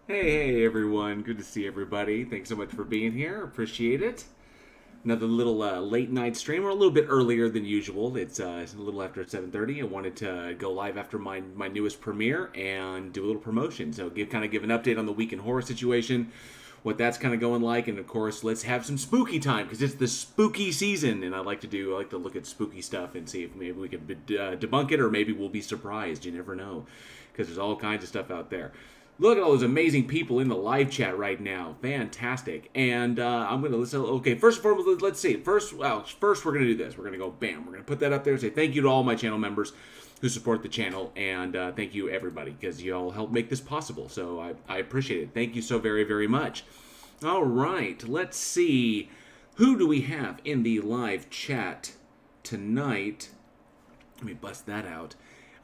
Hey everyone, good to see everybody. Thanks so much for being here. Appreciate it. Another little late night stream. We're a little bit earlier than usual. It's a little after 7:30. I wanted to go live after my newest premiere and do a little promotion. So give an update on the Week in Horror situation, what that's kind of going like, and of course let's have some spooky time because it's the spooky season, and I like to look at spooky stuff and see if maybe we can debunk it or maybe we'll be surprised. You never know because there's all kinds of stuff out there. Look at all those amazing people in the live chat right now. Fantastic. And I'm going to listen. Okay, first and foremost, let's see. First we're going to do this. We're going to go, bam. We're going to put that up there and say thank you to all my channel members who support the channel. And thank you, everybody, because you all help make this possible. So I appreciate it. Thank you so very, very much. All right, let's see. Who do we have in the live chat tonight? Let me bust that out.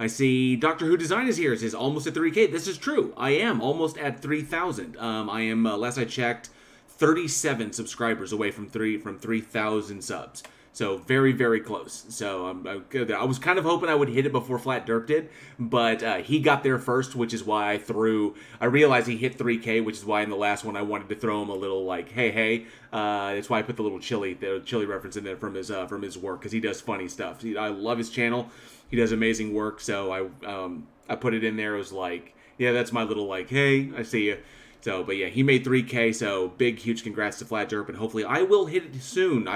I see Doctor Who Design is here. It says almost at 3K. This is true. I am almost at 3,000. I am, last I checked, 37 subscribers away from 3,000 subs. So very, very close. So I was kind of hoping I would hit it before Flat Derp did, but he got there first, which is why I realized he hit 3K, which is why in the last one I wanted to throw him a little like, hey. That's why I put the chili reference in there from his work, because he does funny stuff. I love his channel. He does amazing work, so I put it in there. It was like, yeah, that's my little like, hey, I see you. So, but yeah, he made 3K, so big, huge congrats to Flat Derp, and hopefully I will hit it soon.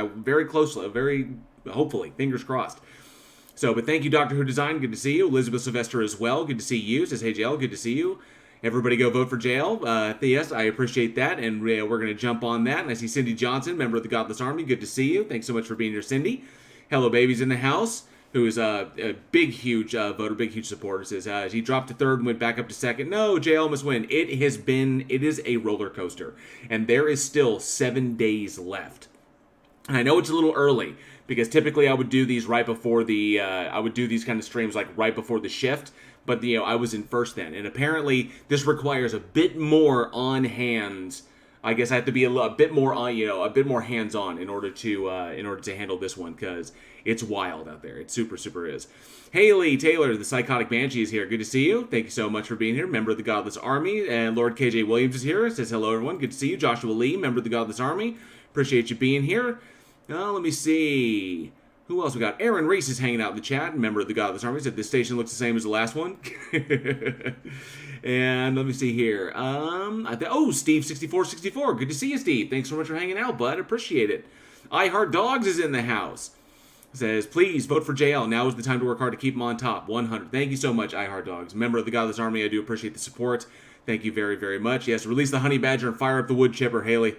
Hopefully, fingers crossed. So, but thank you, Doctor Who Design, good to see you. Elizabeth Sylvester as well, good to see you. Says, hey, JL, good to see you. Everybody go vote for JL. Yes, I appreciate that, and we're going to jump on that. And I see Cindy Johnson, member of the Godless Army, good to see you. Thanks so much for being here, Cindy. Hello, babies in the house, who is a big, huge voter, big, huge supporter, says he dropped to third and went back up to second. No, JL must win. It is a roller coaster, and there is still 7 days left. And I know it's a little early because typically I would do these right before I would do these kind of streams like right before the shift. But I was in first then, and apparently this requires a bit more on hands. I guess I have to be a bit more on, a bit more hands-on in order to handle this one because it's wild out there. It super, super is. Haley Taylor, the Psychotic Banshee, is here. Good to see you. Thank you so much for being here. Member of the Godless Army. And Lord KJ Williams is here. Says hello, everyone. Good to see you. Joshua Lee, member of the Godless Army. Appreciate you being here. Let me see. Who else we got? Aaron Reese is hanging out in the chat. Member of the Godless Army. Said this station looks the same as the last one. And let me see here. Steve6464. Good to see you, Steve. Thanks so much for hanging out, bud. Appreciate it. I Heart Dogs is in the house. Says, please vote for JL. Now is the time to work hard to keep him on top. 100. Thank you so much, I Heart Dogs. Member of the Godless Army, I do appreciate the support. Thank you very, very much. Yes, release the honey badger and fire up the wood chipper, Haley.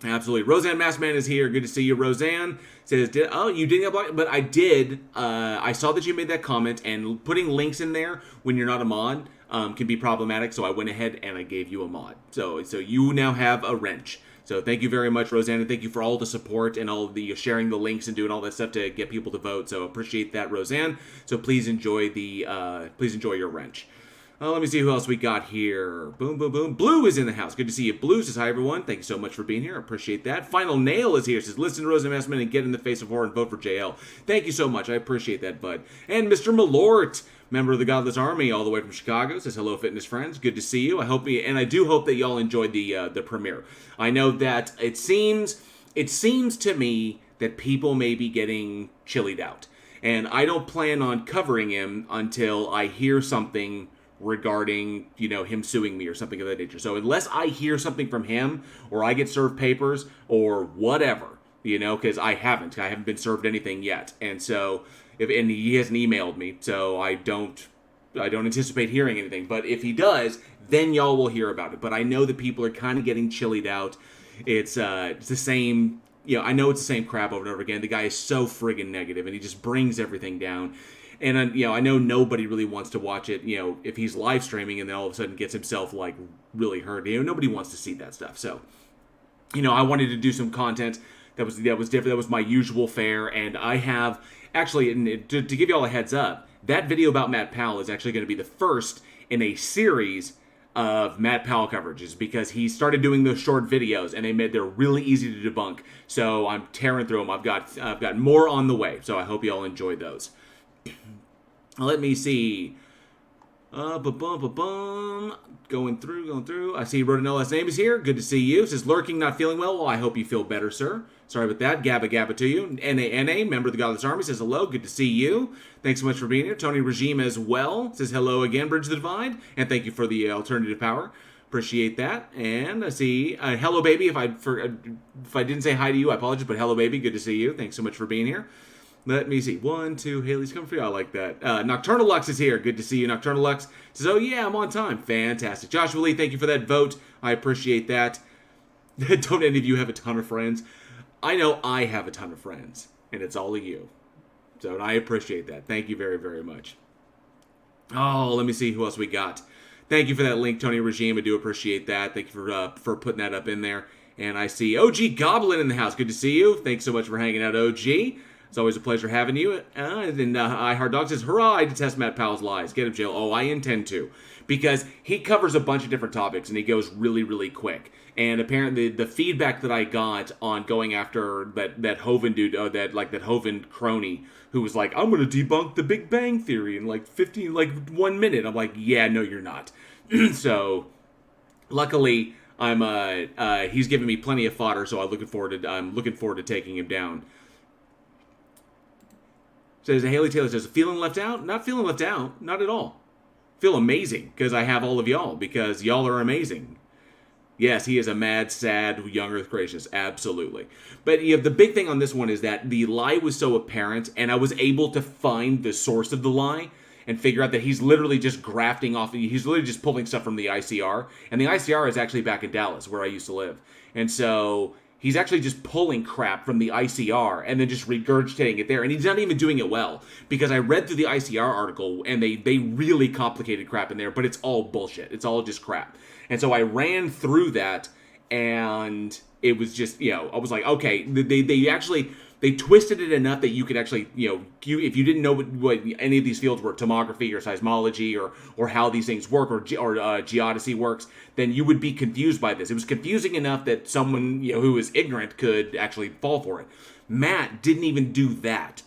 Absolutely. Roseanne Maskman is here. Good to see you, Roseanne. Says, you didn't get blocked? But I did. I saw that you made that comment, and putting links in there when you're not a mod can be problematic, so I went ahead and I gave you a mod. So you now have a wrench. So thank you very much, Roseanne, and thank you for all the support and all the sharing the links and doing all that stuff to get people to vote. So appreciate that, Roseanne. So please enjoy your wrench. Let me see who else we got here. Boom, boom, boom. Blue is in the house. Good to see you. Blue says, hi, everyone. Thank you so much for being here. I appreciate that. Final Nail is here. Says, listen to Roseanne Massman and get in the face of horror and vote for JL. Thank you so much. I appreciate that, bud. And Mr. Malort, member of the Godless Army, all the way from Chicago, says, hello, fitness friends. Good to see you. I do hope that y'all enjoyed the premiere. I know that it seems to me that people may be getting chillied out. And I don't plan on covering him until I hear something regarding, him suing me or something of that nature. So unless I hear something from him or I get served papers or whatever, because I haven't been served anything yet. And so and he hasn't emailed me, so I don't anticipate hearing anything. But if he does, then y'all will hear about it. But I know that people are kind of getting chillied out. It's the same, I know it's the same crap over and over again. The guy is so friggin' negative and he just brings everything down. And, I know nobody really wants to watch it, if he's live streaming and then all of a sudden gets himself, like, really hurt. Nobody wants to see that stuff. So, I wanted to do some content that was different. That was my usual fare. And I have, actually, to give you all a heads up, that video about Matt Powell is actually going to be the first in a series of Matt Powell coverages because he started doing those short videos and they're really easy to debunk. So I'm tearing through them. I've got more on the way. So I hope you all enjoy those. Let me see. Ba-bum. Going through. I see you wrote an LS name is here. Good to see you. Says lurking, not feeling well. Well, I hope you feel better, sir. Sorry about that. Gabba to you. NANA, member of the Godless Army, says hello. Good to see you. Thanks so much for being here. Tony Regime as well says hello again, Bridge the Divide. And thank you for the alternative power. Appreciate that. And I see hello, baby. If I didn't say hi to you, I apologize. But hello, baby. Good to see you. Thanks so much for being here. Let me see. 1, 2. Haley's coming for you. I like that. Nocturnal Lux is here. Good to see you. Nocturnal Lux says, oh, yeah, I'm on time. Fantastic. Joshua Lee, thank you for that vote. I appreciate that. Don't any of you have a ton of friends? I know I have a ton of friends, and it's all of you. So I appreciate that. Thank you very, very much. Oh, let me see who else we got. Thank you for that link, Tony Regime. I do appreciate that. Thank you for putting that up in there. And I see OG Goblin in the house. Good to see you. Thanks so much for hanging out, OG. It's always a pleasure having you. And I Hard Dog says, hurrah, I detest Matt Powell's lies. Get him jail. Oh, I intend to. Because he covers a bunch of different topics, and he goes really, really quick. And apparently the feedback that I got on going after that Hovind dude, that Hovind crony, who was like, I'm going to debunk the Big Bang Theory in 1 minute. I'm like, yeah, no, you're not. So, luckily, he's giving me plenty of fodder, so I'm looking forward to taking him down. Says Haley Taylor says, feeling left out? Not feeling left out. Not at all. Feel amazing because I have all of y'all because y'all are amazing. Yes, he is a mad, sad, young Earth gracious. Absolutely. But the big thing on this one is that the lie was so apparent and I was able to find the source of the lie and figure out that he's literally just grafting off. He's literally just pulling stuff from the ICR. And the ICR is actually back in Dallas where I used to live. And so he's actually just pulling crap from the ICR and then just regurgitating it there. And he's not even doing it well. Because I read through the ICR article and they really complicated crap in there. But it's all bullshit. It's all just crap. And so I ran through that and it was just, I was like, okay, they twisted it enough that you could actually, if you didn't know what any of these fields were, tomography or seismology or how these things work or geodesy works, then you would be confused by this. It was confusing enough that someone who is ignorant could actually fall for it. Matt didn't even do that.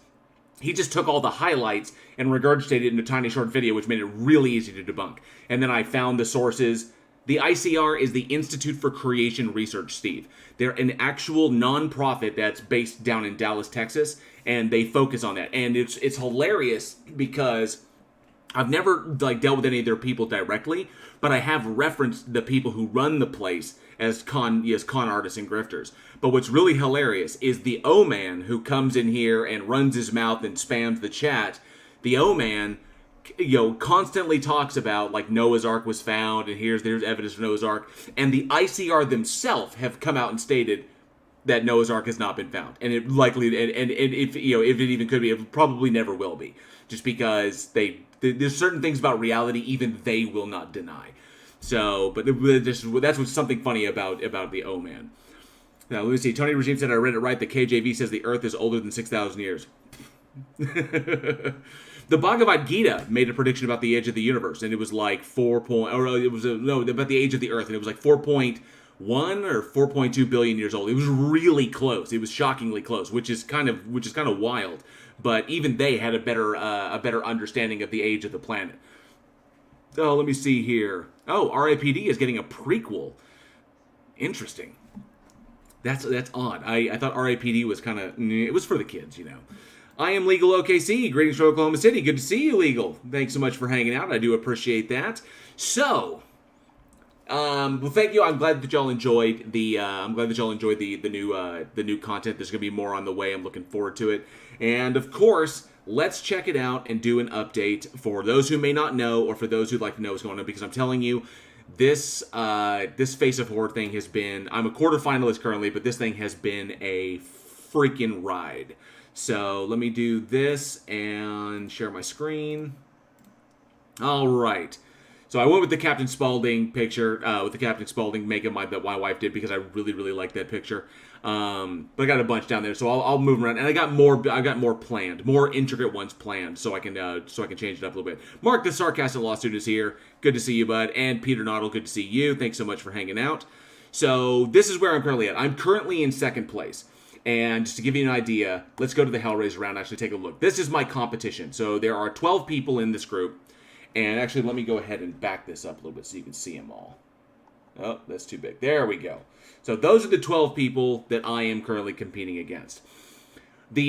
He just took all the highlights and regurgitated it into a tiny short video, which made it really easy to debunk. And then I found the sources. The ICR is the Institute for Creation Research, Steve. They're an actual nonprofit that's based down in Dallas, Texas, and they focus on that. And it's hilarious because I've never dealt with any of their people directly, but I have referenced the people who run the place as con artists and grifters. But what's really hilarious is the O-Man who comes in here and runs his mouth and spams the chat. The O-Man constantly talks about Noah's Ark was found and there's evidence for Noah's Ark, and the ICR themselves have come out and stated that Noah's Ark has not been found, and it likely and if it even could be, it probably never will be, just because there's certain things about reality even they will not deny. So, but that's what's something funny about the O-Man. Now let me see. Tony Regime said I read it right. The KJV says the Earth is older than 6,000 years. The Bhagavad Gita made a prediction about the age of the universe, and it was like about the age of the Earth, and it was like 4.1 or 4.2 billion years old. It was really close. It was shockingly close, which is kind of wild. But even they had a better understanding of the age of the planet. Oh, let me see here. Oh, RIPD is getting a prequel. Interesting. That's odd. I thought RIPD was kind of it was for the kids, I am Legal OKC. Greetings from Oklahoma City. Good to see you, Legal. Thanks so much for hanging out. I do appreciate that. So, well, thank you. I'm glad that y'all enjoyed the new content. There's gonna be more on the way. I'm looking forward to it. And of course, let's check it out and do an update for those who may not know, or for those who'd like to know what's going on. Because I'm telling you, this Face of Horror thing has been. I'm a quarterfinalist currently, but this thing has been a freaking ride. So let me do this and share my screen. All right. So I went with the Captain Spaulding picture, with the Captain Spaulding makeup that my wife did because I really, really like that picture. But I got a bunch down there, so I'll move around. And I got more planned, more intricate ones planned, so I can change it up a little bit. Mark the Sarcastic Law Student is here. Good to see you, bud. And Peter Noddle, good to see you. Thanks so much for hanging out. So this is where I'm currently at. I'm currently in second place. And just to give you an idea, let's go to the Hellraiser round and actually take a look. This is my competition. So there are 12 people in this group. And actually, let me go ahead and back this up a little bit so you can see them all. Oh, that's too big. There we go. So those are the 12 people that I am currently competing against. What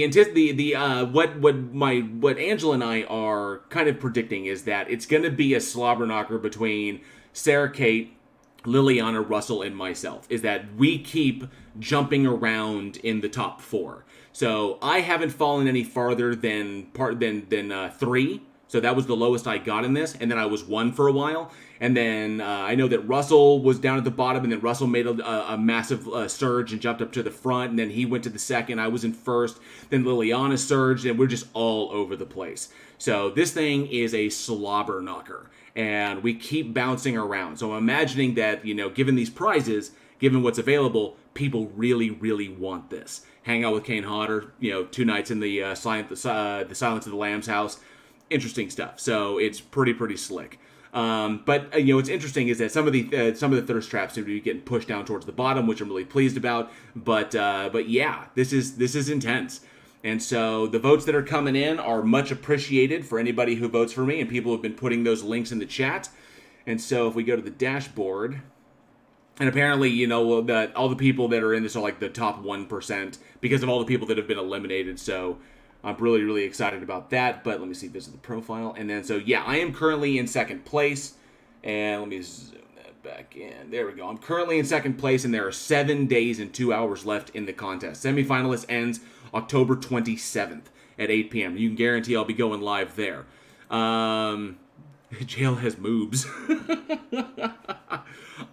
Angela and I are kind of predicting is that it's going to be a slobber knocker between Sarah Kate, Liliana, Russell, and myself. Is that we keep jumping around in the top 4. So I haven't fallen any farther than 3. So that was the lowest I got in this, and then I was 1 for a while. And then I know that Russell was down at the bottom, and then Russell made a massive surge and jumped up to the front, and then he went to the second. I was in first. Then Liliana surged, and we're just all over the place. So this thing is a slobber knocker, and we keep bouncing around. So I'm imagining that, given these prizes, given what's available, people really, really want this. Hang out with Kane Hodder, 2 nights in the Silence of the Lambs house. Interesting stuff. So it's pretty slick. But what's interesting is that some of the thirst traps seem to be getting pushed down towards the bottom, which I'm really pleased about. But yeah, this is intense. And so the votes that are coming in are much appreciated for anybody who votes for me, and people have been putting those links in the chat. And so if we go to the dashboard, and apparently, that all the people that are in this are like the top 1% because of all the people that have been eliminated. So I'm really, really excited about that. But let me see, this is the profile. And then, so yeah, I am currently in second place. And let me zoom that back in. There we go. I'm currently in second place, and there are 7 days and 2 hours left in the contest. Semifinalist ends October 27th at 8 p.m. You can guarantee I'll be going live there. Jail has moobs.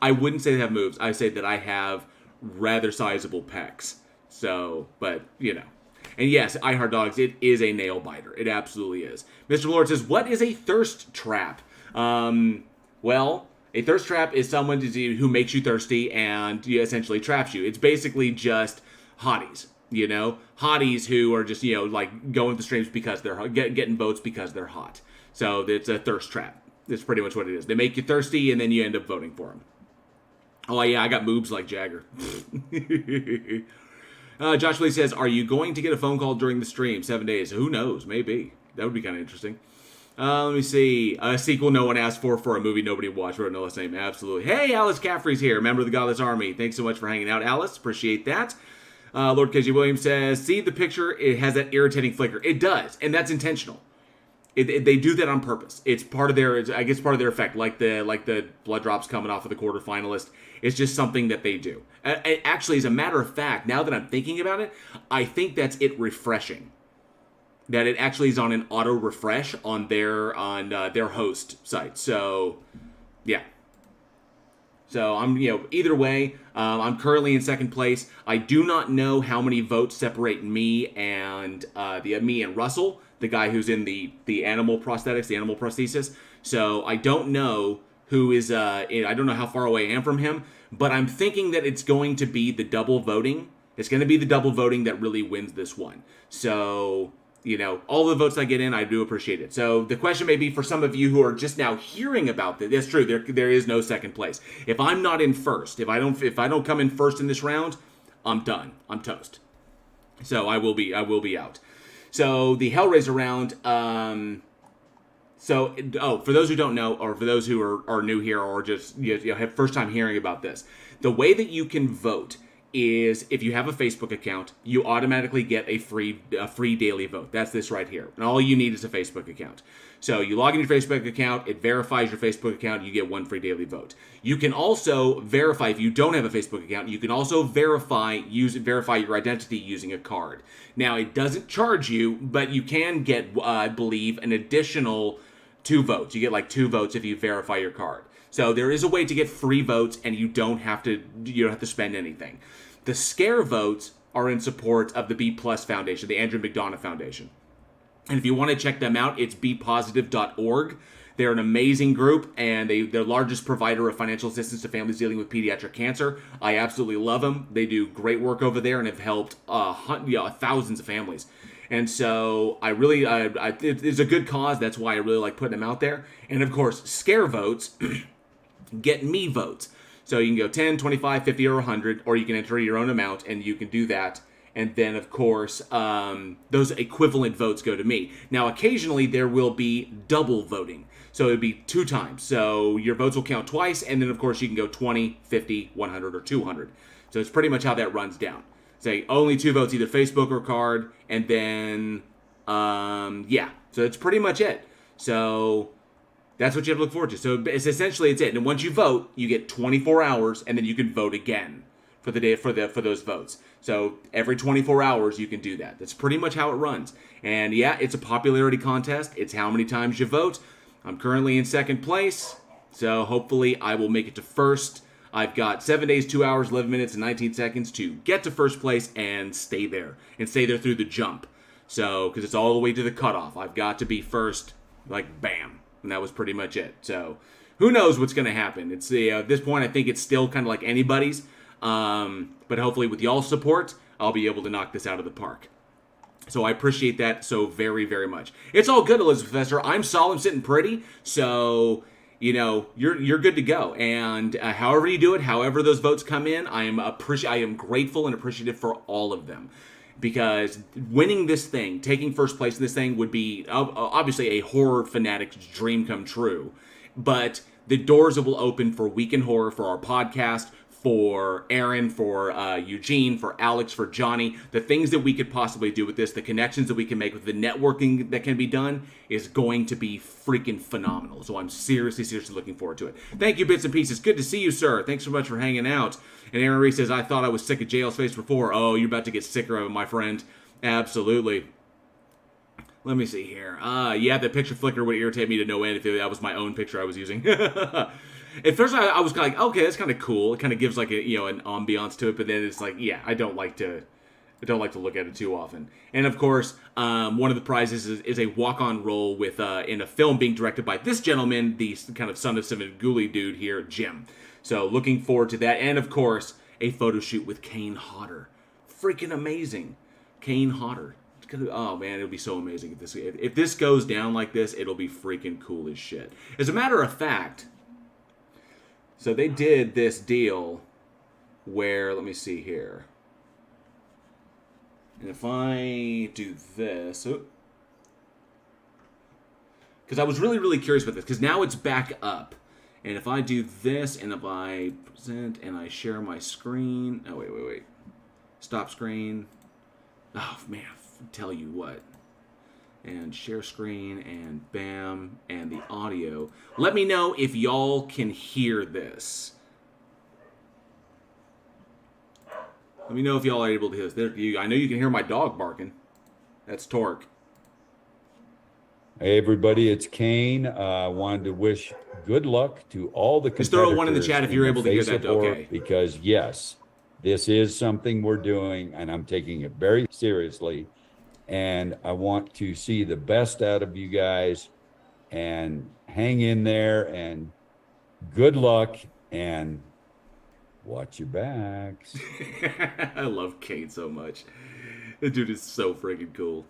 I wouldn't say they have moves. I say that I have rather sizable pecs. So, but, And yes, I Heart Dogs, it is a nail biter. It absolutely is. Mr. Lord says, what is a thirst trap? Well, a thirst trap is someone who makes you thirsty and essentially traps you. It's basically just hotties, Hotties who are just, like going to streams because they're getting votes because they're hot. So it's a thirst trap. That's pretty much what it is. They make you thirsty, and then you end up voting for them. Oh, yeah, I got moobs like Jagger. Josh Lee says, are you going to get a phone call during the stream? 7 days. Who knows? Maybe. That would be kind of interesting. Let me see. A sequel no one asked for a movie nobody watched. Wrote no last name. Absolutely. Hey, Alice Caffrey's here, member of the Godless Army. Thanks so much for hanging out, Alice. Appreciate that. Lord KG Williams says, see the picture? It has that irritating flicker. It does, and that's intentional. They do that on purpose. It's part of their, I guess, part of their effect, like the blood drops coming off of the quarterfinalist. It's just something that they do. Actually, as a matter of fact, now that I'm thinking about it, I think that's it refreshing. That it actually is on an auto refresh on their host site. So, yeah. So I'm, either way, I'm currently in second place. I do not know how many votes separate me and Russell, the guy who's in the animal prosthetics, the animal prosthesis. So I don't know who is, I don't know how far away I am from him, but I'm thinking that it's going to be the double voting. It's going to be the double voting that really wins this one. So, all the votes I get in, I do appreciate it. So the question may be for some of you who are just now hearing about this. That's true. There is no second place. If I'm not in first, if I don't come in first in this round, I'm done. I'm toast. So I will be out. So the Hellraiser round, for those who don't know, or for those who are new here, or just have first time hearing about this, the way that you can vote is if you have a Facebook account, you automatically get a free daily vote. That's this right here. And all you need is a Facebook account. So you log in your Facebook account, it verifies your Facebook account, you get 1 free daily vote. You can also verify, if you don't have a Facebook account, you can also verify your identity using a card. Now, it doesn't charge you, but you can get, I believe, an additional 2 votes. You get like 2 votes if you verify your card. So there is a way to get free votes, and you don't have to spend anything. The scare votes are in support of the B Plus Foundation, the Andrew McDonough Foundation. And if you want to check them out, it's bepositive.org. They're an amazing group, and they're the largest provider of financial assistance to families dealing with pediatric cancer. I absolutely love them. They do great work over there and have helped thousands of families. And so I really, it's a good cause. That's why I really like putting them out there. And of course, scare votes get me votes. So you can go 10, 25, 50, or 100, or you can enter your own amount, and you can do that. And then, of course, those equivalent votes go to me. Now, occasionally, there will be double voting. So it would be 2 times. So your votes will count twice, and then, of course, you can go 20, 50, 100, or 200. So it's pretty much how that runs down. Say, only 2 votes, either Facebook or card, and then, yeah. So that's pretty much it. So that's what you have to look forward to. So it's essentially, it's it. And once you vote, you get 24 hours, and then you can vote again for the day for those votes. So every 24 hours you can do that. That's pretty much how it runs. And yeah, it's a popularity contest. It's how many times you vote. I'm currently in 2nd place, so hopefully I will make it to 1st. I've got 7 days, 2 hours, 11 minutes, and 19 seconds to get to 1st place and stay there. And stay there through the jump. So, because it's all the way to the cutoff. I've got to be 1st, like, bam. And that was pretty much it. So, who knows what's going to happen. It's at this point, I think it's still kind of like anybody's. But hopefully with y'all's support, I'll be able to knock this out of the park. So I appreciate that so very, very much. It's all good, Elizabeth Professor. I'm solemn, sitting pretty. So, you know, you're good to go. And however you do it, however those votes come in, I am grateful and appreciative for all of them. Because winning this thing, taking 1st place in this thing would be obviously a horror fanatic's dream come true. But the doors that will open for Week in Horror, for our podcast, for Aaron, for Eugene, for Alex, for Johnny, the things that we could possibly do with this, the connections that we can make with the networking that can be done is going to be freaking phenomenal. So I'm seriously, seriously looking forward to it. Thank you, Bits and Pieces. Good to see you, sir. Thanks so much for hanging out. And Aaron Reese says, I thought I was sick of Jail's face before. Oh, you're about to get sicker of it, my friend. Absolutely. Let me see here. Yeah, the picture flicker would irritate me to no end if that was my own picture I was using. At first, I was kind of like, okay, that's kind of cool. It kind of gives like a an ambiance to it, but then it's like, yeah, I don't like to look at it too often. And of course, one of the prizes is a walk-on role with in a film being directed by this gentleman, the kind of son of some ghoulie dude here, Jim. So looking forward to that, and of course, a photo shoot with Kane Hodder. Freaking amazing, Kane Hodder. Oh man, it'll be so amazing if this goes down like this. It'll be freaking cool as shit. As a matter of fact. So they did this deal where, let me see here. And if I do this, because I was really, really curious about this, because now it's back up. And if I do this, and if I present, and I share my screen, oh, wait. Stop screen. Oh, man, tell you what. And share screen, and bam, and the audio. Let me know if y'all can hear this. Let me know if y'all are able to hear this. I know you can hear my dog barking. That's Torque. Hey everybody, it's Kane. I wanted to wish good luck to all the competitors. Just throw one in the chat if you're able to hear that. Okay. Because yes, this is something we're doing, and I'm taking it very seriously. And I want to see the best out of you guys, and hang in there, and good luck, and watch your backs. I love Kane so much. The dude is so freaking cool.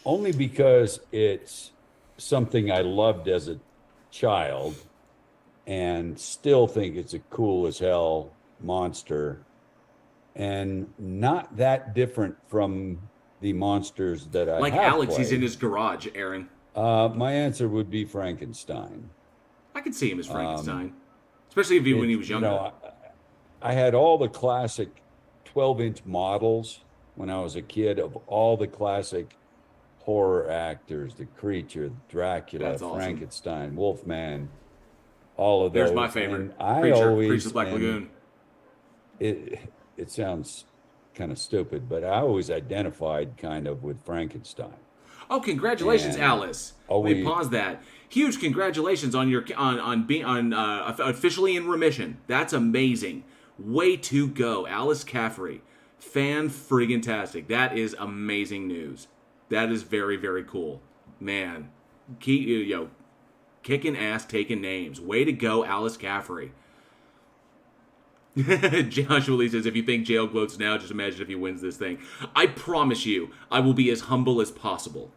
Only because it's something I loved as a child and still think it's a cool as hell monster, and not that different from the monsters that I like have Alex, played. He's in his garage, Aaron. My answer would be Frankenstein. I could see him as Frankenstein, especially when he was younger. You know, I had all the classic 12-inch models when I was a kid of all the classic horror actors, the Creature, Dracula, That's awesome. Frankenstein, Wolfman, all of those. There's my favorite. Creature of the Black Lagoon. It sounds kind of stupid, but I always identified kind of with Frankenstein. Oh, congratulations, Alice! Let me pause that. Huge congratulations on your on being officially in remission. That's amazing. Way to go, Alice Caffrey. Fan-friggin-tastic. That is amazing news. That is very, very cool. Man, kicking ass, taking names. Way to go, Alice Caffrey. Joshua Lee says, if you think Jail gloats now, just imagine if he wins this thing. I promise you, I will be as humble as possible.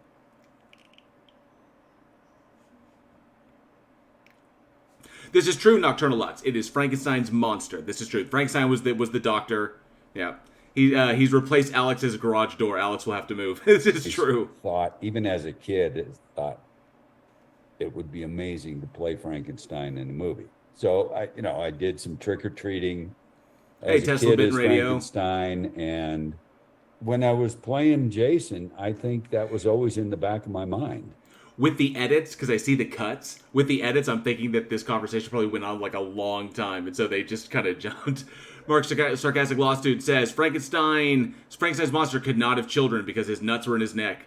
This is true, Nocturnal Lutz. It is Frankenstein's monster. This is true. Frankenstein was the doctor. Yeah. He's replaced Alex as a garage door. Alex will have to move. This is true. Thought, even as a kid, thought it would be amazing to play Frankenstein in a movie. So I did some trick-or-treating as a kid as Frankenstein. And when I was playing Jason, I think that was always in the back of my mind. With the edits, because I see the cuts, with the edits, I'm thinking that this conversation probably went on like a long time, and so they just kind of jumped. Mark Sarcastic Lost Dude says, Frankenstein's monster could not have children because his nuts were in his neck.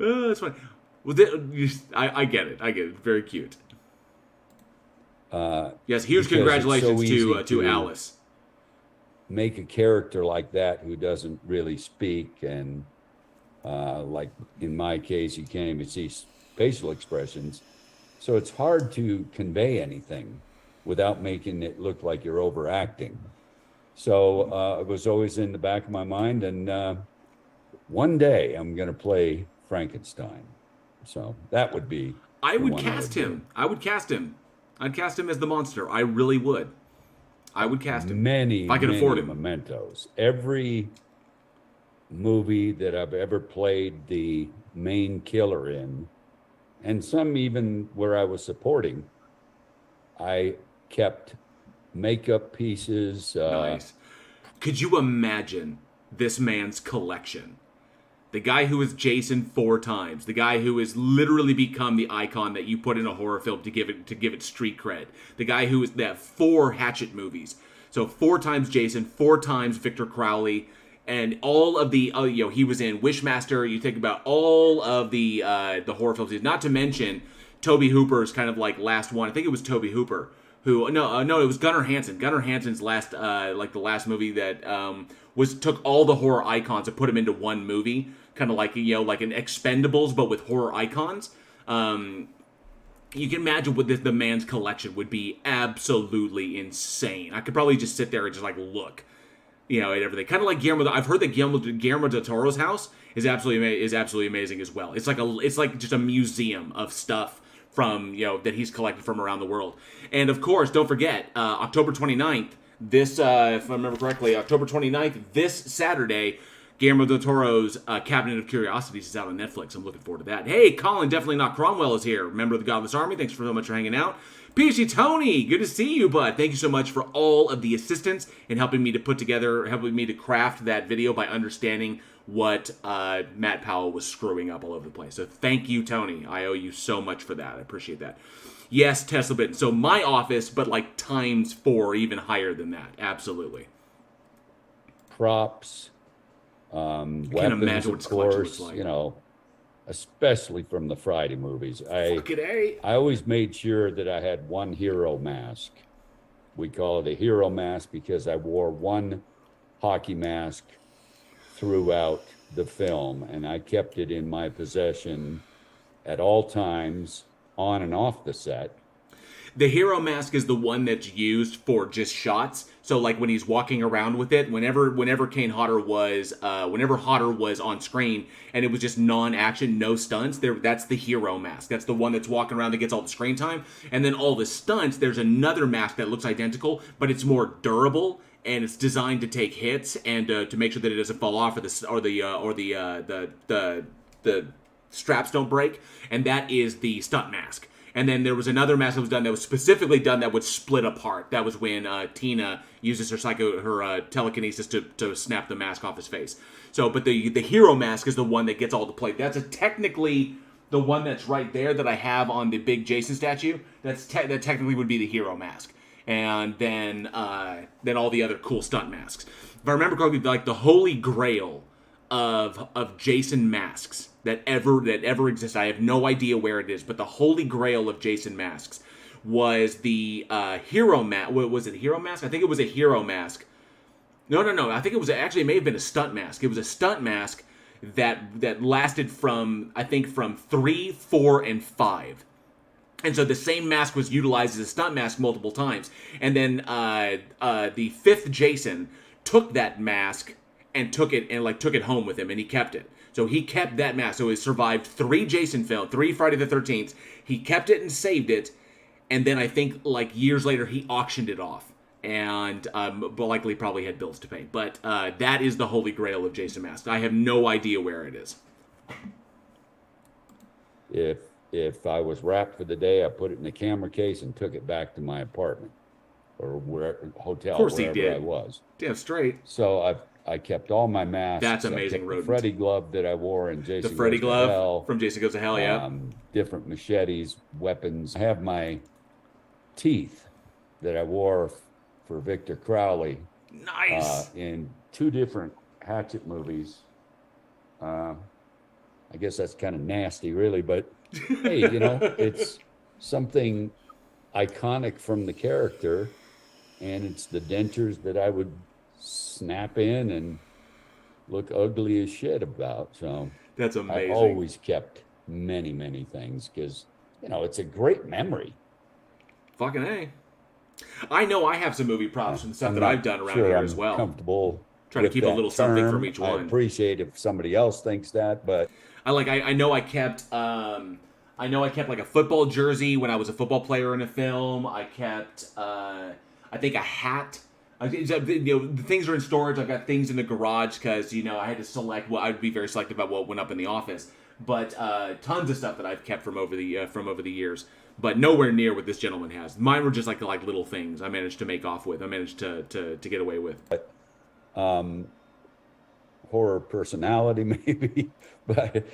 Oh, that's funny. Well, I get it. I get it. Very cute. Yes, huge congratulations to Alice. Make a character like that who doesn't really speak, and like in my case, you can't even see facial expressions. So it's hard to convey anything without making it look like you're overacting. So it was always in the back of my mind, and one day I'm going to play Frankenstein. So that would be. I would cast him. I'd cast him as the monster. I really would. I would cast him. If I could afford him. Mementos. Every movie that I've ever played the main killer in, and some even where I was supporting, I kept makeup pieces. Nice. Could you imagine this man's collection? The guy who is Jason 4 times, the guy who has literally become the icon that you put in a horror film to give it street cred, the guy who is that 4 Hatchet movies. So 4 times Jason, 4 times Victor Crowley, and all of the he was in Wishmaster. You think about all of the horror films. Not to mention Tobe Hooper's kind of like last one. I think it was Tobe Hooper who it was Gunnar Hansen. Gunnar Hansen's last the last movie that took all the horror icons and put them into one movie, kind of like like an Expendables but with horror icons. You can imagine what the man's collection would be absolutely insane. I could probably just sit there and just like look, at everything. Kind of like Guillermo. I've heard that Guillermo del Toro's house is absolutely amazing as well. It's like just a museum of stuff from that he's collected from around the world. And of course, don't forget October 29th. This, if I remember correctly, October 29th, this Saturday, Guillermo del Toro's Cabinet of Curiosities is out on Netflix. I'm looking forward to that. Hey, Colin, definitely not Cromwell is here. Member of the Godless Army. Thanks so much for hanging out. PhD Tony, good to see you, bud. Thank you so much for all of the assistance in helping me to craft that video by understanding what Matt Powell was screwing up all over the place. So thank you, Tony. I owe you so much for that. I appreciate that. Yes, Tesla Bitten. So my office, but like times 4, even higher than that. Absolutely. Props, Can't weapons, imagine what of his collection course, looks like. Especially from the Friday movies. I always made sure that I had one hero mask. We call it a hero mask because I wore one hockey mask throughout the film, and I kept it in my possession at all times, on and off the set. The hero mask is the one that's used for just shots. So like when he's walking around with it, whenever Kane Hodder was on screen and it was just non-action, no stunts, that's the hero mask. That's the one that's walking around that gets all the screen time. And then all the stunts, there's another mask that looks identical, but it's more durable and it's designed to take hits and to make sure that it doesn't fall off or the straps don't break. And that is the stunt mask. And then there was another mask that was done that was specifically done that would split apart. That was when Tina uses her telekinesis to snap the mask off his face. So, but the hero mask is the one that gets all the play. That's technically the one that's right there that I have on the big Jason statue. That technically would be the hero mask. And then all the other cool stunt masks. If I remember correctly, like the holy grail of Jason masks that ever existed. I have no idea where it is, but the holy grail of Jason masks was the hero mask. Was it a hero mask? I think it was a hero mask. No. I think it may have been a stunt mask. It was a stunt mask that lasted from 3, 4, and 5. And so the same mask was utilized as a stunt mask multiple times. And then the 5th Jason took that mask and took it home with him, and he kept it. So he kept that mask. So he survived 3 Friday the 13th. He kept it and saved it, and then I think like years later he auctioned it off, and but likely probably had bills to pay. But that is the holy grail of Jason masks. I have no idea where it is. If I was wrapped for the day, I put it in a camera case and took it back to my apartment or hotel, Of course wherever he did. I was. Damn straight. So I kept all my masks. That's amazing, the rodent. Freddy glove that I wore in Jason The Freddy Goes to glove Hell, from Jason Goes to Hell, yeah. Different machetes, weapons. I have my teeth that I wore for Victor Crowley. Nice. In 2 different Hatchet movies. I guess that's kind of nasty, really, but hey, it's something iconic from the character, and it's the dentures that I would snap in and look ugly as shit about. So That's amazing. I always kept many, many things because, it's a great memory. Fucking A. I know I have some movie props and stuff that I've done around here as well. Comfortable. Try to keep a little something from each one. I appreciate if somebody else thinks that, but I know I kept like a football jersey when I was a football player in a film. I kept I think a hat. The things are in storage. I've got things in the garage because I had to select. Well, I'd be very selective about what went up in the office. But tons of stuff that I've kept from over the years. But nowhere near what this gentleman has. Mine were just like little things I managed to make off with. I managed to get away with. Horror personality maybe, but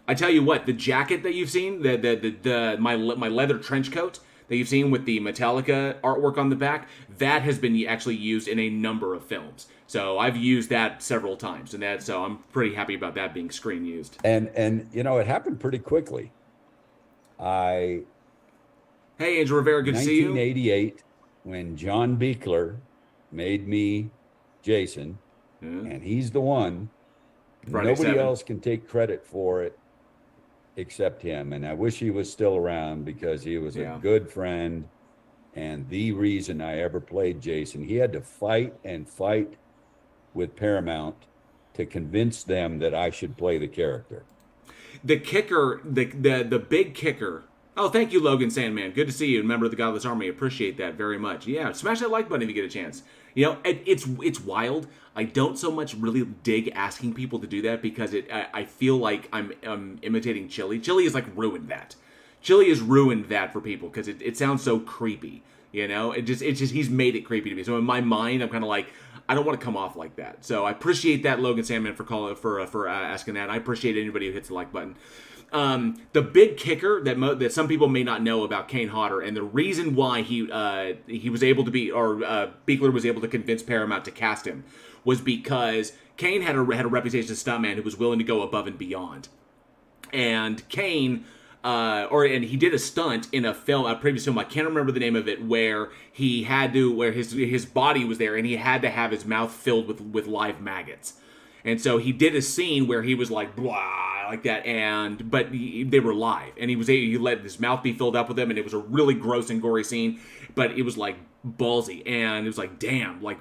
I tell you what, the jacket that you've seen, my leather trench coat that you've seen with the Metallica artwork on the back, that has been actually used in a number of films. So I've used that several times, and so I'm pretty happy about that being screen used. And it happened pretty quickly. Hey, Angel Rivera, good to see you. 1988, when John Beekler made me Jason, and he's the one. Friday Nobody 7. else can take credit for it except him. And I wish he was still around because he was a good friend and the reason I ever played Jason. He had to fight with Paramount to convince them that I should play the character. The kicker, the big kicker. Oh, thank you, Logan Sandman. Good to see you, member of the Godless Army. Appreciate that very much. Yeah, smash that like button if you get a chance. It's wild. I don't so much really dig asking people to do that because I feel like I'm imitating Chili. Chili has ruined that. Chili has ruined that for people because it sounds so creepy. It just he's made it creepy to me. So in my mind, I'm kind of like, I don't want to come off like that. So I appreciate that, Logan Sandman, for asking that. I appreciate anybody who hits the like button. The big kicker that some people may not know about Kane Hodder, and the reason why he was able to Beekler was able to convince Paramount to cast him, was because Kane had a reputation as a stuntman who was willing to go above and beyond. And Kane, and he did a stunt in a previous film, I can't remember the name of it, where his body was there and he had to have his mouth filled with live maggots. And so he did a scene where he was like, blah, like that, but they were live, and he let his mouth be filled up with them, and it was a really gross and gory scene, but it was ballsy, and it was damn, like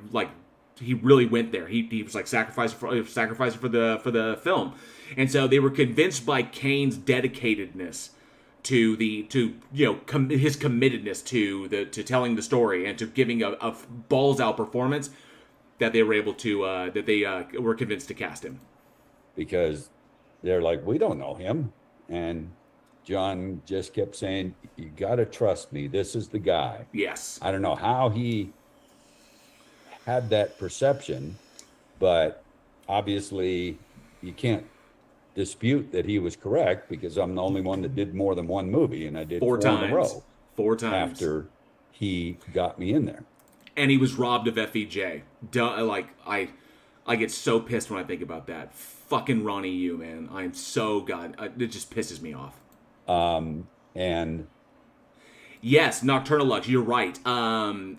he really went there. He was sacrificing for the film, and so they were convinced by Kane's dedicatedness to his committedness to telling the story and to giving a balls out performance, that they were able to were convinced to cast him. Because they're like, we don't know him, and John just kept saying, you got to trust me, this is the guy. Yes. I don't know how he had that perception, but obviously you can't dispute that he was correct, because I'm the only one that did more than one movie, and I did 4 times in a row. 4 times after he got me in there. And he was robbed of FEJ. I get so pissed when I think about that. Fucking Ronnie Yu, man. I'm so it just pisses me off. And yes, Nocturnal Lux, you're right.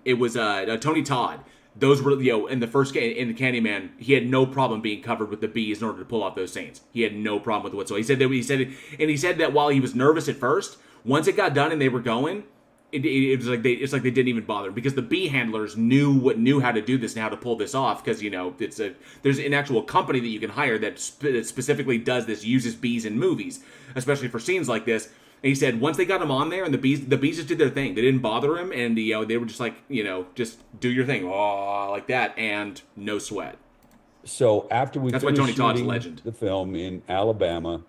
It was Tony Todd. Those were, in the first in the Candyman, he had no problem being covered with the bees in order to pull off those scenes. He had no problem with it whatsoever. He said that while he was nervous at first, once it got done and they were going, it was like it's like they didn't even bother because the bee handlers knew how to do this and how to pull this off because there's an actual company that you can hire that specifically does this, uses bees in movies, especially for scenes like this. And he said once they got him on there and the bees just did their thing. They didn't bother him, and they were just like, just do your thing, like that, and no sweat. So after we That's why finished Tony Todd's a shooting legend. the film in Alabama,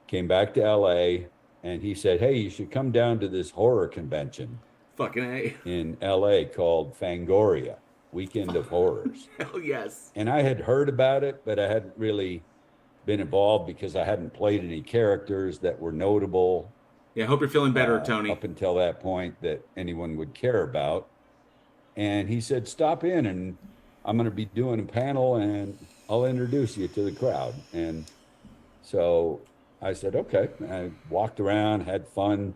came back to LA, and he said, "Hey, you should come down to this horror convention Fucking A. in LA called Fangoria, Weekend of Horrors." Hell yes. And I had heard about it, but I hadn't really been involved because I hadn't played any characters that were notable. Yeah, I hope you're feeling better, Tony. Up until that point that anyone would care about. And he said, "Stop in, and I'm going to be doing a panel, and I'll introduce you to the crowd." And so I said, okay. I walked around, had fun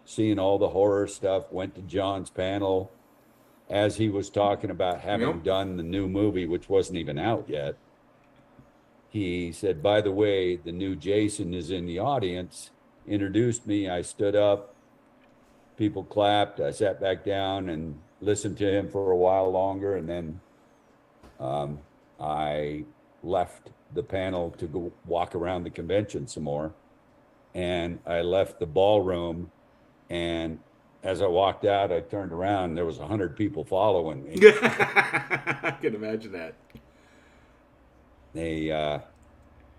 seeing all the horror stuff, went to John's panel as he was talking about having done the new movie, which wasn't even out yet. He said, "By the way, the new Jason is in the audience," introduced me. I stood up, people clapped. I sat back down and listened to him for a while longer. And then I left the panel to go walk around the convention some more. And I left the ballroom, and as I walked out, I turned around and there was 100 people following me. I can imagine that. They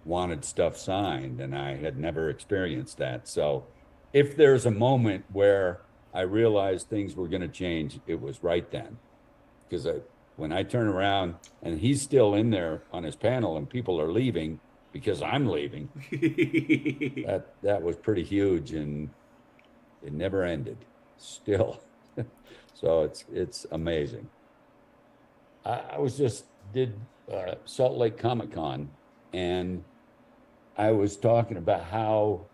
wanted stuff signed, and I had never experienced that. So if there's a moment where I realized things were going to change, it was right then. Because when I turn around and he's still in there on his panel and people are leaving because I'm leaving, that was pretty huge, and it never ended still. So it's amazing. I did Salt Lake Comic-Con, and I was talking about how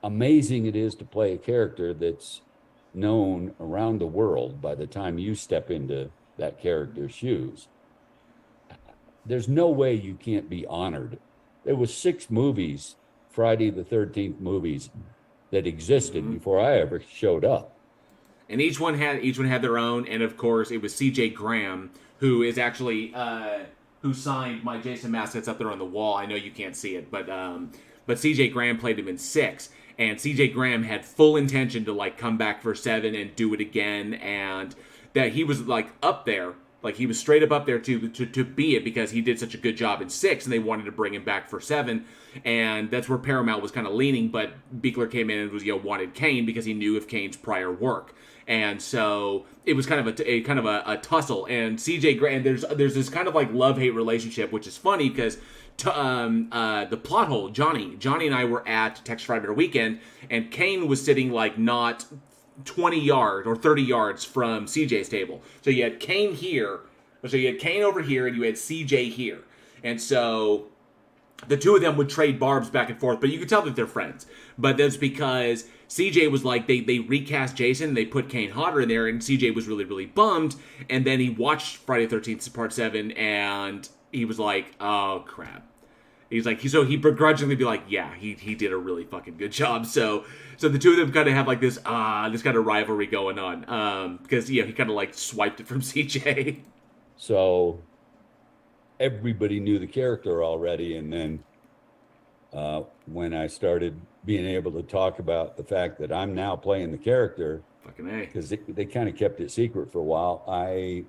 amazing it is to play a character that's known around the world by the time you step into that character's shoes. There's no way you can't be honored. There was 6 movies, Friday the 13th movies, that existed before I ever showed up. And each one had their own, and of course it was C.J. Graham, who is actually who signed my Jason mask that's up there on the wall. I know you can't see it, but C.J. Graham played him in 6, and C.J. Graham had full intention to come back for 7 and do it again, and that he was up there. He was straight up there to be it because he did such a good job in 6, and they wanted to bring him back for 7, and that's where Paramount was kind of leaning. But Buechler came in and wanted Kane because he knew of Kane's prior work, and so it was kind of a tussle. And CJ Graham, there's this kind of love-hate relationship, which is funny because the plot hole, Johnny and I were at Texas Friday Weekend, and Kane was sitting not 20 yards or 30 yards from CJ's table. So you had Kane here, so you had Kane over here, and you had CJ here. And so the two of them would trade barbs back and forth, but you could tell that they're friends. But that's because CJ was they recast Jason, they put Kane Hodder in there, and CJ was really, really bummed. And then he watched Friday the 13th Part 7, and he was like, oh, crap. He's so he begrudgingly be like, yeah, he did a really fucking good job. So the two of them kind of have this kind of rivalry going on because he kind of swiped it from CJ. So everybody knew the character already, and then when I started being able to talk about the fact that I'm now playing the character, fucking A, because they kind of kept it secret for a while, I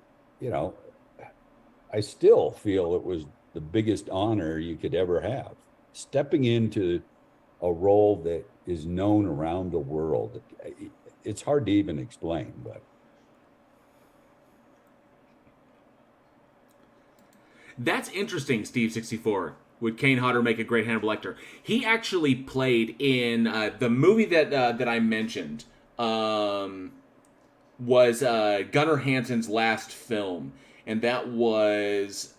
still feel it was the biggest honor you could ever have, stepping into a role that is known around the world. It's hard to even explain, but that's interesting. Steve64, would Kane Hodder make a great Hannibal Lecter? He actually played in the movie that I mentioned was Gunnar Hansen's last film, and that was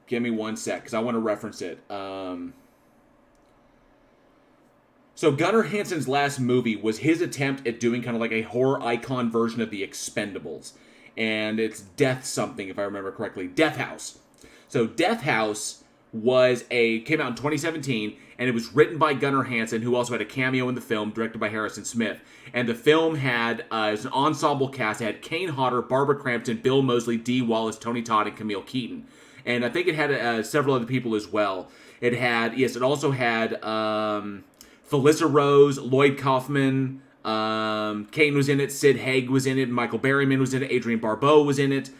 give me one sec, because I want to reference it. So Gunnar Hansen's last movie was his attempt at doing kind of a horror icon version of The Expendables. And it's Death something, if I remember correctly. Death House. So Death House came out in 2017, and it was written by Gunnar Hansen, who also had a cameo in the film, directed by Harrison Smith. And the film had it was an ensemble cast. It had Kane Hodder, Barbara Crampton, Bill Moseley, Dee Wallace, Tony Todd, and Camille Keaton. And I think it had several other people as well. It also had Felissa Rose, Lloyd Kaufman, Kane was in it, Sid Haig was in it, Michael Berryman was in it, Adrienne Barbeau was in it.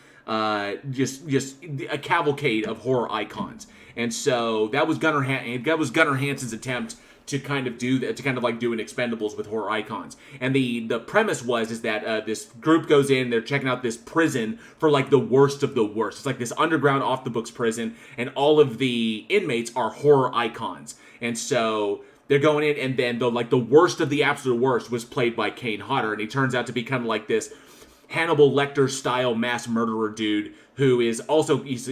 Just a cavalcade of horror icons. And so that was Gunnar Hansen's attempt to kind of do that, to kind of like do an Expendables with horror icons. And the premise is that this group goes in, they're checking out this prison for like the worst of the worst. It's like this underground off the books prison, and all of the inmates are horror icons. And so they're going in, and then the worst of the absolute worst was played by Kane Hodder, and he turns out to be kind of like this Hannibal Lecter style mass murderer dude who is also he's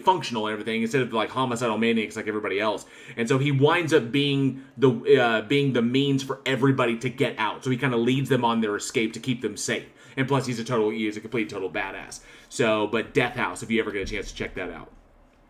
functional and everything, instead of like homicidal maniacs like everybody else. And so he winds up being the means for everybody to get out. So he kind of leads them on their escape to keep them safe. And plus he's a complete total badass. So, but Death House, if you ever get a chance to check that out.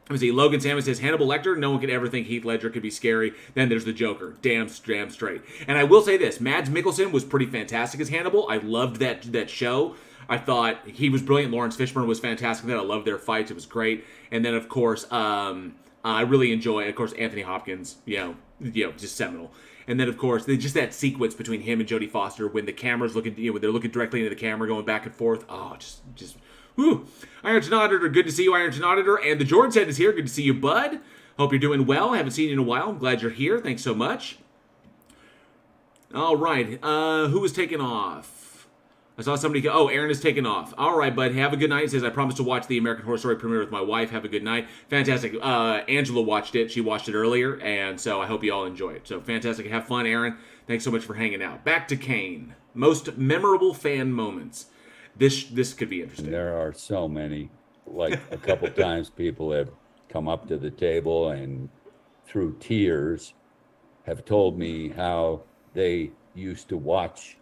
Let me see. Logan Salmon says, Hannibal Lecter, no one could ever think Heath Ledger could be scary. Then there's the Joker. Damn straight. And I will say this, Mads Mikkelsen was pretty fantastic as Hannibal. I loved that show. I thought he was brilliant. Lawrence Fishburne was fantastic. I loved their fights. It was great. And then, of course, I really enjoy, of course, Anthony Hopkins, just seminal. And then, of course, just that sequence between him and Jodie Foster when the camera's looking, when they're looking directly into the camera, going back and forth. Oh, just whew. Ironton Auditor, good to see you, Ironton Auditor. And the Jordan Head is here. Good to see you, bud. Hope you're doing well. Haven't seen you in a while. I'm glad you're here. Thanks so much. All right. Who was taking off? I saw somebody go, oh, Aaron is taking off. All right, bud. Have a good night. It says, I promised to watch the American Horror Story premiere with my wife. Have a good night. Fantastic. Angela watched it. She watched it earlier, and so I hope you all enjoy it. So fantastic. Have fun, Aaron. Thanks so much for hanging out. Back to Kane. Most memorable fan moments. This could be interesting. There are so many. Like a couple times people have come up to the table and through tears have told me how they used to watch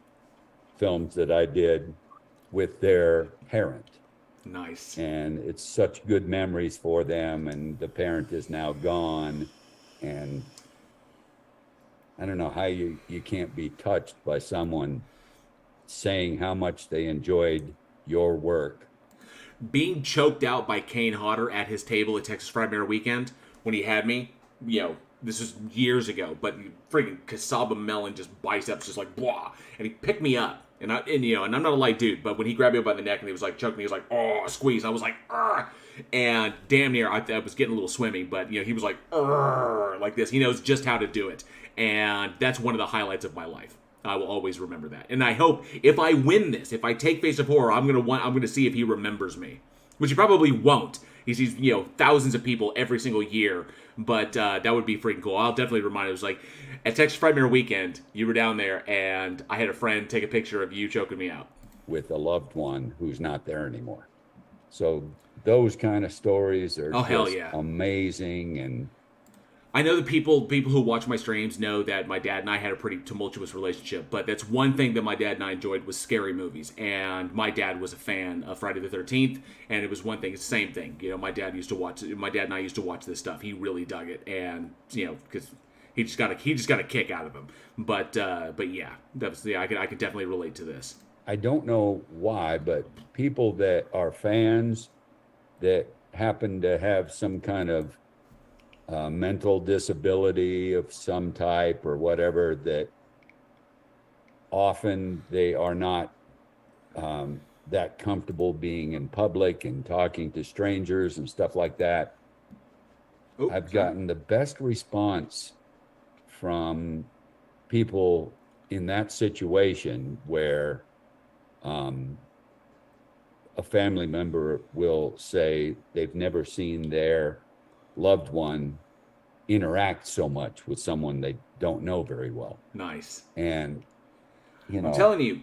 films that I did with their parent. Nice. And it's such good memories for them, and the parent is now gone. And I don't know how you can't be touched by someone saying how much they enjoyed your work. Being choked out by Kane Hodder at his table at Texas Frightmare Weekend when he had me, this was years ago, but freaking cassava melon just biceps just like blah, and he picked me up, and I'm not a light dude, but when he grabbed me up by the neck and he was like choking me, he was like, oh, squeeze, I was like, and damn near I was getting a little swimmy, but he was like, like this. He knows just how to do it, and that's one of the highlights of my life. I will always remember that, and I hope if I win this, if I take Face of Horror, I'm gonna see if he remembers me, which he probably won't. He sees thousands of people every single year, but that would be freaking cool. I'll definitely remind him. It was like at Texas Frightmare Weekend, you were down there, and I had a friend take a picture of you choking me out with a loved one who's not there anymore. So those kind of stories are hell yeah, amazing. And I know that people who watch my streams know that my dad and I had a pretty tumultuous relationship, but that's one thing that my dad and I enjoyed was scary movies. And my dad was a fan of Friday the 13th, and it was one thing, it's the same thing. My dad and I used to watch this stuff. He really dug it, and because he just got a kick out of him. But yeah, I can definitely relate to this. I don't know why, but people that are fans that happen to have some kind of mental disability of some type or whatever, that often they are not that comfortable being in public and talking to strangers and stuff like that. I've gotten the best response from people in that situation where a family member will say they've never seen their loved one interact so much with someone they don't know very well. Nice. And I'm telling you,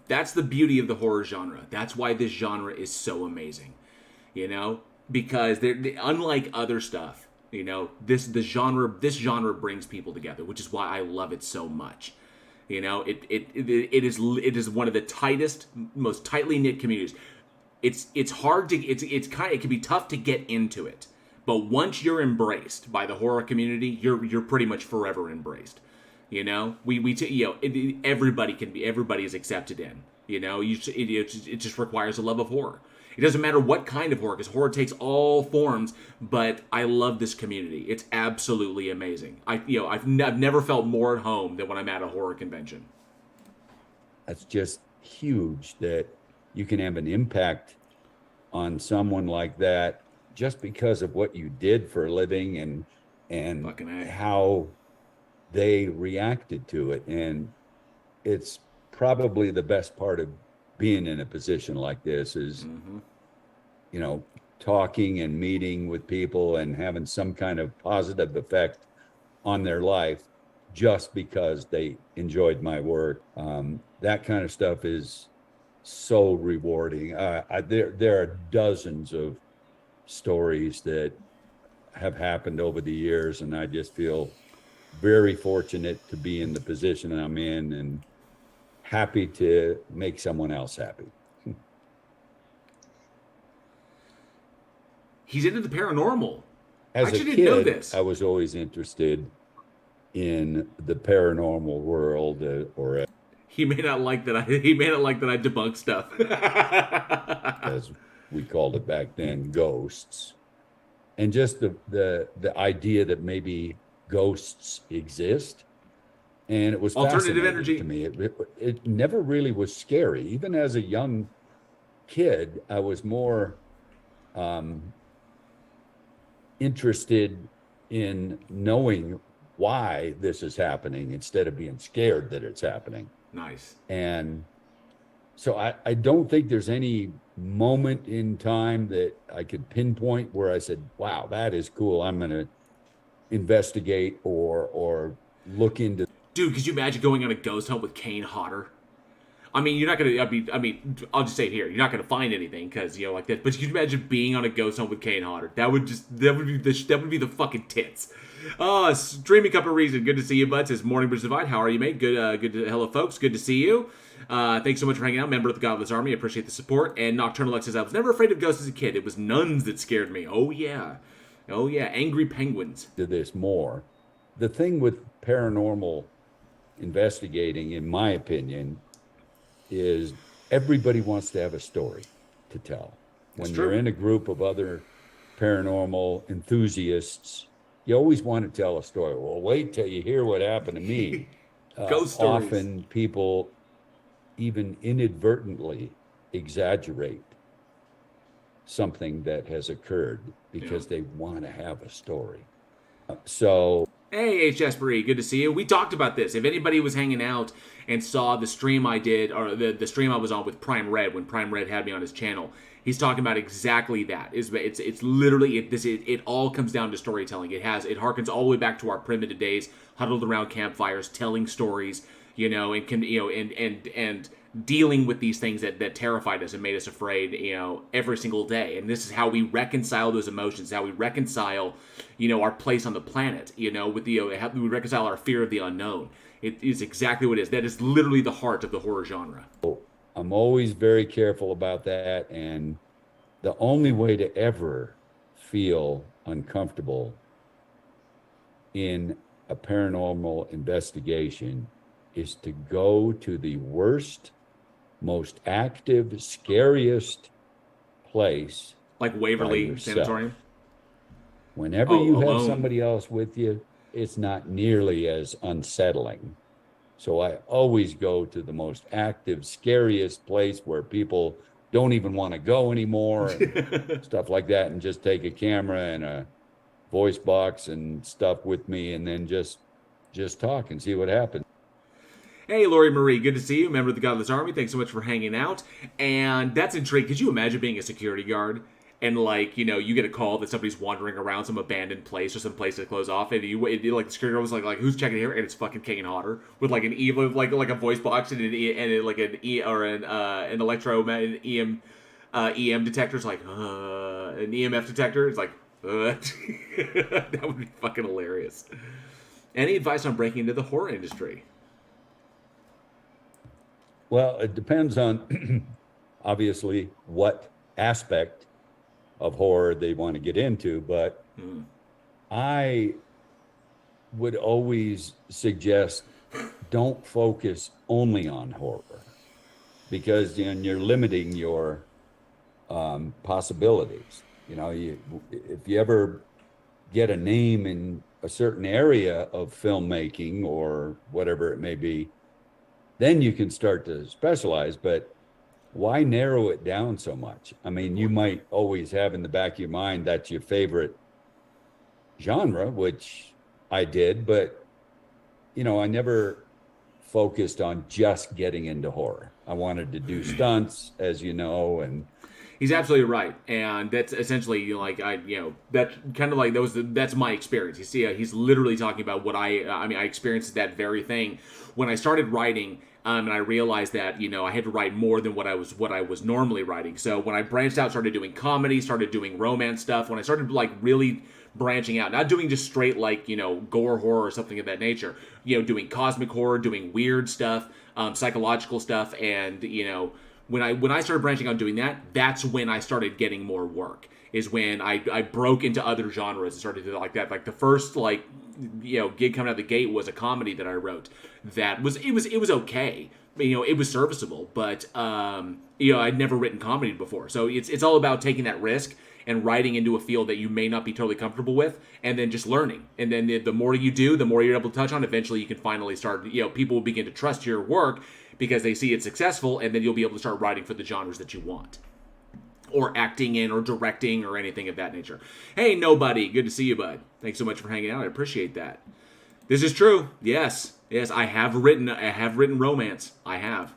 that's the beauty of the horror genre. That's why this genre is so amazing. Because unlike other stuff, this genre brings people together, which is why I love it so much. It is one of the tightest, most tightly knit communities. It can be tough to get into it, But once you're embraced by the horror community, you're pretty much forever embraced. You know, everybody is accepted in. You know, it just requires a love of horror. It doesn't matter what kind of horror, because horror takes all forms. But I love this community. It's absolutely amazing. I've never felt more at home than when I'm at a horror convention. That's just huge that you can have an impact on someone like that just because of what you did for a living and how they reacted to it. And it's probably the best part of being in a position like this is, you know, talking and meeting with people and having some kind of positive effect on their life just because they enjoyed my work. That kind of stuff is so rewarding. There are dozens of stories that have happened over the years, and I just feel very fortunate to be in the position I'm in and happy to make someone else happy. He's into the paranormal. As I a actually didn't know kid, this. I was always interested in the paranormal world, He may not like that. He may not like that I debunk stuff. as we called it back then, ghosts, and just the idea that maybe ghosts exist. And it was Alternative fascinating energy to me. It never really was scary. Even as a young kid, I was more interested in knowing why this is happening instead of being scared that it's happening. Nice. And so I don't think there's any moment in time that I could pinpoint where I said, wow, that is cool. I'm going to investigate or look into. Dude, could you imagine going on a ghost hunt with Kane Hodder? I mean, you're not gonna. I mean, I'll just say it here. You're not gonna find anything because like that. But could you imagine being on a ghost hunt with Kane Hodder? That would be the fucking tits. Streaming Cup of Reason. Good to see you, bud. Says Morning Bridge Divide. How are you, mate? Good. Hello, folks. Good to see you. Thanks so much for hanging out. Member of the Godless Army. I appreciate the support. And Nocturnal X says, I was never afraid of ghosts as a kid. It was nuns that scared me. Oh yeah. Angry penguins. To this more. The thing with paranormal investigating, in my opinion, is everybody wants to have a story to tell. When you're in a group of other paranormal enthusiasts, you always want to tell a story. Well, wait till you hear what happened to me. Ghost stories. Often people even inadvertently exaggerate something that has occurred because they want to have a story. Hey, H. Espery, good to see you. We talked about this. If anybody was hanging out and saw the stream I did, or the stream I was on with Prime Red, when Prime Red had me on his channel, he's talking about exactly that. It's literally, it all comes down to storytelling. It harkens all the way back to our primitive days, huddled around campfires, telling stories, and dealing with these things that terrified us and made us afraid, every single day. And this is how we reconcile those emotions, how we reconcile, our place on the planet, with how we reconcile our fear of the unknown. It is exactly what it is. That is literally the heart of the horror genre. I'm always very careful about that. And the only way to ever feel uncomfortable in a paranormal investigation is to go to the worst, most active, scariest place. Like Waverly Sanatorium? Whenever you have somebody else with you, it's not nearly as unsettling. So I always go to the most active, scariest place where people don't even want to go anymore and stuff like that, and just take a camera and a voice box and stuff with me, and then just talk and see what happens. Hey, Lori Marie, good to see you, member of the Godless Army. Thanks so much for hanging out. And that's intriguing. Could you imagine being a security guard and, you get a call that somebody's wandering around some abandoned place or some place to close off, and the security guard was like, who's checking here? And it's fucking Kane Hodder with an a voice box and an EM detector. It's like an EMF detector. It's like that would be fucking hilarious. Any advice on breaking into the horror industry? Well, it depends on obviously what aspect of horror they want to get into. But I would always suggest don't focus only on horror, because you're limiting your possibilities. If you ever get a name in a certain area of filmmaking or whatever it may be, then you can start to specialize. But why narrow it down so much? I mean, you might always have in the back of your mind that's your favorite genre, which I did, but I never focused on just getting into horror. I wanted to do stunts, as you know, and He's absolutely right, and that's essentially that kind of like that's my experience. You see, he's literally talking about what I experienced that very thing when I started writing, and I realized that I had to write more than what I was normally writing. So when I branched out, started doing comedy, started doing romance stuff. When I started like really branching out, not doing just straight like gore horror or something of that nature, doing cosmic horror, doing weird stuff, psychological stuff, and when I started branching out doing that, that's when I started getting more work. Is when I broke into other genres and started to do like that. Like the first gig coming out the gate was a comedy that I wrote. That was it was okay. It was serviceable, but I'd never written comedy before. So it's all about taking that risk and writing into a field that you may not be totally comfortable with, and then just learning. And then the more you do, the more you're able to touch on. Eventually, you can finally start. People will begin to trust your work because they see it's successful, and then you'll be able to start writing for the genres that you want, or acting in, or directing, or anything of that nature. Hey, nobody, good to see you, bud. Thanks so much for hanging out. I appreciate that. This is true. Yes, I have written romance. I have.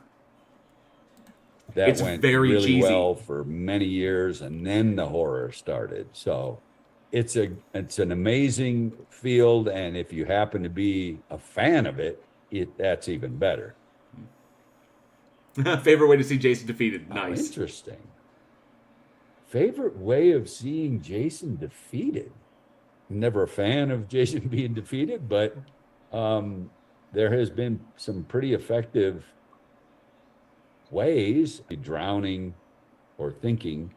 that It's went very really cheesy. well for many years, and then the horror started. So it's an amazing field, and if you happen to be a fan of it, that's even better. Favorite way to see Jason defeated. Oh, Nice. interesting. Favorite way of seeing Jason defeated. Never a fan of Jason being defeated, but there has been some pretty effective ways. Drowning or thinking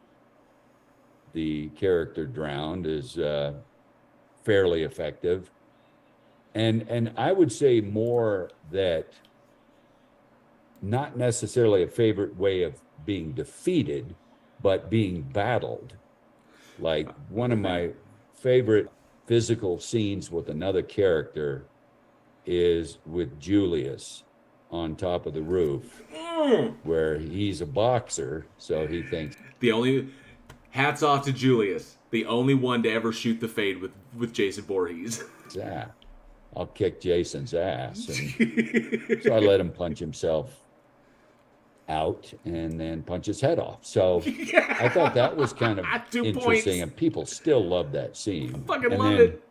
the character drowned is fairly effective. And I would say more that not necessarily a favorite way of being defeated, but being battled. Like one of my favorite physical scenes with another character is with Julius on top of the roof, where he's a boxer, so he thinks, The only hats off to Julius, the only one to ever shoot the fade with Jason Voorhees. ah, I'll kick Jason's ass. And so I let him punch himself out and then punch his head off. So I thought that was kind of 2 interesting, points. and people still love that scene. Fucking and love then it.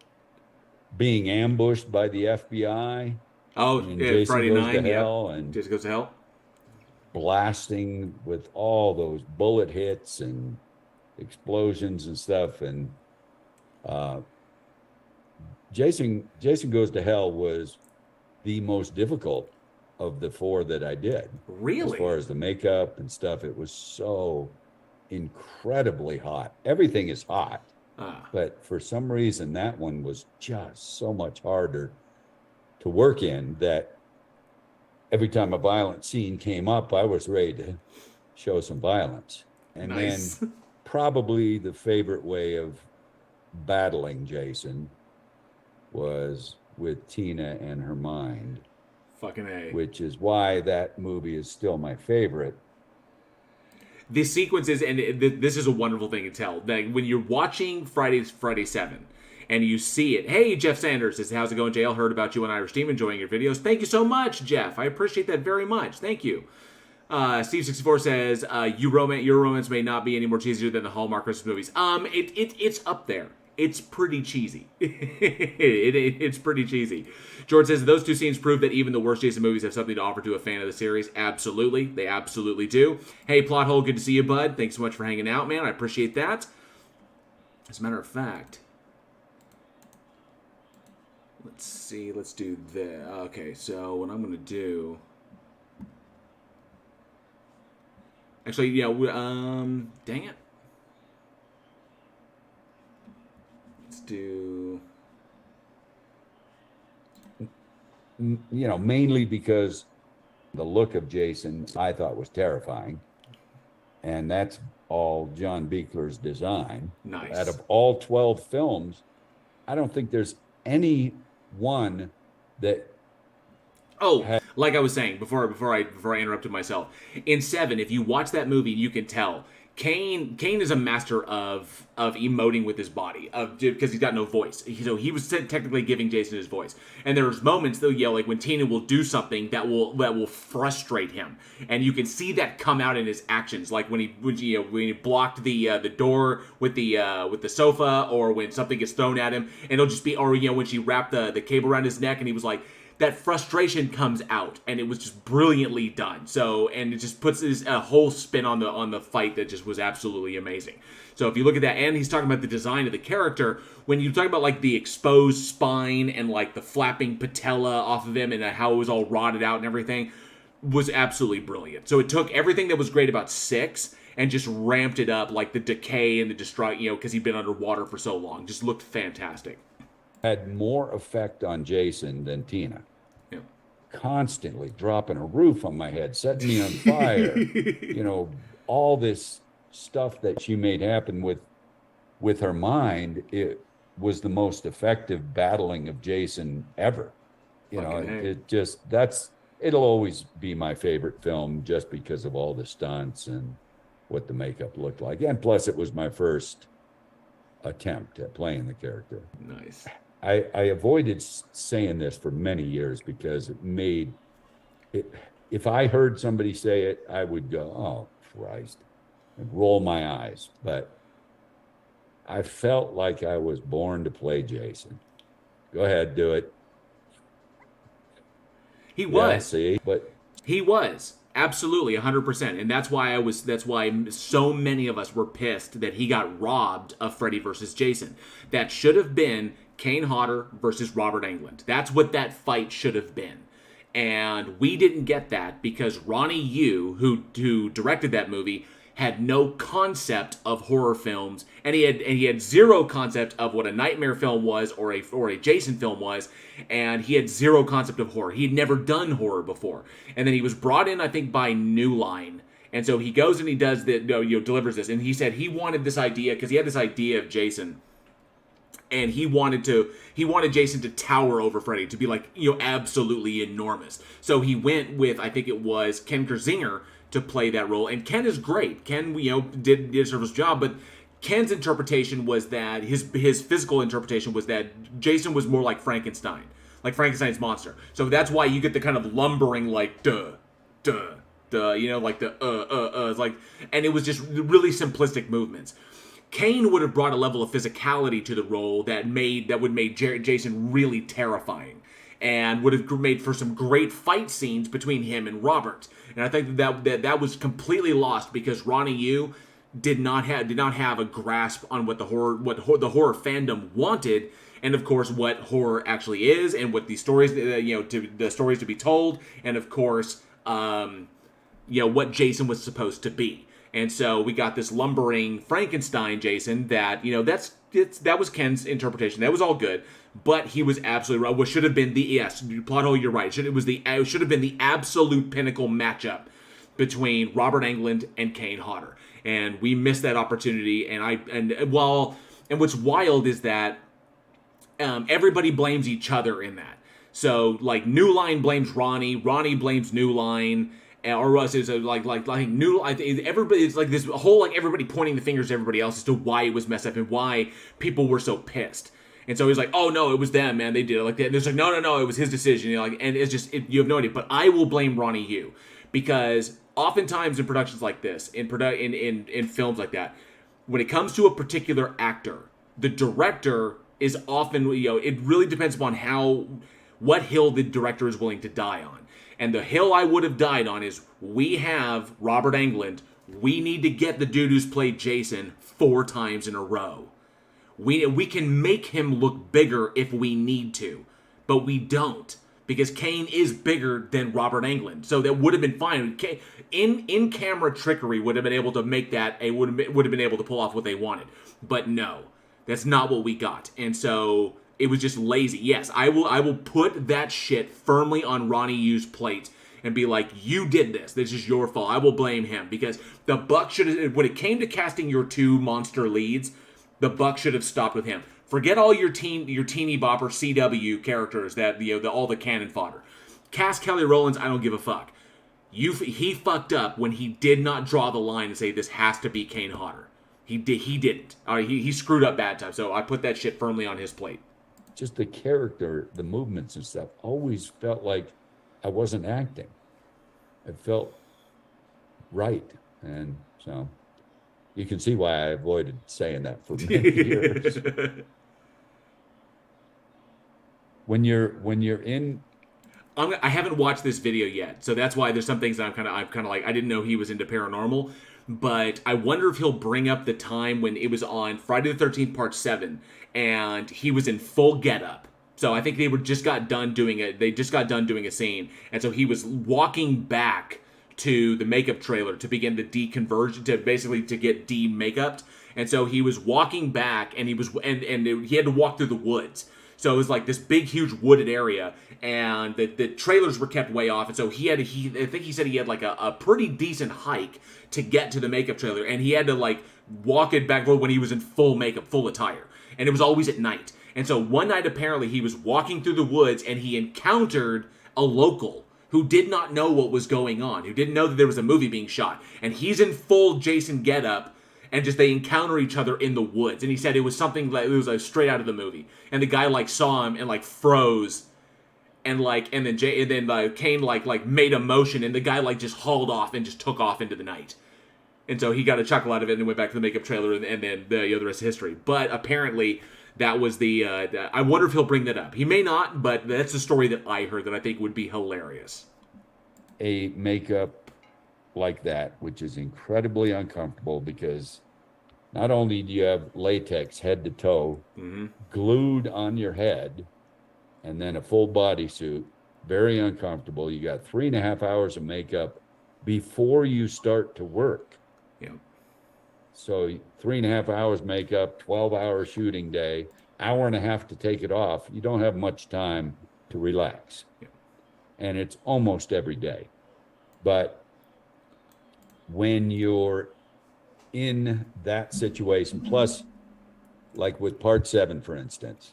being ambushed by the FBI, Oh, and yeah, Jason Friday goes 9, to yeah. hell, and Jason goes to hell. blasting with all those bullet hits and explosions and stuff. And Jason Goes to Hell was the most difficult of the 4 that I did. Really? As far as the makeup and stuff, it was so incredibly hot. Everything is hot. But for some reason, that one was just so much harder to work in that every time a violent scene came up, I was ready to show some violence. And Nice. then probably the favorite way of battling Jason was with Tina and her mind. Fucking A. Which is why that movie is still my favorite. The sequences, and this is a wonderful thing to tell, that when you're watching Friday 7, and you see it, hey, Jeff Sanders says, how's it going, JL? Heard about you on Irish Team, enjoying your videos. Thank you so much, Jeff. I appreciate that very much. Thank you. Steve64 says, your romance may not be any more cheesier than the Hallmark Christmas movies. It's up there. It's pretty cheesy. It's pretty cheesy. George says, those 2 scenes prove that even the worst Jason movies have something to offer to a fan of the series. Absolutely. They absolutely do. Hey, Plot Hole, good to see you, bud. Thanks so much for hanging out, man. I appreciate that. As a matter of fact, let's see. Let's do this. Okay, so what I'm going to do... Actually, yeah, dang it. do. Mainly because the look of Jason I thought was terrifying. And that's all John Buechler's design. Nice. Out of all 12 films, I don't think there's any one that. Oh, like I was saying before I interrupted myself, in 7, if you watch that movie, you can tell Kane is a master of emoting with his body, because he's got no voice. So he was technically giving Jason his voice. And there's moments though, like when Tina will do something that will frustrate him, and you can see that come out in his actions, like when he blocked the door with the sofa, or when something gets thrown at him, and it'll just be, or when she wrapped the cable around his neck, and he was like. That frustration comes out, and it was just brilliantly done. So, and it just puts a whole spin on the fight that just was absolutely amazing. So, if you look at that, and he's talking about the design of the character, when you talk about like the exposed spine and like the flapping patella off of him, and how it was all rotted out and everything, was absolutely brilliant. So, it took everything that was great about 6 and just ramped it up, like the decay and the destruction, because he'd been underwater for so long. Just looked fantastic. Had more effect on Jason than Tina. Yeah. Constantly dropping a roof on my head, setting me on fire. All this stuff that she made happen with her mind. It was the most effective battling of Jason ever. It'll always be my favorite film, just because of all the stunts and what the makeup looked like. And plus it was my first attempt at playing the character. Nice. I avoided saying this for many years because it made it. If I heard somebody say it, I would go, "Oh, Christ," and roll my eyes. But I felt like I was born to play Jason. Go ahead, do it. He was. See, but he was. Absolutely, 100%. And that's why so many of us were pissed that he got robbed of Freddy versus Jason. That should have been Kane Hodder versus Robert Englund. That's what that fight should have been. And we didn't get that because Ronnie Yu, who directed that movie, had no concept of horror films, and he had zero concept of what a nightmare film was or a Jason film was, and he had zero concept of horror. He had never done horror before, and then he was brought in, I think, by New Line, and so he goes and he does delivers this, and he said he wanted this idea because he had this idea of Jason, and he wanted Jason to tower over Freddy, to be like absolutely enormous. So he went with, I think it was Ken Kersinger, to play that role, and Ken is great. Ken, did a service job, but Ken's interpretation was that his physical interpretation was that Jason was more like Frankenstein, like Frankenstein's monster. So that's why you get the kind of lumbering, like like the it's like, and it was just really simplistic movements. Kane would have brought a level of physicality to the role that would make Jason really terrifying, and would have made for some great fight scenes between him and Robert. And I think that was completely lost because Ronnie Yu did not have a grasp on what the horror fandom wanted, and of course what horror actually is, and what the stories the stories to be told, and of course what Jason was supposed to be. And so we got this lumbering Frankenstein Jason that that was Ken's interpretation. That was all good. But he was absolutely right. What should have been plot hole, you're right. It should have been the absolute pinnacle matchup between Robert Englund and Kane Hodder. And we missed that opportunity. And what's wild is that everybody blames each other in that. So like New Line blames Ronnie blames New Line. Or us is like new. Everybody, it's like this whole like everybody pointing the fingers at everybody else as to why it was messed up and why people were so pissed. And so he's like, "Oh no, it was them, man. They did it like that." And it's like, "No, it was his decision." And it's just you have no idea. But I will blame Ronnie Yu because oftentimes in productions like this, in films like that, when it comes to a particular actor, the director is often it really depends upon what hill the director is willing to die on. And the hill I would have died on is we have Robert Englund. We need to get the dude who's played Jason 4 times in a row. We can make him look bigger if we need to, but we don't because Kane is bigger than Robert Englund. So that would have been fine. In camera trickery would have been able to make that. Would have been able to pull off what they wanted, but no. That's not what we got. And so it was just lazy. Yes, I will put that shit firmly on Ronnie Yu's plate and be like, you did this. This is your fault. I will blame him because the buck should have, when it came to casting your 2 monster leads, the buck should have stopped with him. Forget all your teeny bopper CW characters that all the cannon fodder. Cast Kelly Rowlands, I don't give a fuck. He fucked up when he did not draw the line and say this has to be Kane Hodder. He didn't. He screwed up bad time. So I put that shit firmly on his plate. Just the character, the movements and stuff, always felt like I wasn't acting. It felt right. And so you can see why I avoided saying that for many years. When you're in, I haven't watched this video yet, so that's why there's some things that I'm kind of like, I didn't know he was into paranormal, but I wonder if he'll bring up the time when it was on Friday the 13th Part 7 and he was in full getup. So I think they just got done doing a scene, and so he was walking back to the makeup trailer to begin the deconversion, to get de-makeuped. And so he was walking back, and he had to walk through the woods. So it was like this big, huge wooded area, and the trailers were kept way off. And so I think he said he had like a pretty decent hike to get to the makeup trailer, and he had to like walk it back when he was in full makeup, full attire. And it was always at night. And so one night, apparently, he was walking through the woods, and he encountered a local who did not know what was going on, who didn't know that there was a movie being shot. And he's in full Jason getup, and just they encounter each other in the woods. And he said it was something like, it was like straight out of the movie. And the guy like saw him and like froze, and then Kane like made a motion, and the guy like just hauled off and just took off into the night. And so he got a chuckle out of it and went back to the makeup trailer, and then the rest is history. But apparently that was I wonder if he'll bring that up. He may not, but that's a story that I heard that I think would be hilarious. A makeup like that, which is incredibly uncomfortable because not only do you have latex head to toe glued on your head, and then a full bodysuit, very uncomfortable. You got 3.5 hours of makeup before you start to work. Yeah. So 3.5 hours makeup, 12-hour shooting day, hour and a half to take it off. You don't have much time to relax. Yeah. And it's almost every day. But when you're in that situation, plus like with Part 7, for instance,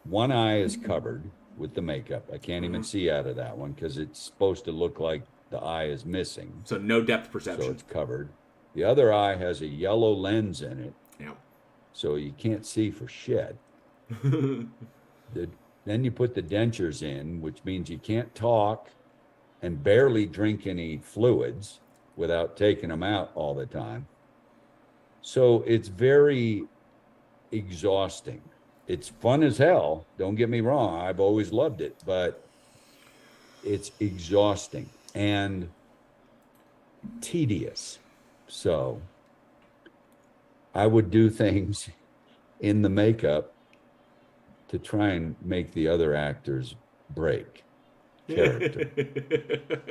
one eye is covered with the makeup. I can't even see out of that one because it's supposed to look like the eye is missing. So no depth perception. So it's covered. The other eye has a yellow lens in it. Yeah. So you can't see for shit. Then you put the dentures in, which means you can't talk and barely drink any fluids without taking them out all the time. So it's very exhausting. It's fun as hell. Don't get me wrong. I've always loved it, but it's exhausting and tedious. So I would do things in the makeup to try and make the other actors break character.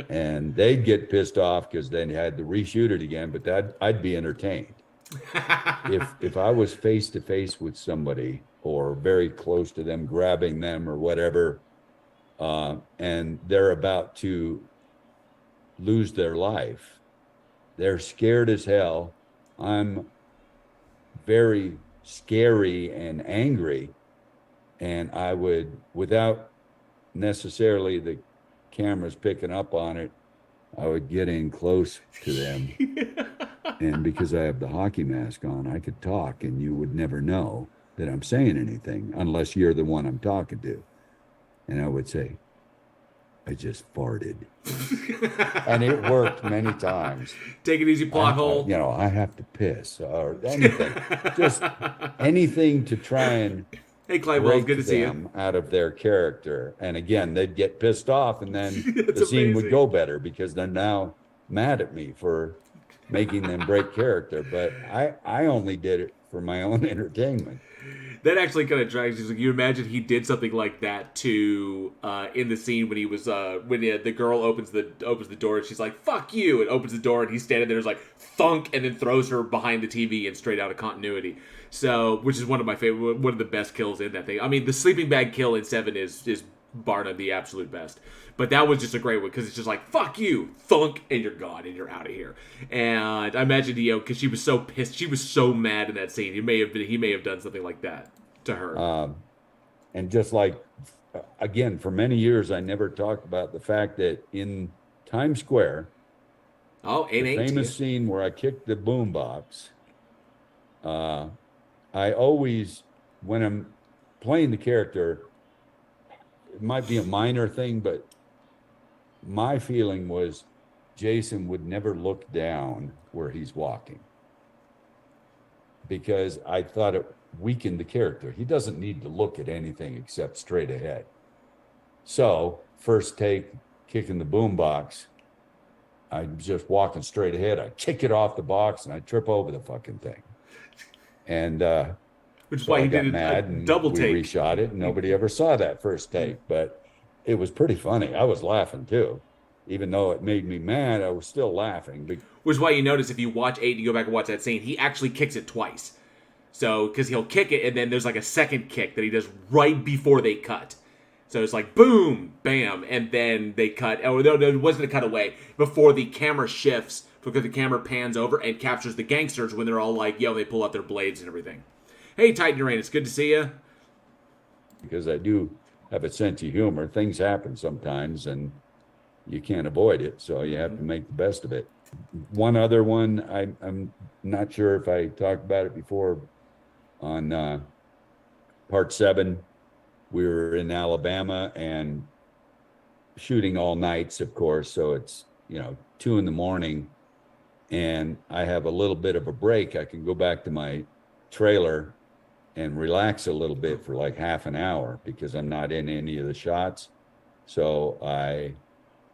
And they'd get pissed off because then you had to reshoot it again, but I'd be entertained. If I was face to face with somebody or very close to them, grabbing them or whatever, and they're about to lose their life, they're scared as hell. I'm very scary and angry, and I would, without necessarily the cameras picking up on it, I would get in close to them. And because I have the hockey mask on, I could talk and you would never know that I'm saying anything unless you're the one I'm talking to. And I would say, I just farted. And it worked many times. Take it easy, plot hole. I have to piss or anything. Just anything to try and hey, Clive, well, good to see them out of their character. And again, they'd get pissed off, and then the scene amazing. would go better because they're now mad at me for making them break character. But I only did it for my own entertainment. That actually kind of drags you. Like, you imagine he did something like that to in the scene when he was when the girl opens the door and she's like "fuck you" and opens the door and he's standing there, is like thunk, and then throws her behind the TV and straight out of continuity. So, which is one of my favorite, one of the best kills in that thing. I mean, the sleeping bag kill in 7 is bar none the absolute best. But that was just a great one because it's just like "fuck you," thunk, and you're gone and you're out of here. And I imagine because she was so pissed, she was so mad in that scene. He may have done something like that to her. And just like, again, for many years, I never talked about the fact that in Times Square, the famous scene where I kicked the boombox, I always, when I'm playing the character, it might be a minor thing, but my feeling was Jason would never look down where he's walking because I thought it weakened the character. He doesn't need to look at anything except straight ahead. So first take, kicking the boombox, I'm just walking straight ahead. I kick it off the box and I trip over the fucking thing. And which is so why I he got did mad a and double we take. reshot it. And nobody ever saw that first take, but it was pretty funny. I was laughing too. Even though it made me mad, I was still laughing. Which is why you notice if you watch 8 and you go back and watch that scene, he actually kicks it twice. So, because he'll kick it, and then there's like a second kick that he does right before they cut. So it's like boom, bam, and then they cut. Oh, no, it wasn't a cutaway. Before the camera shifts, because the camera pans over and captures the gangsters when they're all like, they pull out their blades and everything. Hey, Titan Uranus, good to see you. Because I do have a sense of humor. Things happen sometimes, and you can't avoid it, so you have to make the best of it. One other one, I'm not sure if I talked about it before. On part 7, we were in Alabama and shooting all nights, of course, so it's 2 a.m, and I have a little bit of a break. I can go back to my trailer and relax a little bit for like half an hour because I'm not in any of the shots. So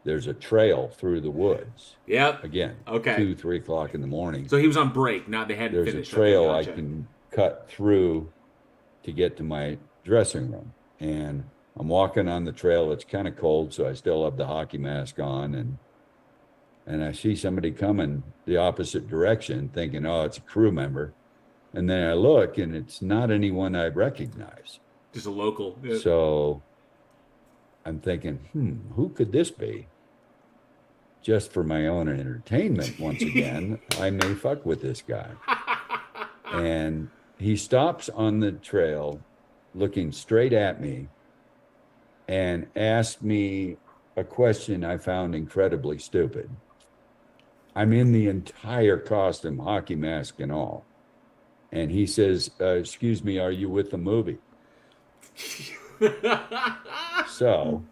there's a trail through the woods. Yep. Again, okay. 2, 3 o'clock in the morning. So he was on break, not they hadn't there's finished. There's a trail okay, gotcha. I can cut through to get to my dressing room. And I'm walking on the trail. It's kind of cold, so I still have the hockey mask on. And I see somebody coming the opposite direction thinking, oh, it's a crew member. And then I look, and it's not anyone I recognize. Just a local. Yeah. So I'm thinking, who could this be? Just for my own entertainment, once again, I may fuck with this guy. And he stops on the trail, looking straight at me, and asked me a question I found incredibly stupid. I'm in the entire costume, hockey mask and all. And he says, excuse me, are you with the movie? So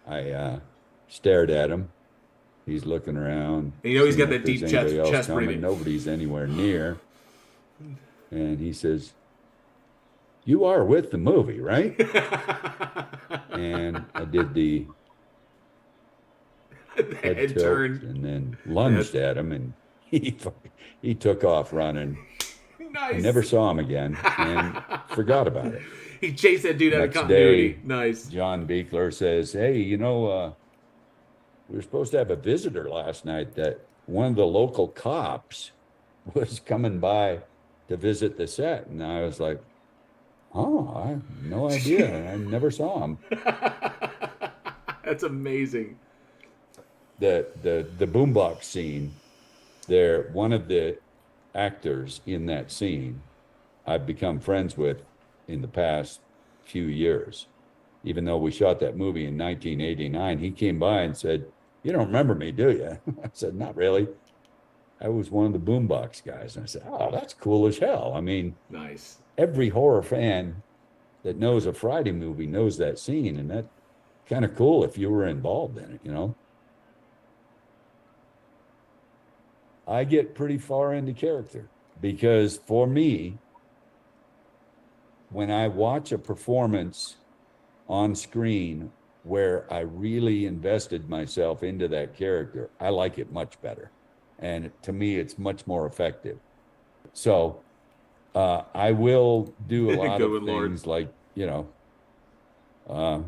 I stared at him. He's looking around. And he's got that deep chest breathing. Nobody's anywhere near. And he says, you are with the movie, right? And I did the head tilt and then lunged at him, and he took off running. Nice. I never saw him again and forgot about it. He chased that dude out of continuity. Nice. John Beekler says, hey, we were supposed to have a visitor last night that one of the local cops was coming by to visit the set. And I was like, oh, I have no idea. I never saw him. That's amazing. The boombox scene, one of the actors in that scene I've become friends with in the past few years. Even though we shot that movie in 1989, he came by and said, you don't remember me, do you? I said, not really. I was one of the boombox guys. And I said, oh, that's cool as hell. I mean, nice. Every horror fan that knows a Friday movie knows that scene, and that's kind of cool if you were involved in it, I get pretty far into character because for me, when I watch a performance on screen where I really invested myself into that character, I like it much better. And to me, it's much more effective. So I will do a lot Good of one, Lord. things like, uh, oh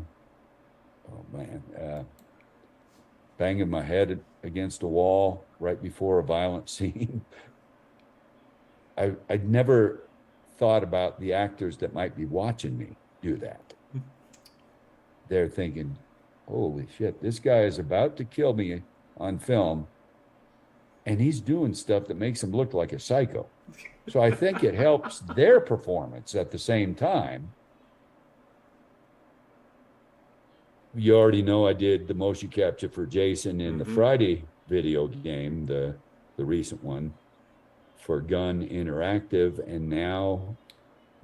man, banging my head against a wall right before a violent scene. I'd never thought about the actors that might be watching me do that. They're thinking, holy shit, this guy is about to kill me on film, and he's doing stuff that makes him look like a psycho. So I think it helps their performance at the same time. You already know I did the motion capture for Jason in the Mm-hmm. Friday video game, the recent one for Gun Interactive, and now,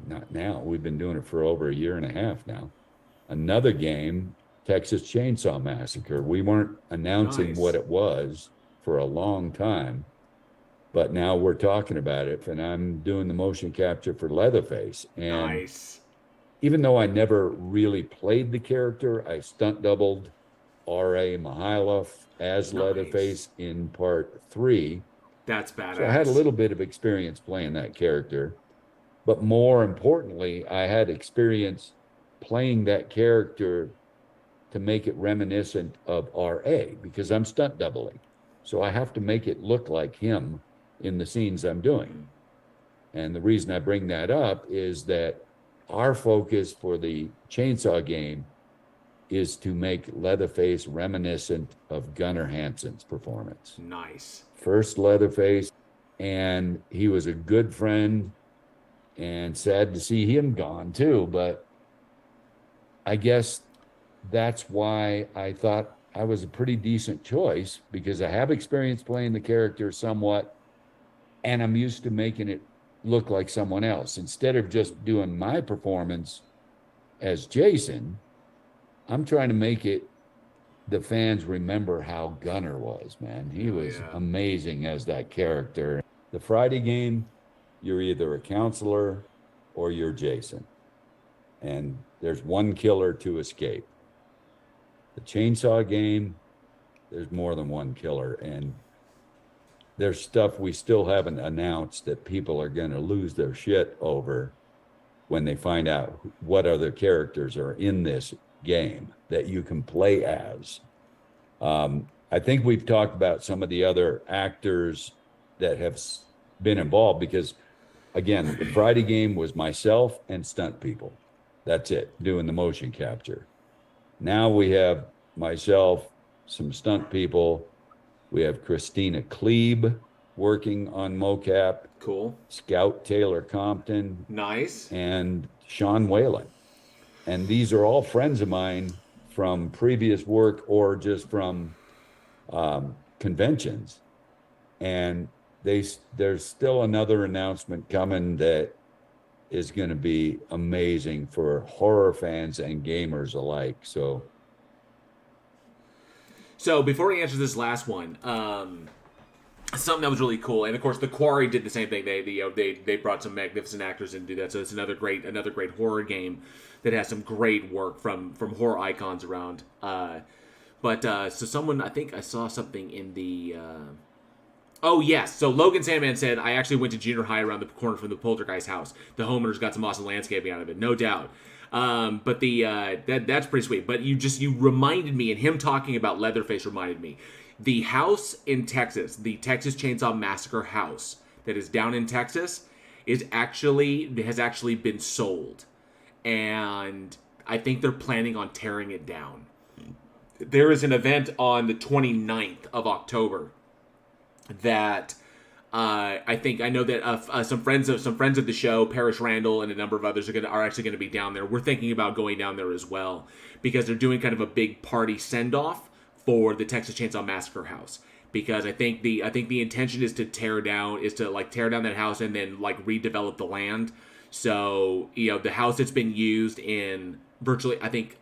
not now, we've been doing it for over a year and a half now. Another game, Texas Chainsaw Massacre. We weren't announcing what Nice. it was for a long time, but now we're talking about it, and I'm doing the motion capture for Leatherface. And Nice. even though I never really played the character, I stunt doubled R.A. Mihailov as Nice. Leatherface in part 3. That's So I had a badass. little bit of experience playing that character. But more importantly, I had experience playing that character to make it reminiscent of RA because I'm stunt doubling. So I have to make it look like him in the scenes I'm doing. And the reason I bring that up is that our focus for the chainsaw game is to make Leatherface reminiscent of Gunnar Hansen's performance. Nice. First Leatherface, and he was a good friend, and sad to see him gone too. But I guess that's why I thought I was a pretty decent choice because I have experience playing the character somewhat, and I'm used to making it look like someone else. Instead of just doing my performance as Jason, I'm trying to make it the fans remember how Gunnar was, man. He Oh was yeah. amazing as that character. The Friday game, you're either a counselor or you're Jason. And there's one killer to escape. The chainsaw game, there's more than one killer. And there's stuff we still haven't announced that people are going to lose their shit over when they find out what other characters are in this game that you can play as. I think we've talked about some of the other actors that have been involved because, again, the Friday game was myself and stunt people. That's it, doing the motion capture. Now we have myself, some stunt people. We have Christina Klebe working on mocap, Cool. Scout Taylor Compton, Nice. and Sean Whalen. And these are all friends of mine from previous work or just from conventions. And there's still another announcement coming that is going to be amazing for horror fans and gamers alike. So before we answer this last one, something that was really cool, and of course, The Quarry did the same thing. They brought some magnificent actors in to do that. So it's another great horror game that has some great work from horror icons around. So someone, I think I saw something in the. Oh yes, so Logan Sandman said I actually went to junior high around the corner from the Poltergeist house. The homeowners got some awesome landscaping out of it, no doubt. But that's pretty sweet. But you reminded me, and him talking about Leatherface reminded me. The house in Texas, the Texas Chainsaw Massacre house that is down in Texas, has actually been sold, and I think they're planning on tearing it down. There is an event on the 29th of October that I know that some friends of the show, Parrish Randall and a number of others are actually going to be down there. We're thinking about going down there as well because they're doing kind of a big party send off for the Texas Chainsaw Massacre house. Because I think the intention is to tear down that house and then like redevelop the land. So the house that's been used in virtually I think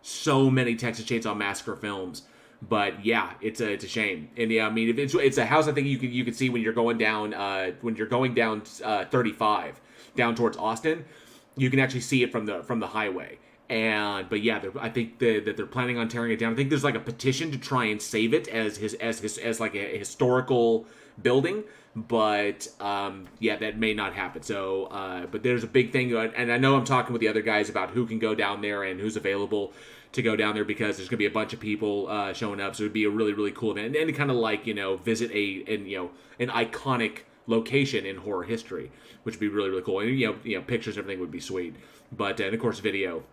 so many Texas Chainsaw Massacre films. But yeah, it's a shame. And yeah, I mean, if it's a house I think you can see when you're going down 35 down towards Austin, you can actually see it from the highway. But yeah, I think that they're planning on tearing it down. I think there's like a petition to try and save it as like a historical building. But yeah, that may not happen. So, but there's a big thing, and I know I'm talking with the other guys about who can go down there and who's available to go down there, because there's going to be a bunch of people showing up. So it'd be a really, really cool event, and kind of like, visit an iconic location in horror history, which would be really, really cool. And pictures, everything would be sweet. But and of course video.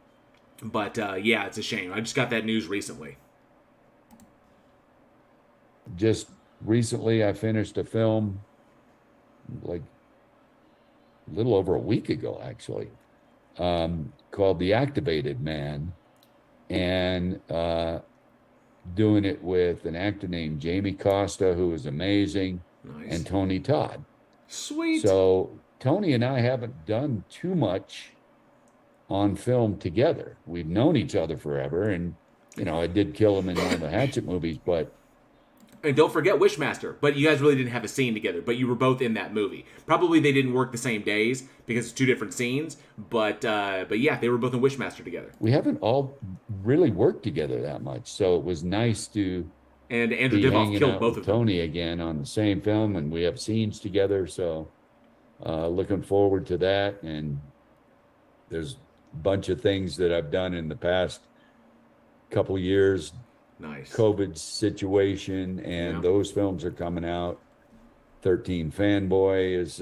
But yeah, it's a shame. I just got that news recently. Just recently, I finished a film like a little over a week ago, actually, called The Activated Man, and doing it with an actor named Jamie Costa, who is amazing, Nice. and Tony Todd. Sweet. So Tony and I haven't done too much on film together. We've known each other forever, and I did kill him in one of the Hatchet movies, but. And don't forget Wishmaster. But you guys really didn't have a scene together. But you were both in that movie. Probably they didn't work the same days because it's two different scenes. But yeah, they were both in Wishmaster together. We haven't all really worked together that much, so it was nice to. And Andrew be Divoff hanging killed out both with of them. Tony again on the same film, and we have scenes together. So looking forward to that. And there's a bunch of things that I've done in the past couple of years. Nice. COVID situation, and those films are coming out. 13 Fanboy is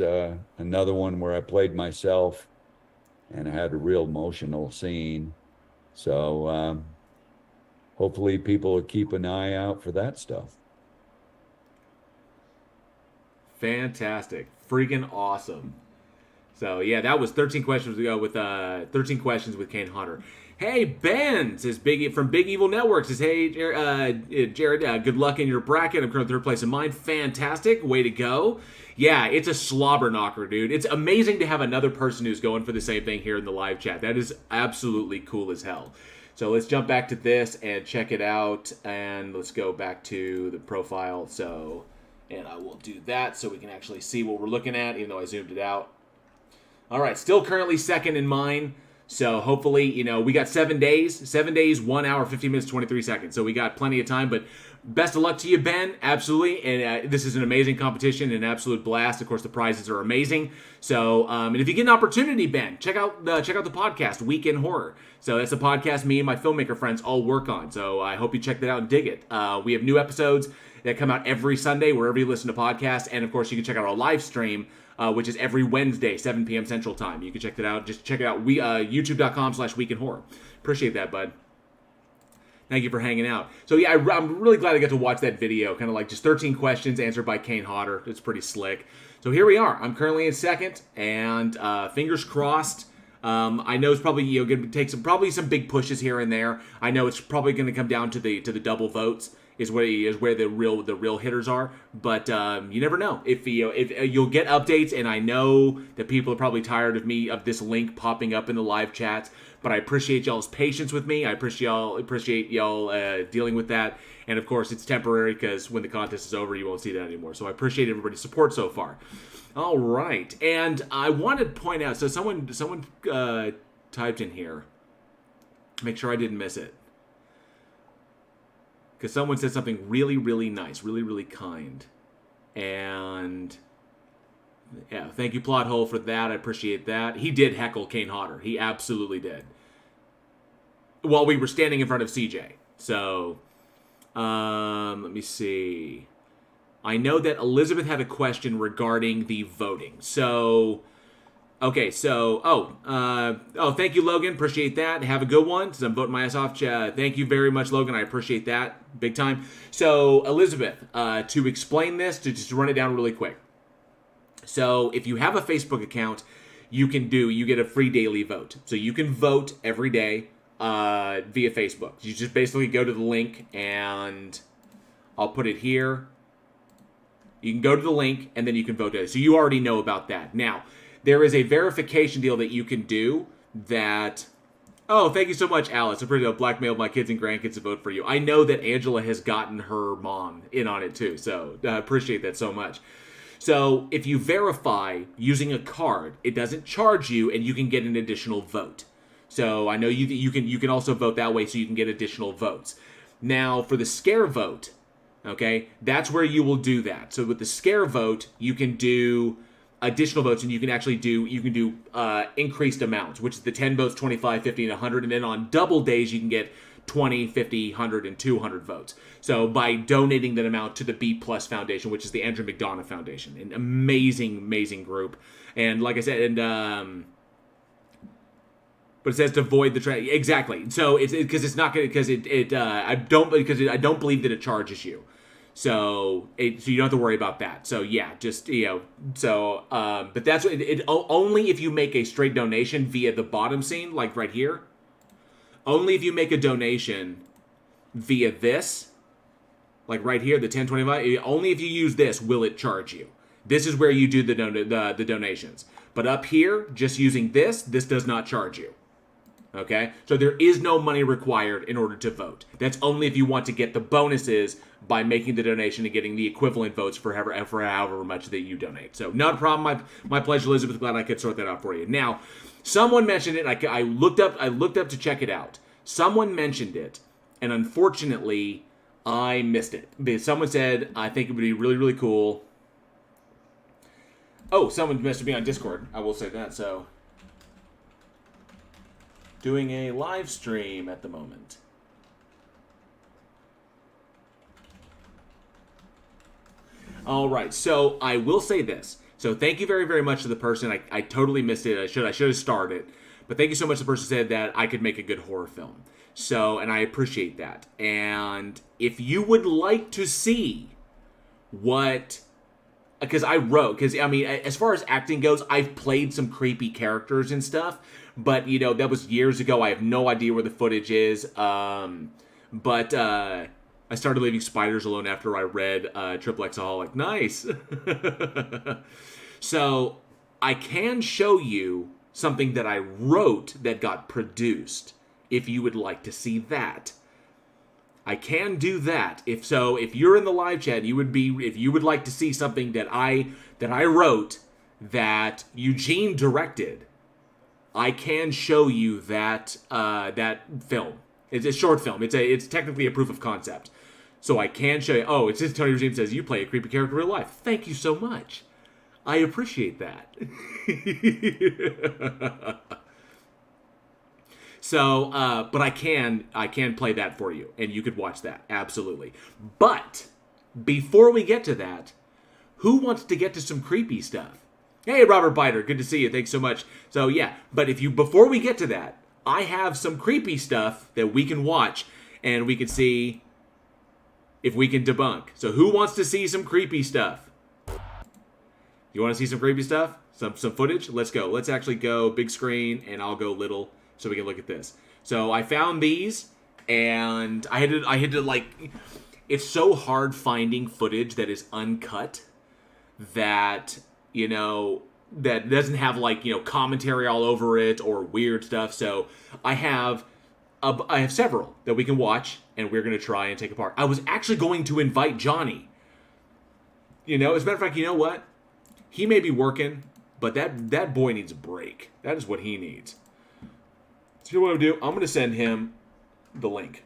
another one where I played myself, and I had a real emotional scene. So hopefully people will keep an eye out for that stuff. Fantastic. Freaking awesome. So yeah, that was 13 questions ago with 13 questions with Kane Hodder. Hey, Ben says from Big Evil Network says, hey, Jared, good luck in your bracket. I'm currently third place in mine. Fantastic. Way to go. Yeah, it's a slobber knocker, dude. It's amazing to have another person who's going for the same thing here in the live chat. That is absolutely cool as hell. So let's jump back to this and check it out. And let's go back to the profile. And I will do that so we can actually see what we're looking at, even though I zoomed it out. All right, still currently second in mine. So hopefully, we got 7 days. 7 days, 1 hour, 15 minutes, 23 seconds. So we got plenty of time. But best of luck to you, Ben. Absolutely. And this is an amazing competition, an absolute blast. Of course, the prizes are amazing. So, and if you get an opportunity, Ben, check out the podcast, Weekend Horror. So that's a podcast me and my filmmaker friends all work on. So I hope you check that out and dig it. We have new episodes that come out every Sunday, wherever you listen to podcasts. And of course, you can check out our live stream, which is every Wednesday, 7 p.m. Central Time. You can check that out. Just check it out. YouTube.com/weekinhorror. Appreciate that, bud. Thank you for hanging out. So yeah, I'm really glad I got to watch that video. Kind of like just 13 questions answered by Kane Hodder. It's pretty slick. So here we are. I'm currently in second, and fingers crossed. I know it's probably going to take some big pushes here and there. I know it's probably going to come down to the double votes. Is where the real hitters are, but you never know. If you'll get updates, and I know that people are probably tired of this link popping up in the live chats, but I appreciate y'all's patience with me. I appreciate y'all dealing with that, and of course it's temporary because when the contest is over, you won't see that anymore. So I appreciate everybody's support so far. All right, and I wanted to point out. So someone typed in here. Make sure I didn't miss it. Because someone said something really, really nice, really, really kind. And yeah, thank you, Plot Hole, for that. I appreciate that. He did heckle Kane Hodder. He absolutely did. While we were standing in front of CJ. So, let me see. I know that Elizabeth had a question regarding the voting. So, okay, so, thank you, Logan. Appreciate that. Have a good one, since I'm voting my ass off. Thank you very much, Logan. I appreciate that big time. So, Elizabeth, to explain this, to just run it down really quick. So, if you have a Facebook account, you get a free daily vote. So, you can vote every day via Facebook. You just basically go to the link, and I'll put it here. You can go to the link, and then you can vote it. So, you already know about that. Now, there is a verification deal that you can do that... Oh, thank you so much, Alice. I'm pretty to blackmail my kids and grandkids to vote for you. I know that Angela has gotten her mom in on it, too. So, I appreciate that so much. So, if you verify using a card, it doesn't charge you, and you can get an additional vote. So, I know you can also vote that way, so you can get additional votes. Now, for the scare vote, Okay, that's where you will do that. So with the scare vote, you can do additional votes, and you can actually do increased amounts, which is the 10 votes, 25, 50, and 100. And then on double days, you can get 20, 50, 100, and 200 votes. So by donating that amount to the B Plus Foundation, which is the Andrew McDonough Foundation, an amazing group. And like I said, but it says to avoid the exactly. So it's because it's not going to I don't believe that it charges you. So you don't have to worry about that. So yeah, just but that's only if you make a straight donation via the bottom scene, like right here. Only if you make a donation via this, like right here, the 1025. Only if you use this will it charge you. This is where you do the donations. But up here, just using this does not charge you. Okay, so there is no money required in order to vote. That's only if you want to get the bonuses by making the donation and getting the equivalent votes for however much that you donate. So not a problem. My pleasure, Elizabeth. Glad I could sort that out for you. Now, someone mentioned it. I looked up to check it out. Someone mentioned it, and unfortunately, I missed it. Someone said I think it would be really cool. Oh, someone messaged me on Discord. I will say that. So. Doing a live stream at the moment. All right, so I will say this. So thank you very much to the person. I totally missed it. I should have started. But thank you so much to the person who said that I could make a good horror film. So, and I appreciate that. And if you would like to see what... Because I mean, as far as acting goes, I've played some creepy characters and stuff. But, that was years ago. I have no idea where the footage is. But I started leaving spiders alone after I read Triple Xaholic. Nice. So I can show you something that I wrote that got produced, if you would like to see that. I can do that. If you're in the live chat, if you would like to see something that I wrote that Eugene directed, I can show you that film. It's a short film. It's technically a proof of concept. So I can show you. Oh, it's just Tony Regime says you play a creepy character in real life. Thank you so much. I appreciate that. So, but I can play that for you, and you could watch that, absolutely. But before we get to that, who wants to get to some creepy stuff? Hey, Robert Biter, good to see you. Thanks so much. So yeah, but before we get to that, I have some creepy stuff that we can watch, and we can see if we can debunk. So who wants to see some creepy stuff? You want to see some creepy stuff? Some footage? Let's go. Let's actually go big screen, and I'll go little, so we can look at this. So I found these, and I had to like, it's so hard finding footage that is uncut, that, that doesn't have like, commentary all over it or weird stuff. So I have several that we can watch, and we're going to try and take apart. I was actually going to invite Johnny. As a matter of fact, you know what? He may be working, but that boy needs a break. That is what he needs. So what I'm going to do, I'm going to send him the link.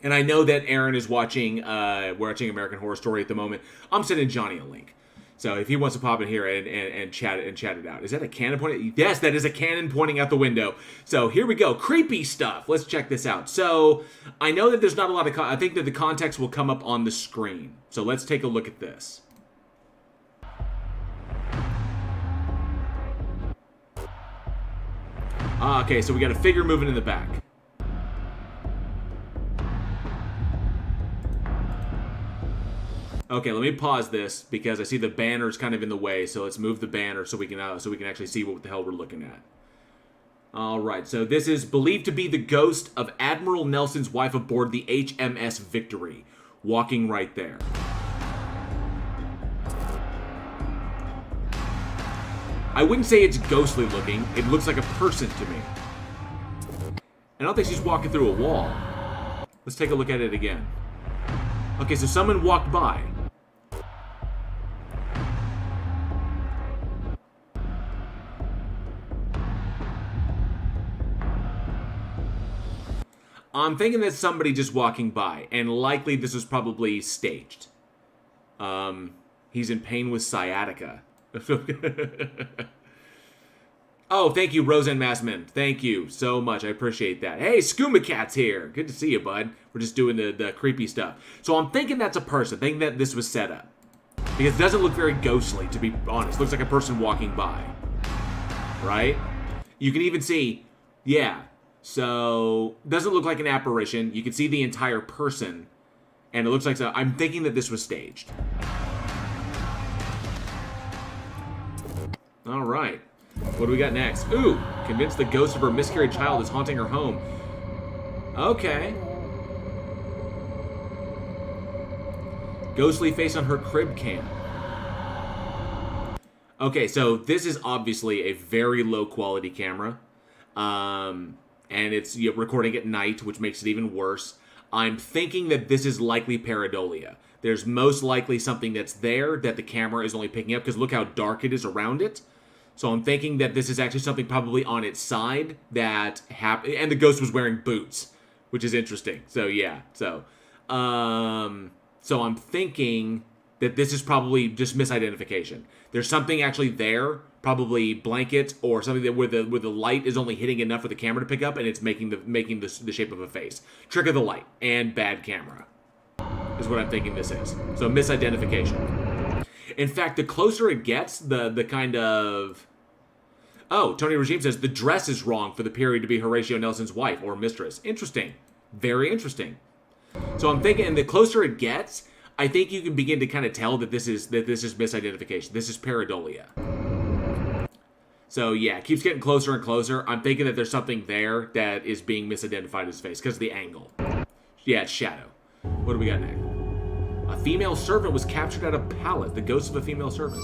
And I know that Aaron is watching American Horror Story at the moment. I'm sending Johnny a link. So if he wants to pop in here and chat it out. Is that a cannon pointing? Yes, that is a cannon pointing out the window. So here we go. Creepy stuff. Let's check this out. So I know that there's not a lot of... I think that the context will come up on the screen. So let's take a look at this. Okay, so we got a figure moving in the back. Okay, let me pause this because I see the banner's kind of in the way. So let's move the banner so we can actually see what the hell we're looking at. All right, so this is believed to be the ghost of Admiral Nelson's wife aboard the HMS Victory, walking right there. I wouldn't say it's ghostly looking. It looks like a person to me. I don't think she's walking through a wall. Let's take a look at it again. Okay, so someone walked by. I'm thinking that somebody just walking by, and likely this was probably staged. He's in pain with sciatica. Oh, thank you, Roseanne Massman. Thank you so much. I appreciate that. Hey, Skooma Cat's here. Good to see you, bud. We're just doing the creepy stuff. So I'm thinking that's a person. Thinking that this was set up. Because it doesn't look very ghostly, to be honest. It looks like a person walking by. Right? You can even see, yeah. So, doesn't look like an apparition. You can see the entire person. And it looks like, I'm thinking that this was staged. All right. What do we got next? Ooh, convinced the ghost of her miscarried child is haunting her home. Okay. Ghostly face on her crib cam. Okay, so this is obviously a very low quality camera. And it's recording at night, which makes it even worse. I'm thinking that this is likely pareidolia. There's most likely something that's there that the camera is only picking up, because look how dark it is around it. So I'm thinking that this is actually something probably on its side that happened, and the ghost was wearing boots, which is interesting. So yeah, so I'm thinking that this is probably just misidentification. There's something actually there, probably blanket or something that where the light is only hitting enough for the camera to pick up, and it's making the shape of a face. Trick of the light and bad camera is what I'm thinking this is. So misidentification. In fact, the closer it gets, the kind of... Oh, Tony Regime says, the dress is wrong for the period to be Horatio Nelson's wife or mistress. Interesting. Very interesting. So I'm thinking, and the closer it gets, I think you can begin to kind of tell that this is misidentification. This is pareidolia. So yeah, it keeps getting closer and closer. I'm thinking that there's something there that is being misidentified as face because of the angle. Yeah, it's shadow. What do we got next? A female servant was captured at a pallet. The ghost of a female servant.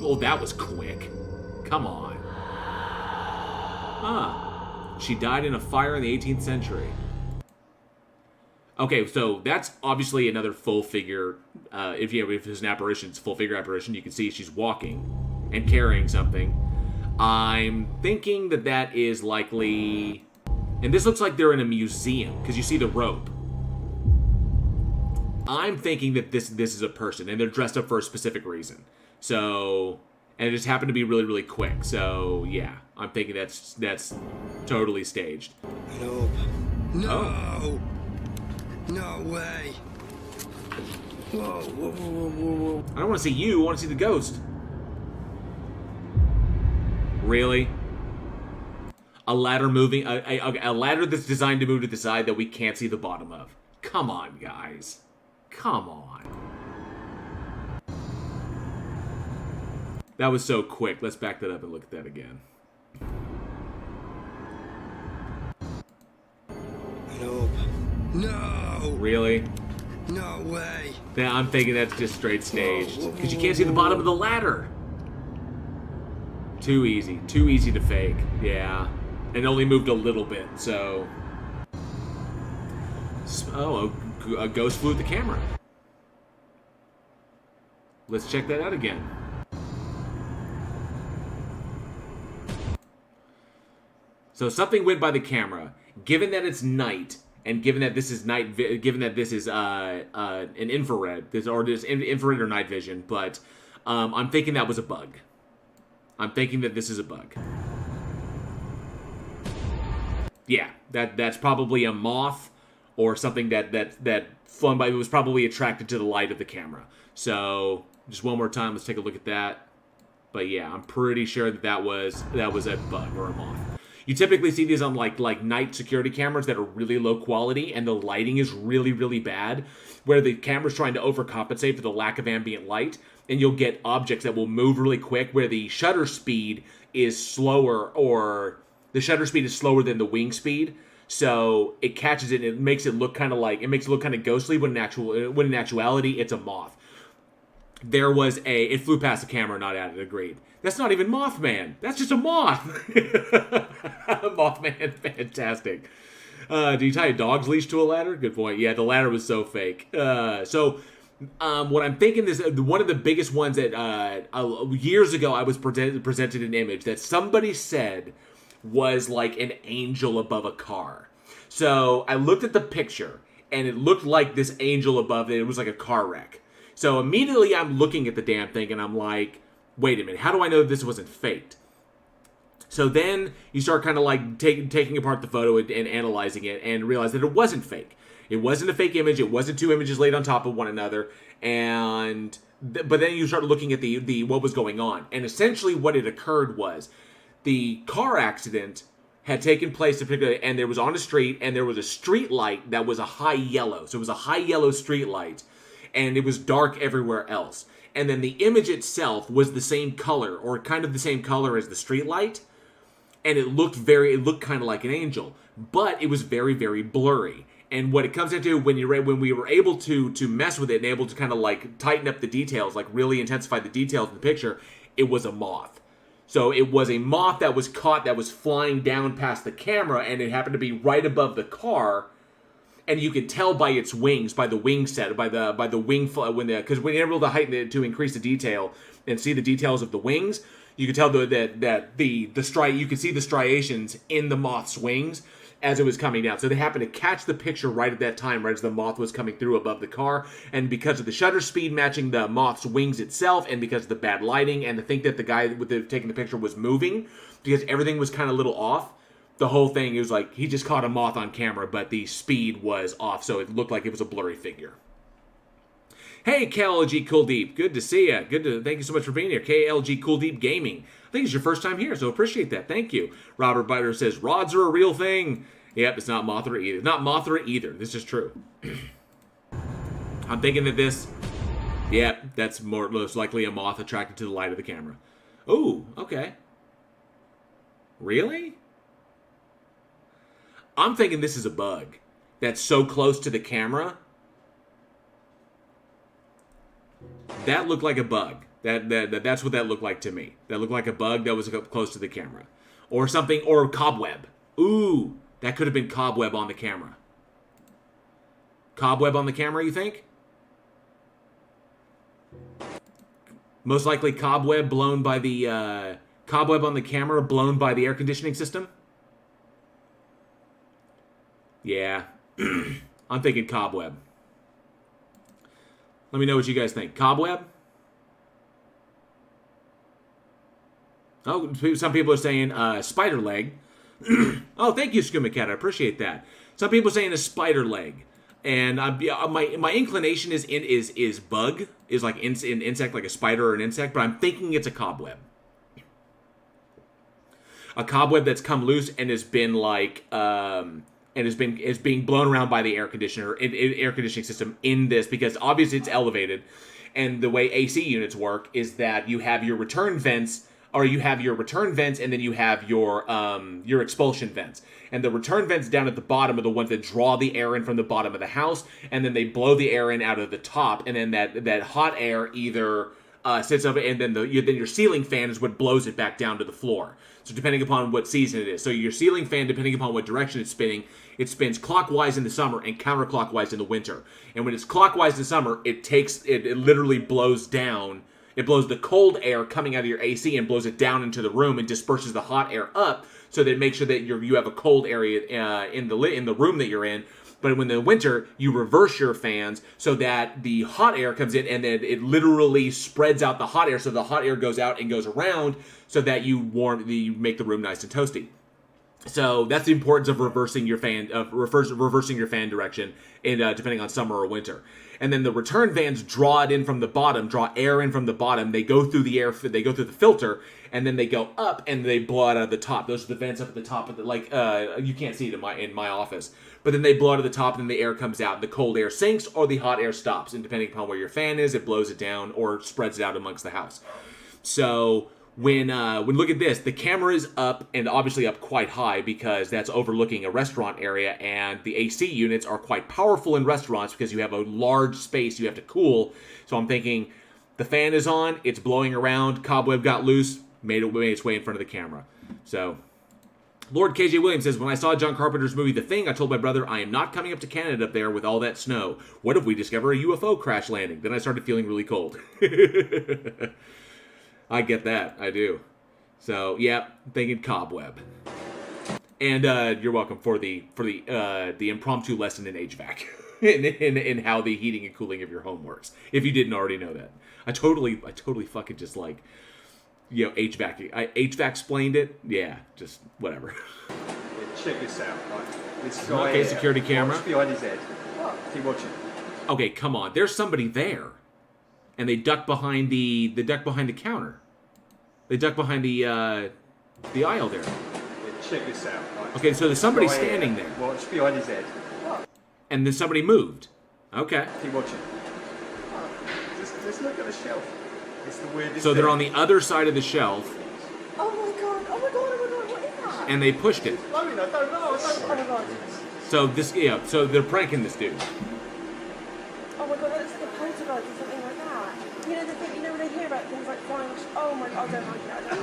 Oh, that was quick. Come on. Ah. She died in a fire in the 18th century. Okay, so that's obviously another full figure. If it's an apparition, it's a full figure apparition. You can see she's walking and carrying something. I'm thinking that is likely... And this looks like they're in a museum, because you see the rope. I'm thinking that this is a person, and they're dressed up for a specific reason. So, and it just happened to be really, really quick. So, yeah, I'm thinking that's totally staged. No. No. Oh. No way. Whoa, whoa, whoa, whoa, whoa. I don't want to see you. I want to see the ghost. Really? A ladder moving? A ladder that's designed to move to the side that we can't see the bottom of. Come on, guys. Come on. That was so quick. Let's back that up and look at that again. No. No. Really? No way. Yeah, I'm thinking that's just straight staged. Because you can't see the bottom of the ladder. Too easy. Too easy to fake. Yeah. And it only moved a little bit, so... Oh, a ghost flew at the camera. Let's check that out again. So something went by the camera. Given that it's night, and given that this is given that this is an infrared, this infrared or night vision, but I'm thinking that was a bug. I'm thinking that this is a bug. Yeah, that's probably a moth or something that flown by. It was probably attracted to the light of the camera. So just one more time, let's take a look at that. But yeah, I'm pretty sure that was a bug or a moth. You typically see these on like night security cameras that are really low quality and the lighting is really, really bad, where the camera's trying to overcompensate for the lack of ambient light, and you'll get objects that will move really quick where the shutter speed is slower, or the shutter speed is slower than the wing speed. So it catches it and it makes it look kind of ghostly, when in actuality it's a moth. It flew past the camera, not at it, agreed. That's not even Mothman. That's just a moth. Mothman, fantastic. Do you tie a dog's leash to a ladder? Good point. Yeah, the ladder was so fake. What I'm thinking is one of the biggest ones that years ago I was presented an image that somebody said was like an angel above a car. So I looked at the picture, and it looked like this angel above it. It was like a car wreck. So immediately I'm looking at the damn thing, and I'm like, wait a minute, how do I know this wasn't faked? So then you start kind of like taking apart the photo and analyzing it, and realize that it wasn't fake. It wasn't a fake image. It wasn't two images laid on top of one another. And but then you start looking at the what was going on, and essentially what had occurred was the car accident had taken place, and there was on a street, and there was a street light that was a high yellow. So it was a high yellow street light, and it was dark everywhere else. And then the image itself was the same color, or kind of the same color as the street light. And it looked kind of like an angel, but it was very, very blurry. And what it comes into when we were able to mess with it and able to kind of like tighten up the details, like really intensify the details in the picture, it was a moth. So it was a moth that was caught, that was flying down past the camera, and it happened to be right above the car. And you could tell by its wings, by the wing set, by the wing, because when you're able to heighten it to increase the detail and see the details of the wings, you could tell that you could see the striations in the moth's wings as it was coming down. So they happened to catch the picture right at that time, right as the moth was coming through above the car. And because of the shutter speed matching the moth's wings itself, and because of the bad lighting, and to think that the guy taking the picture was moving, because everything was kind of a little off, the whole thing, it was like he just caught a moth on camera, but the speed was off, so it looked like it was a blurry figure. Hey, KLG Cool Deep, good to see you. Thank you so much for being here. KLG Cool Deep Gaming. I think it's your first time here, so appreciate that. Thank you. Robert Biter says rods are a real thing. Yep, it's not Mothra either. Not Mothra either. This is true. I'm thinking that this, that's most likely a moth attracted to the light of the camera. Ooh, okay. Really? I'm thinking this is a bug that's so close to the camera. That looked like a bug. That's what that looked like to me. That looked like a bug that was close to the camera. Or something, or cobweb. Ooh, that could have been cobweb on the camera. Cobweb on the camera, you think? Most likely cobweb blown by the, cobweb on the camera blown by the air conditioning system? Yeah, I'm thinking cobweb. Let me know what you guys think. Cobweb? Oh, some people are saying spider leg. Oh, thank you, Skooma Cat. I appreciate that. Some people are saying a spider leg. And my inclination is bug, is like an insect, like a spider or an insect, but I'm thinking it's a cobweb. A cobweb that's come loose and has been like... and is being blown around by the air conditioning system in this, because obviously it's elevated, and the way AC units work is that you have your return vents, and then you have your expulsion vents. And the return vents down at the bottom are the ones that draw the air in from the bottom of the house, and then they blow the air in out of the top, and then that hot air either sits over, and then your ceiling fan is what blows it back down to the floor. So depending upon what season it is. So your ceiling fan, depending upon what direction it's spinning, it spins clockwise in the summer and counterclockwise in the winter. And when it's clockwise in the summer, it literally blows down. It blows the cold air coming out of your AC and blows it down into the room and disperses the hot air up, so that it makes sure that you have a cold area in the room that you're in. But when in the winter, you reverse your fans so that the hot air comes in, and then it literally spreads out the hot air, so the hot air goes out and goes around, so that you make the room nice and toasty. So that's the importance of reversing your fan direction, depending on summer or winter. And then the return vans draw air in from the bottom. They go through the filter, and then they go up and they blow out of the top. Those are the vents up at the top of you can't see it in my office. But then they blow out of the top, and then the air comes out. The cold air sinks, or the hot air stops. And depending upon where your fan is, it blows it down or spreads it out amongst the house. So when look at this, the camera is up, and obviously up quite high, because that's overlooking a restaurant area, and the AC units are quite powerful in restaurants because you have a large space you have to cool. So I'm thinking the fan is on, it's blowing around, cobweb got loose, made its way in front of the camera. So Lord KJ Williams says, when I saw John Carpenter's movie The Thing, I told my brother, I am not coming up to Canada up there with all that snow. What if we discover a UFO crash landing? Then I started feeling really cold. I get that. I do. So, yeah, I'm thinking cobweb. And you're welcome for the impromptu lesson in HVAC in how the heating and cooling of your home works. If you didn't already know that, I totally fucking just like, you know, HVAC. HVAC explained it. Yeah, just whatever. Yeah, check this out. Right? This guy Okay, security camera. Watch behind his head. Keep watching. Okay, come on. There's somebody there, and they duck behind the counter. They duck behind the aisle there. Yeah, check this out. Right? Okay, so there's somebody Guy standing there, Watch behind his head. and then somebody moved. Okay. Keep watching. Just look at the shelf. It's the weirdest So they're thing. on the other side of the shelf, Oh my god, oh my god, oh my god, what is that? and they pushed it. I mean, I don't know. Oh my god. So this, yeah. So they're pranking this dude. Oh my god, that looks like a poltergeist or something like that. You know the thing, you know when they hear about things like flying, oh my god, I don't like it, I don't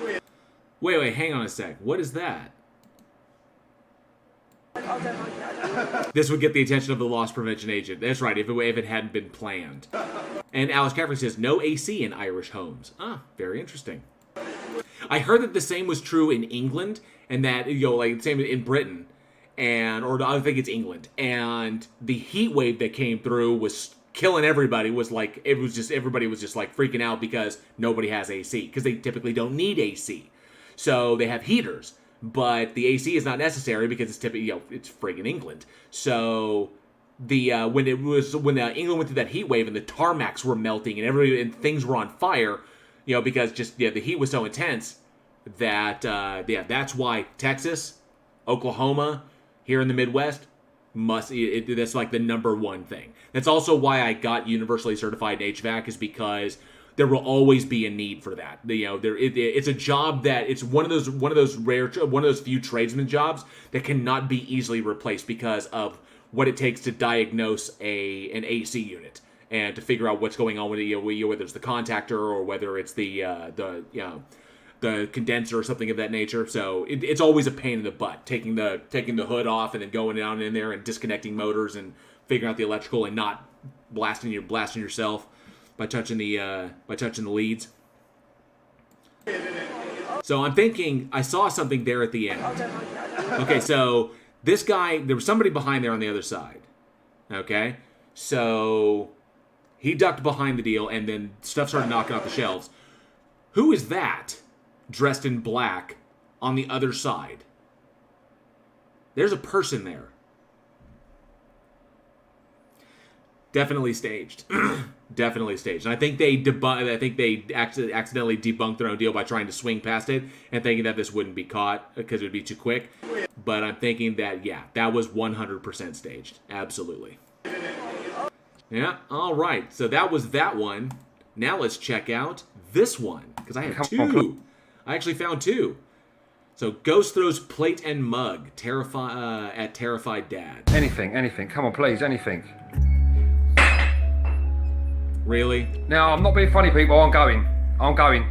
like it. Wait, hang on a sec. What is that? I don't like it, I don't like it. This would get the attention of the loss prevention agent. That's right, if it hadn't been planned. And Alice Caffrey says, no AC in Irish homes. Ah, very interesting. I heard that the same was true in England, and that, you know, like, same in Britain, or I think it's England, and the heat wave that came through was killing everybody. Everybody was just like freaking out because nobody has AC, because they typically don't need AC. So they have heaters, but the AC is not necessary because it's typically, you know, it's friggin' England. So when England went through that heat wave and the tarmacs were melting and things were on fire, you know, because just the heat was so intense that that's why Texas, Oklahoma, here in the Midwest that's like the number one thing. That's also why I got universally certified in HVAC, is because there will always be a need for that. You know, it's a job that it's one of those few tradesman jobs that cannot be easily replaced because of what it takes to diagnose an AC unit and to figure out what's going on with it, whether it's the contactor or whether it's the condenser or something of that nature. So it's always a pain in the butt taking the hood off and then going down in there and disconnecting motors and figuring out the electrical and not blasting yourself by touching the leads. So I'm thinking I saw something there at the end. I don't like it, I don't like it. Okay, so this guy, there was somebody behind there on the other side. Okay, so he ducked behind the deal, and then stuff started knocking off the shelves. Who is that dressed in black on the other side? There's a person there. Definitely staged. Definitely staged. And I think they accidentally debunked their own deal by trying to swing past it and thinking that this wouldn't be caught because it would be too quick. But I'm thinking that, yeah, that was 100% staged. Absolutely. Yeah, all right. So that was that one. Now let's check out this one, because I have two. I actually found two. So Ghost throws plate and mug at terrified dad. Anything. Come on, please, anything. Really? Now, I'm not being funny, people. I'm going.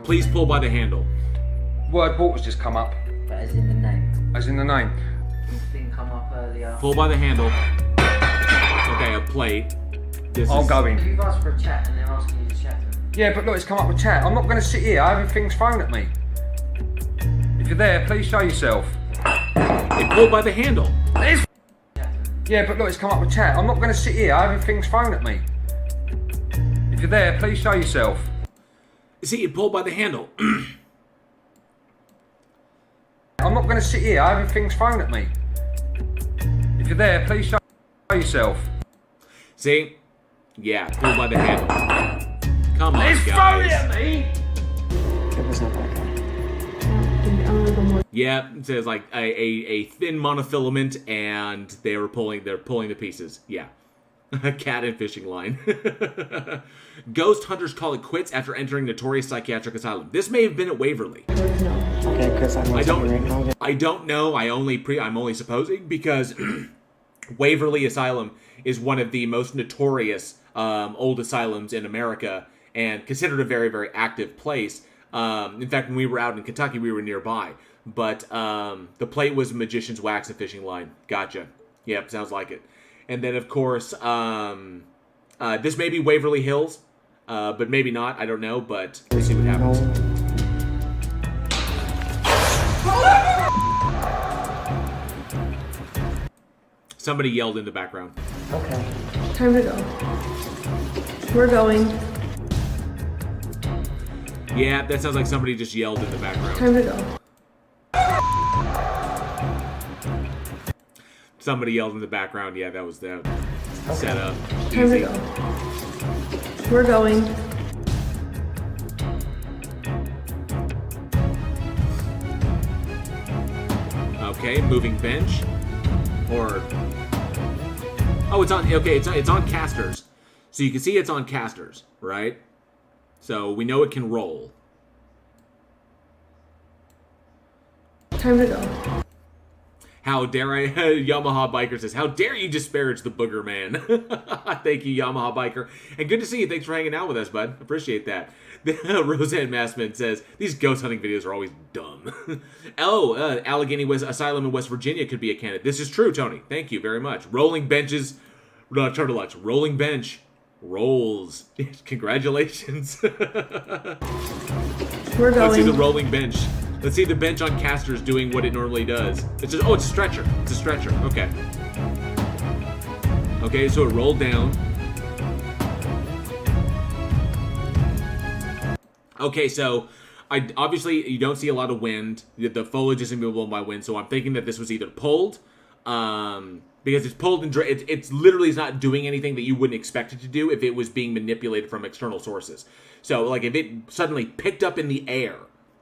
Please pull by the handle. Word portal's just come up. But as in the name. As in the name. Didn't come up earlier. Pull by the handle. Okay, a plate. I'm going. If you've asked for a chat and they're asking you to chat to them. Yeah, but look, it's come up with chat. I'm not going to sit here having things thrown at me. If you're there, please show yourself. They pulled by the handle. Yeah, but look, it's come up with chat. I'm not going to sit here having things thrown at me. If you're there, please show yourself. See, it pulled by the handle. I'm not going to sit here having things thrown at me. If you're there, please show yourself. See? Yeah, pulled by the handle. Come on, It's thrown guys. at me! Yeah, it says like a thin monofilament, and they're pulling the pieces. Yeah. A cat and fishing line. Ghost hunters call it quits after entering notorious psychiatric asylum. This may have been at Waverly. Okay, Chris, I don't know. I'm only supposing because Waverly Asylum is one of the most notorious old asylums in America and considered a very, very active place. In fact, when we were out in Kentucky, we were nearby. But the plate was Magician's Wax and Fishing Line. Gotcha. Yep, sounds like it. And then, of course, this may be Waverly Hills, but maybe not. I don't know, but we'll see what happens. Somebody yelled in the background. Okay. Time to go. We're going. Yeah, that sounds like somebody just yelled in the background. Time to go. Somebody yelled in the background. Yeah, that was the setup. Time to Easy. go. We're going. Okay, moving bench. Or oh, it's on. Okay, it's on casters. So you can see it's on casters, right? So we know it can roll. Time to go. How dare I? Yamaha Biker says, how dare you disparage the booger man? Thank you, Yamaha Biker. And good to see you. Thanks for hanging out with us, bud. Appreciate that. Roseanne Massman says, these ghost hunting videos are always dumb. Allegheny Asylum in West Virginia could be a candidate. This is true, Tony. Thank you very much. Rolling benches. Turtlex. Rolling bench. Rolls. Congratulations. We're Let's see the going. rolling bench. Let's see the bench on casters doing what it normally does. It's just, oh, it's a stretcher. It's a stretcher. Okay. Okay, so it rolled down. Okay, so obviously you don't see a lot of wind. The foliage isn't being blown by wind, so I'm thinking that this was either pulled, because it's pulled and it's literally not doing anything that you wouldn't expect it to do if it was being manipulated from external sources. So, like, if it suddenly picked up in the air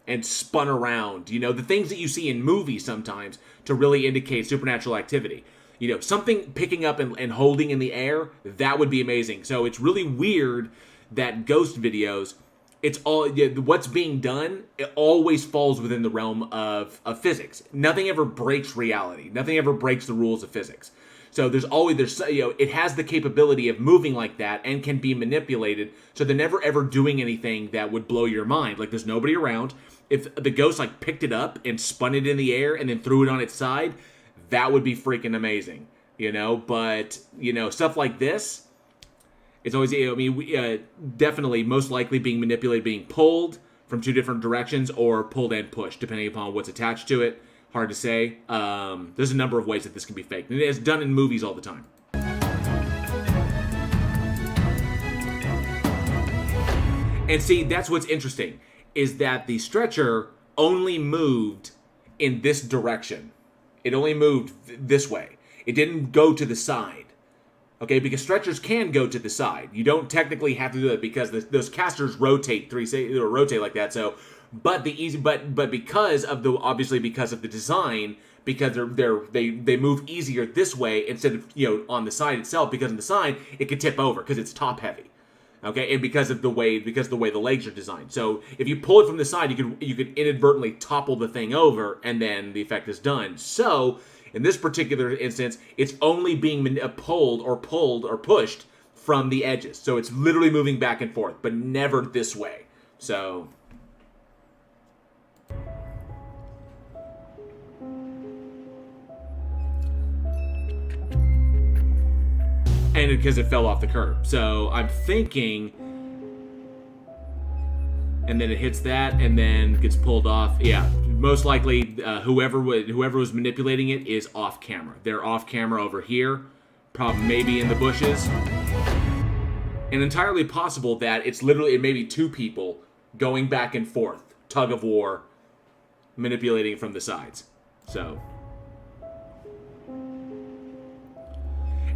and spun around, you know, the things that you see in movies sometimes to really indicate supernatural activity. You know, something picking up and holding in the air, that would be amazing. So it's really weird that ghost videos, it's all, what's being done, it always falls within the realm of physics. Nothing ever breaks reality. Nothing ever breaks the rules of physics. So there's it has the capability of moving like that and can be manipulated. So they're never ever doing anything that would blow your mind. Like, there's nobody around. If the ghost like picked it up and spun it in the air and then threw it on its side, that would be freaking amazing, you know. But, you know, stuff like this, it's always, I mean, definitely most likely being manipulated, being pulled from two different directions or pulled and pushed, depending upon what's attached to it. Hard to say. There's a number of ways that this can be faked. And it's done in movies all the time. And see, that's what's interesting, is that the stretcher only moved in this direction. It only moved this way. It didn't go to the side. Okay, because stretchers can go to the side. You don't technically have to do that because those casters rotate rotate like that. So, but because of the design, because they move easier this way instead of, you know, on the side itself. Because on the side it could tip over because it's top heavy. Okay, and because of the way the legs are designed. So if you pull it from the side, you could inadvertently topple the thing over, and then the effect is done. So in this particular instance, it's only being pulled or pushed from the edges. So it's literally moving back and forth, but never this way. So and because it fell off the curb. So I'm thinking, and then it hits that and then gets pulled off. Yeah, most likely whoever was manipulating it is off camera. They're off camera over here, probably maybe in the bushes. And entirely possible that it may be two people going back and forth, tug of war, manipulating from the sides. So,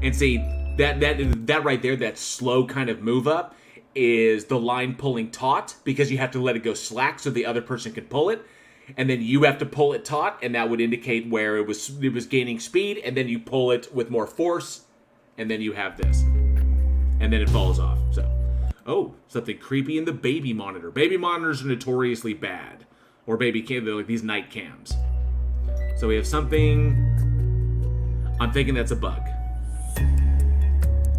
and see, that right there, that slow kind of move up, is the line pulling taut, because you have to let it go slack so the other person can pull it, and then you have to pull it taut, and that would indicate where it was gaining speed, and then you pull it with more force, and then you have this, and then it falls off. So, oh, something creepy in the baby monitor. Baby monitors are notoriously bad, or they're like these night cams. So we have something. I'm thinking that's a bug.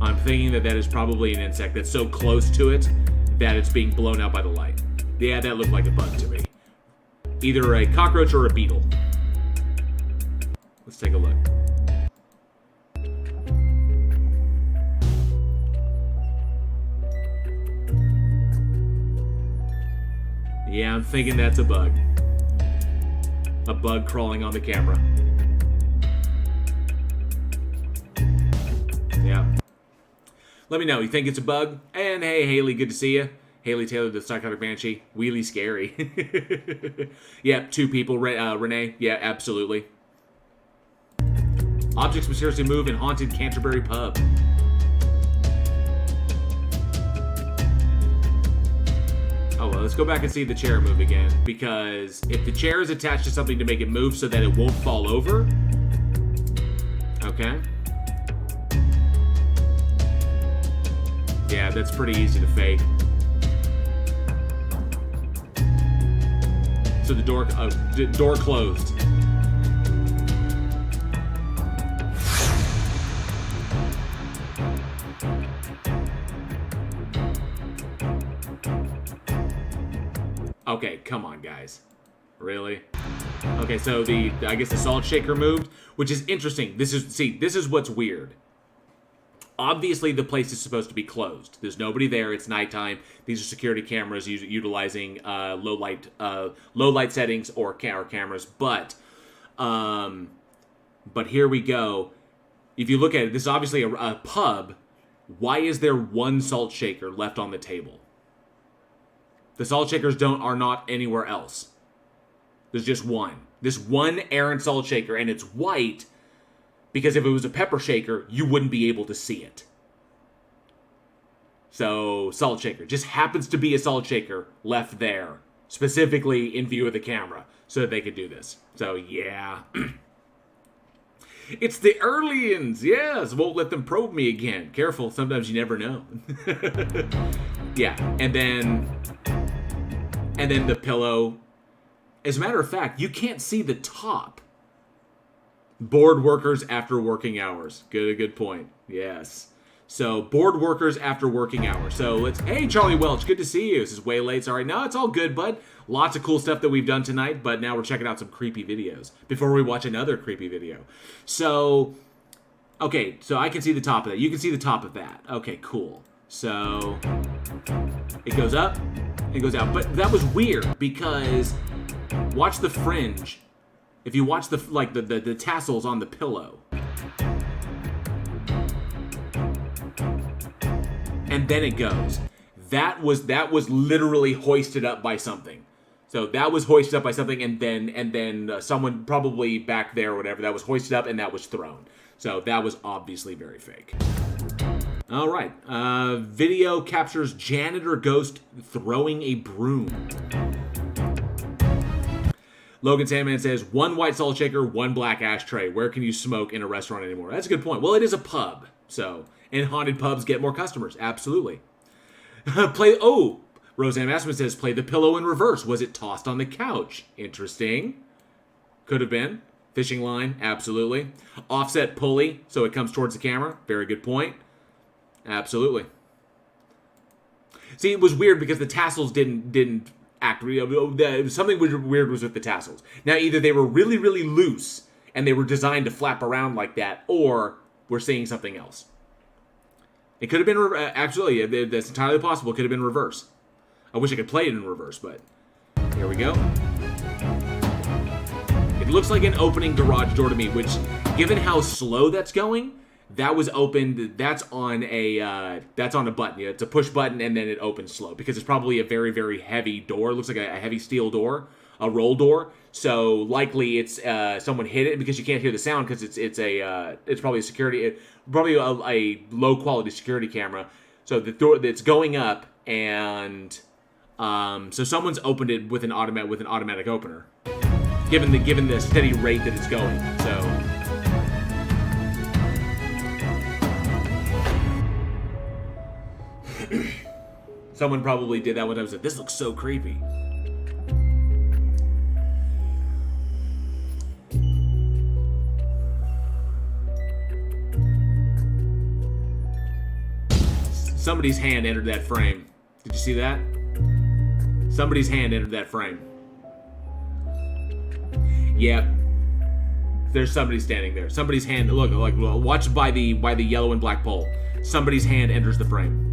I'm thinking that is probably an insect that's so close to it that it's being blown out by the light. Yeah, that looked like a bug to me. Either a cockroach or a beetle. Let's take a look. Yeah, I'm thinking that's a bug. A bug crawling on the camera. Yeah. Let me know. You think it's a bug? And hey, Haley, good to see you. Haley Taylor, the Psychotic Banshee. Wheelie scary. Yep, 2 people. Renee. Yeah, absolutely. Objects mysteriously move in haunted Canterbury pub. Oh, well, let's go back and see the chair move again. Because if the chair is attached to something to make it move so that it won't fall over. Okay. Yeah, that's pretty easy to fake. So the door closed. Okay, come on, guys. Really? Okay, so I guess the salt shaker moved, which is interesting. This is what's weird. Obviously, the place is supposed to be closed. There's nobody there. It's nighttime. These are security cameras utilizing low light settings or cameras. But here we go. If you look at it, this is obviously a pub. Why is there one salt shaker left on the table? The salt shakers are not anywhere else. There's just one. This one errant salt shaker, and it's white. Because if it was a pepper shaker, you wouldn't be able to see it. So, salt shaker. Just happens to be a salt shaker left there. Specifically in view of the camera. So that they could do this. So, yeah. It's the aliens! Yes! Won't let them probe me again. Careful, sometimes you never know. Yeah, and then the pillow. As a matter of fact, you can't see the top. Bored workers after working hours. Good point. Yes. So, bored workers after working hours. So, hey, Charlie Welch, good to see you. This is way late. Sorry. No, it's all good, bud. Lots of cool stuff that we've done tonight, but now we're checking out some creepy videos before we watch another creepy video. So, okay, so I can see the top of that. You can see the top of that. Okay, cool. So, it goes up, it goes out. But that was weird because watch the fringe. If you watch the tassels on the pillow. And then it goes. That was literally hoisted up by something. So that was hoisted up by something, and then someone probably back there or whatever, that was hoisted up and that was thrown. So that was obviously very fake. All right. Video captures janitor ghost throwing a broom. Logan Sandman says, 1 white salt shaker, 1 black ashtray. Where can you smoke in a restaurant anymore? That's a good point. Well, it is a pub, so. And haunted pubs get more customers. Absolutely. Roseanne Massman says, play the pillow in reverse. Was it tossed on the couch? Interesting. Could have been. Fishing line. Absolutely. Offset pulley, so it comes towards the camera. Very good point. Absolutely. See, it was weird because the tassels didn't act. Something weird was with the tassels. Now, either they were really, really loose and they were designed to flap around like that, or we're seeing something else. It could have been, absolutely, that's entirely possible. It could have been reverse. I wish I could play it in reverse, but here we go. It looks like an opening garage door to me, which, given how slow that's going, that was opened, that's on a button. Yeah, it's a push button, and then it opens slow, because it's probably a very, very heavy door. It looks like a heavy steel door, a roll door. So likely it's someone hit it, because you can't hear the sound, because it's probably a security, probably a low quality security camera. So the door that's going up, and so someone's opened it with an automatic opener, given the steady rate that it's going. So. Someone probably did that one time and said, this looks so creepy. Somebody's hand entered that frame. Did you see that? Somebody's hand entered that frame. Yep. There's somebody standing there. Somebody's hand, look, watch by the yellow and black pole. Somebody's hand enters the frame.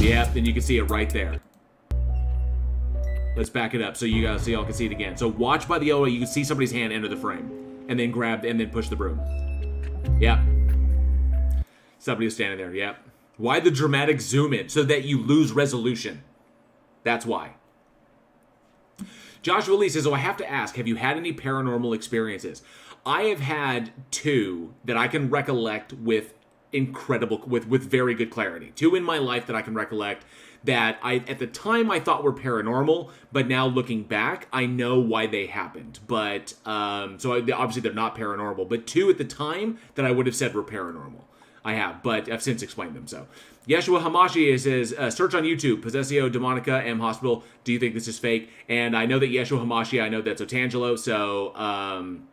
Yep, and you can see it right there. Let's back it up so y'all can see it again. So watch by the yellow, you can see somebody's hand enter the frame, and then grab and then push the broom. Yep. Somebody was standing there, yep. Why the dramatic zoom in? So that you lose resolution. That's why. Joshua Lee says, I have to ask, have you had any paranormal experiences? I have had 2 that I can recollect with very good clarity. 2 in my life that I can recollect that at the time I thought were paranormal, but now looking back, I know why they happened. But, obviously they're not paranormal, but 2 at the time that I would have said were paranormal. I have, but I've since explained them, so. Yeshua Hamashi says, search on YouTube, Possessio Demonica M Hospital. Do you think this is fake? And I know that Yeshua Hamashi, I know that's Otangelo, so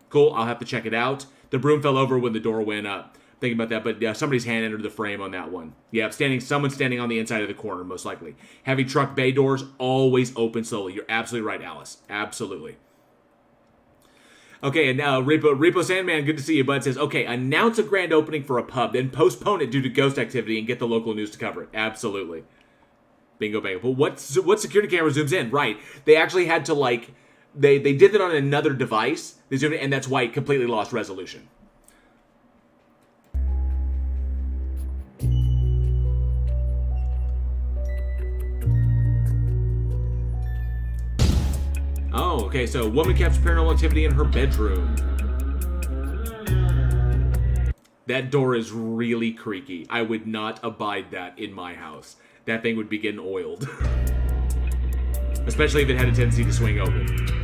cool. I'll have to check it out. The broom fell over when the door went up. Thinking about that, but somebody's hand entered the frame on that one. Yeah, someone standing on the inside of the corner, most likely. Heavy truck bay doors always open slowly. You're absolutely right, Alice. Absolutely. Okay, and now Repo Sandman, good to see you, bud, says, okay, announce a grand opening for a pub, then postpone it due to ghost activity and get the local news to cover it. Absolutely. Bingo, bango. But what security camera zooms in? Right. They actually had to, like, they did it on another device, they zoomed in, and that's why it completely lost resolution. Oh, okay, so woman captures paranormal activity in her bedroom. That door is really creaky. I would not abide that in my house. That thing would be getting oiled. Especially if it had a tendency to swing open.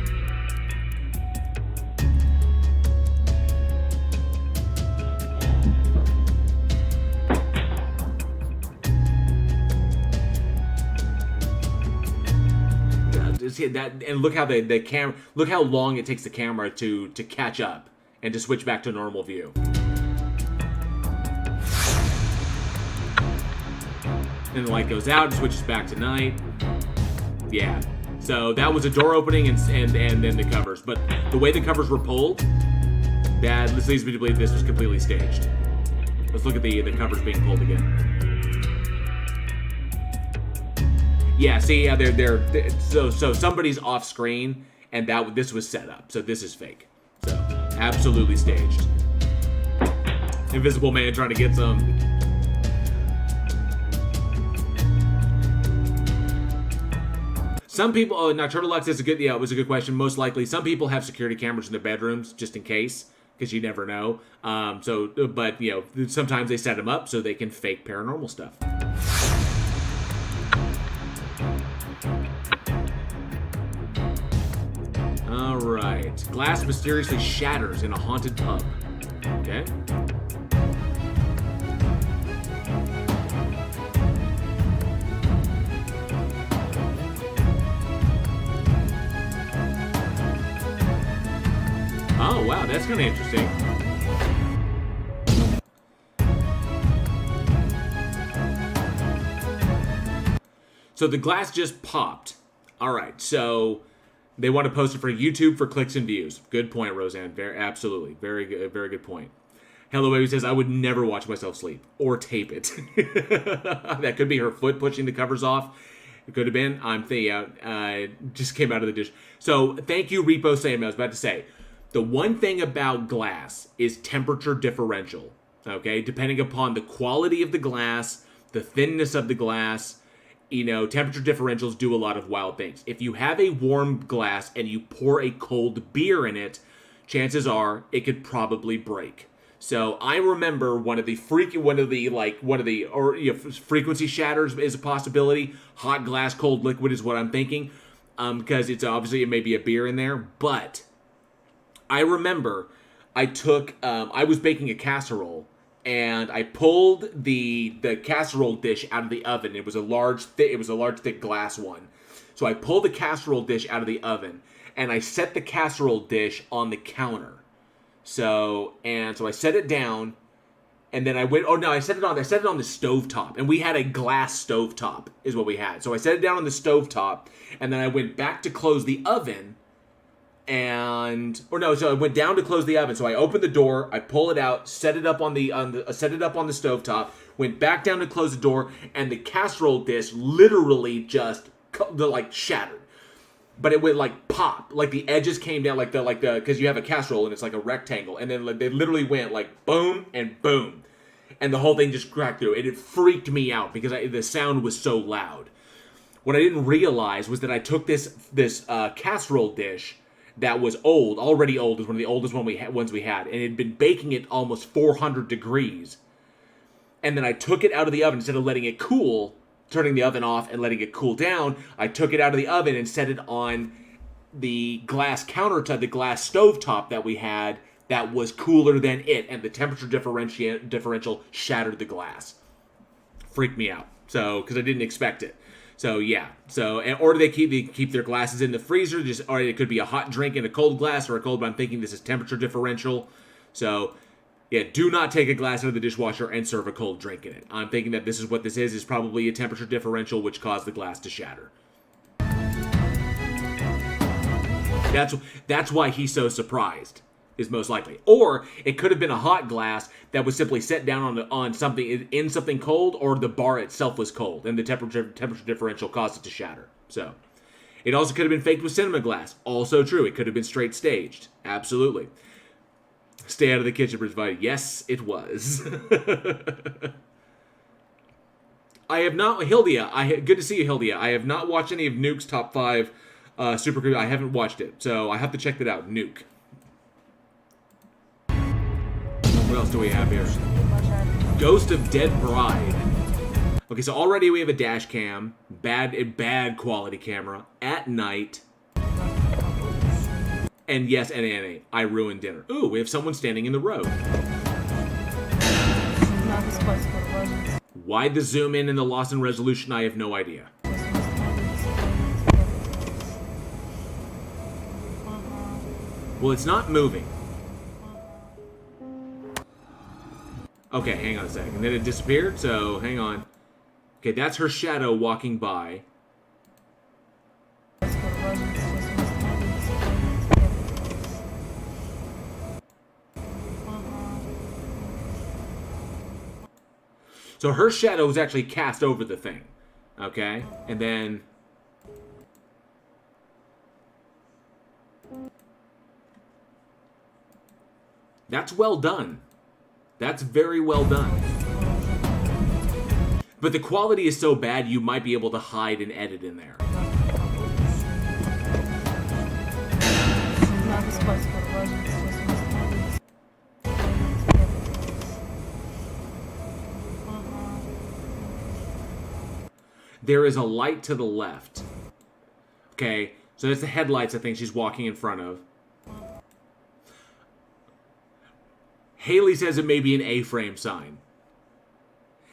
That, and look how the camera, look how long it takes the camera to catch up and to switch back to normal view. And the light goes out and switches back to night. Yeah. So that was a door opening and then the covers. But the way the covers were pulled, that leads me to believe this was completely staged. Let's look at the covers being pulled again. Yeah, see, they're so somebody's off screen, and this was set up, so this is fake. So absolutely staged. Invisible Man trying to get some. Some people, Nocturnal Lux is it was a good question. Most likely, some people have security cameras in their bedrooms just in case, because you never know. But sometimes they set them up so they can fake paranormal stuff. All right. Glass mysteriously shatters in a haunted pub. Okay. Oh, wow. That's kind of interesting. So the glass just popped. All right. So they want to post it for YouTube for clicks and views. Good point, Roseanne. Absolutely. Very good point. Hello Baby says, I would never watch myself sleep or tape it. That could be her foot pushing the covers off. It could have been. I'm thinking, just came out of the dish. So thank you, Repo Sam. I was about to say, the one thing about glass is temperature differential. Okay, depending upon the quality of the glass, the thinness of the glass, temperature differentials do a lot of wild things. If you have a warm glass and you pour a cold beer in it, chances are it could probably break. So I remember one of the frequency shatters is a possibility. Hot glass, cold liquid is what I'm thinking, because it's obviously it may be a beer in there. But I remember I was baking a casserole. And I pulled the casserole dish out of the oven. It was a large, thick glass one. So I pulled the casserole dish out of the oven, and I set the casserole dish on the counter. So I set it down, and then I went. Oh no, I set it on the stovetop, and we had a glass stovetop, is what we had. So I set it down on the stovetop, and then I went back to close the oven. So I went down to close the oven. So I opened the door, I pull it out, set it up on the stovetop, went back down to close the door, and the casserole dish literally just shattered. But it went pop, the edges came down because you have a casserole and it's like a rectangle, and then they literally went boom and boom. and the whole thing just cracked through. And it freaked me out because the sound was so loud. What I didn't realize was that I took this casserole dish that was old, already old, is one of the oldest ones we had, and it had been baking at almost 400 degrees. And then I took it out of the oven instead of letting it cool, turning the oven off and letting it cool down. I took it out of the oven and set it on the glass countertop, the glass stovetop that we had that was cooler than it, and the temperature differential shattered the glass. Freaked me out. So, because I didn't expect it. So yeah, or do they keep their glasses in the freezer? Or it could be a hot drink in a cold glass or a cold. But I'm thinking this is temperature differential. So yeah, do not take a glass out of the dishwasher and serve a cold drink in it. I'm thinking that this is what this is probably a temperature differential which caused the glass to shatter. That's why he's so surprised. Is most likely, or it could have been a hot glass that was simply set down on something in something cold, or the bar itself was cold and the temperature differential caused it to shatter. So, it also could have been faked with cinema glass. Also true. It could have been straight staged. Absolutely. Stay out of the kitchen, provided. Yes, it was. I have not, Hildia. Good to see you, Hildia. I have not watched any of Nuke's top 5 Super Creepy. I haven't watched it, so I have to check that out. Nuke. What else do we have here? Ghost of Dead Bride. Okay, so already we have a dash cam, bad quality camera at night. And yes, NANA, I ruined dinner. Ooh, we have someone standing in the road. Why the zoom in and the loss in resolution, I have no idea. Well, it's not moving. Okay, hang on a second. And then it disappeared, so hang on. Okay, that's her shadow walking by. So her shadow was actually cast over the thing. Okay? And then... That's well done. That's very well done. But the quality is so bad, you might be able to hide and edit in there. There is a light to the left. Okay, so that's the headlights I think she's walking in front of. Haley says it may be an A-frame sign.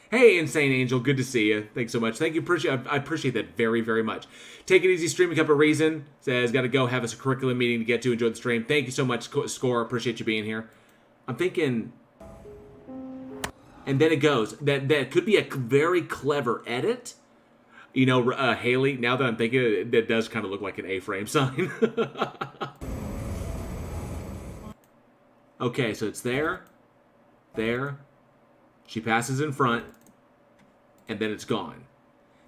Hey, Insane Angel, good to see you. Thanks so much. Thank you. I appreciate that very, very much. Take it easy, streaming up a reason. Says, got to go have a curriculum meeting to get to. Enjoy the stream. Thank you so much, Score. Appreciate you being here. I'm thinking... And then it goes. That could be a very clever edit. You know, Haley, now that I'm thinking, that does kind of look like an A-frame sign. Okay, so it's there. She passes in front, and then it's gone.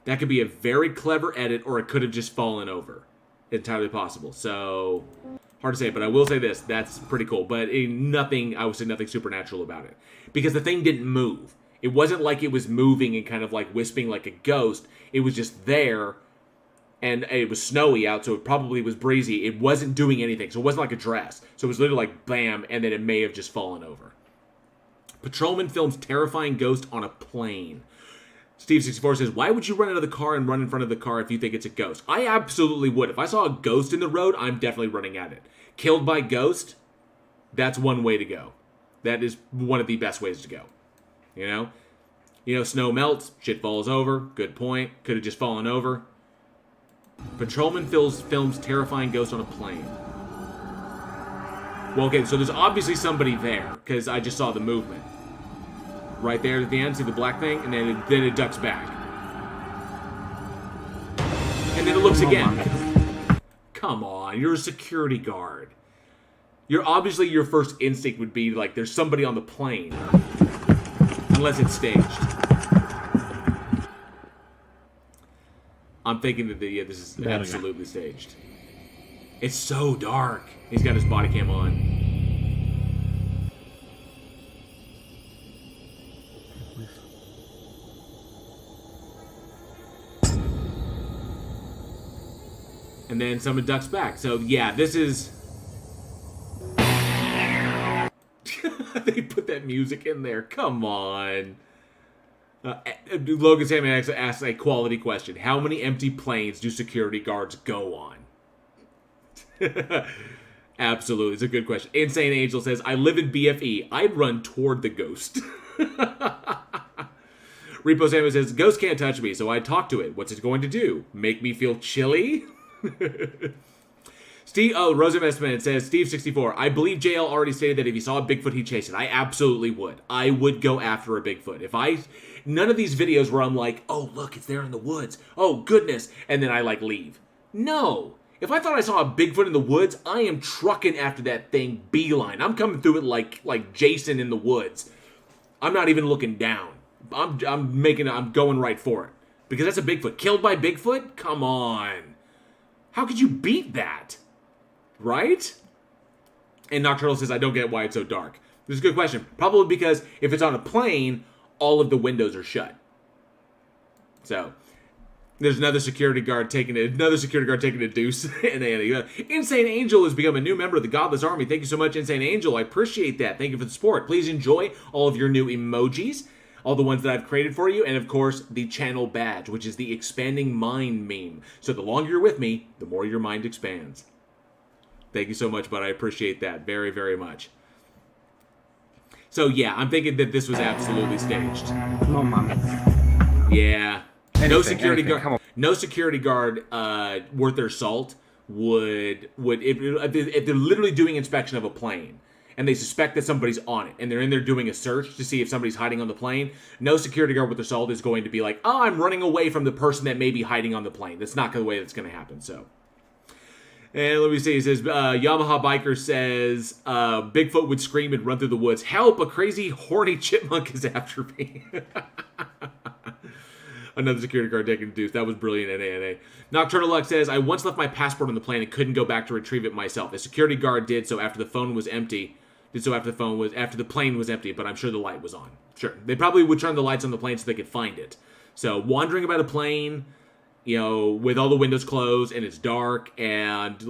That could be a very clever edit, or it could have just fallen over. Entirely possible. So, hard to say, but I will say this. That's pretty cool. But I would say nothing supernatural about it. Because the thing didn't move. It wasn't like it was moving and kind of like wisping like a ghost. It was just there, and it was snowy out, so it probably was breezy. It wasn't doing anything, so it wasn't like a dress. So it was literally like bam, and then it may have just fallen over. Patrolman films terrifying ghost on a plane. Steve64 says, why would you run out of the car and run in front of the car if you think it's a ghost? I absolutely would. If I saw a ghost in the road, I'm definitely running at it. Killed by ghost, that's one way to go. That is one of the best ways to go. You know, snow melts, shit falls over. Good point. Could have just fallen over. Patrolman films terrifying ghost on a plane. Well, okay, so there's obviously somebody there, because I just saw the movement. Right there at the end, see the black thing? And then it ducks back. And then it looks again. Come on, you're a security guard. Obviously your first instinct would be like, there's somebody on the plane. Unless it's staged. I'm thinking that this is absolutely staged. It's so dark. He's got his body cam on. And then someone ducks back. So, yeah, this is... They put that music in there. Come on. Logan Salmon asks a quality question. How many empty planes do security guards go on? Absolutely. It's a good question. Insane Angel says, I live in BFE. I'd run toward the ghost. Repo Samuel says, ghost can't touch me, so I talk to it. What's it going to do? Make me feel chilly? Rosa Estimate says, Steve64, I believe JL already stated that if he saw a Bigfoot, he'd chase it. I absolutely would. I would go after a Bigfoot. None of these videos where I'm like, oh, look, it's there in the woods. Oh, goodness. And then I, leave. No. If I thought I saw a Bigfoot in the woods, I am trucking after that thing beeline. I'm coming through it like Jason in the woods. I'm not even looking down. I'm going right for it. Because that's a Bigfoot. Killed by Bigfoot? Come on. How could you beat that? Right? And Nocturnal says, I don't get why it's so dark. This is a good question. Probably because if it's on a plane, all of the windows are shut. So, there's another security guard taking a deuce. And Insane Angel has become a new member of the Godless Army. Thank you so much, Insane Angel. I appreciate that. Thank you for the support. Please enjoy all of your new emojis, all the ones that I've created for you, and of course, the channel badge, which is the expanding mind meme. So the longer you're with me, the more your mind expands. Thank you so much, bud. I appreciate that very, very much. So yeah, I'm thinking that this was absolutely staged. Come on, man. Yeah. No security come on. guard. No security guard worth their salt would if they're literally doing inspection of a plane and they suspect that somebody's on it and they're in there doing a search to see if somebody's hiding on the plane. No security guard with their salt is going to be like, oh, I'm running away from the person that may be hiding on the plane. That's not the way that's going to happen. So. And let me see, it says, Yamaha Biker says, Bigfoot would scream and run through the woods. Help, a crazy, horny chipmunk is after me. Another security guard taking a deuce. That was brilliant, NANA. Nocturnal Luck says, I once left my passport on the plane and couldn't go back to retrieve it myself. A security guard did so after the phone was empty. After the plane was empty, but I'm sure the light was on. Sure. They probably would turn the lights on the plane so they could find it. So, wandering about a plane, with all the windows closed and it's dark and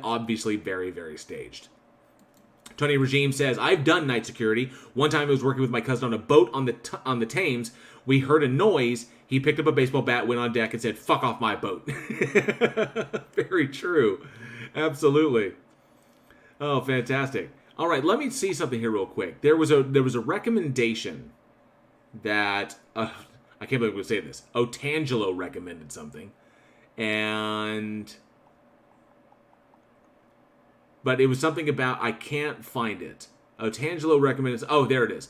obviously very, very staged. Tony Regime says, I've done night security. One time I was working with my cousin on a boat on the Thames. We heard a noise. He picked up a baseball bat, went on deck, and said, fuck off my boat. Very true. Absolutely. Oh, fantastic. All right, let me see something here real quick. There was a recommendation that... I can't believe I'm going to say this. Otangelo recommended something. But it was something about... I can't find it. Otangelo recommended... Oh, there it is.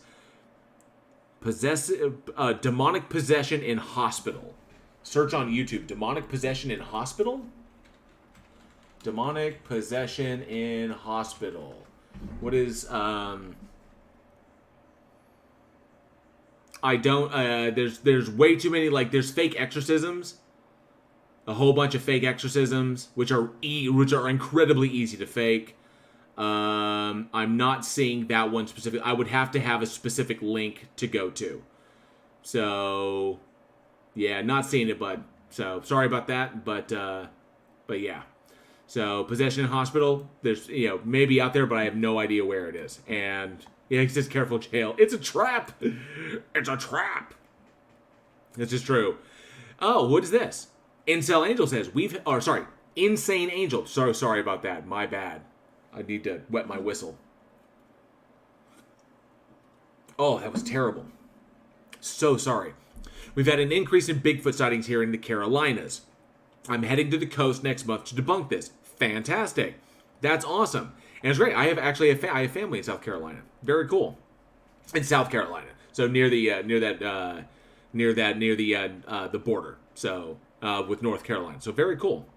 Demonic possession in hospital. Search on YouTube. Demonic possession in hospital? Demonic possession in hospital. What is... I don't, there's way too many, there's fake exorcisms. A whole bunch of fake exorcisms, which are incredibly easy to fake. I'm not seeing that one specific. I would have to have a specific link to go to. So, yeah, not seeing it, bud. So, sorry about that, but yeah. So, possession in hospital, there's, maybe out there, but I have no idea where it is. And... yeah, he says, careful, jail. It's a trap. It's a trap. This is true. Oh, what is this? Incel Angel says, Insane Angel. Sorry about that. My bad. I need to wet my whistle. Oh, that was terrible. So sorry. We've had an increase in Bigfoot sightings here in the Carolinas. I'm heading to the coast next month to debunk this. Fantastic. That's awesome. And it's great. I have family in South Carolina. Very cool. In South Carolina, so near the border. So with North Carolina. So very cool.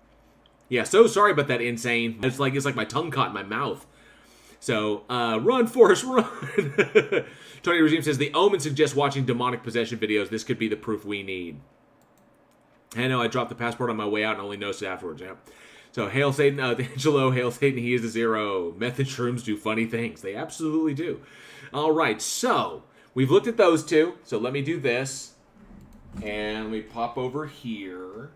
Yeah. So sorry about that, Insane. It's like my tongue caught in my mouth. So run, Forrest, run. Tony Regime says the Omen suggests watching demonic possession videos. This could be the proof we need. I know I dropped the passport on my way out and only noticed it afterwards. Yeah. So, hail Satan, Angelo, hail Satan, he is a zero. Method shrooms do funny things. They absolutely do. All right, so, we've looked at those two. So, let me do this. And we pop over here.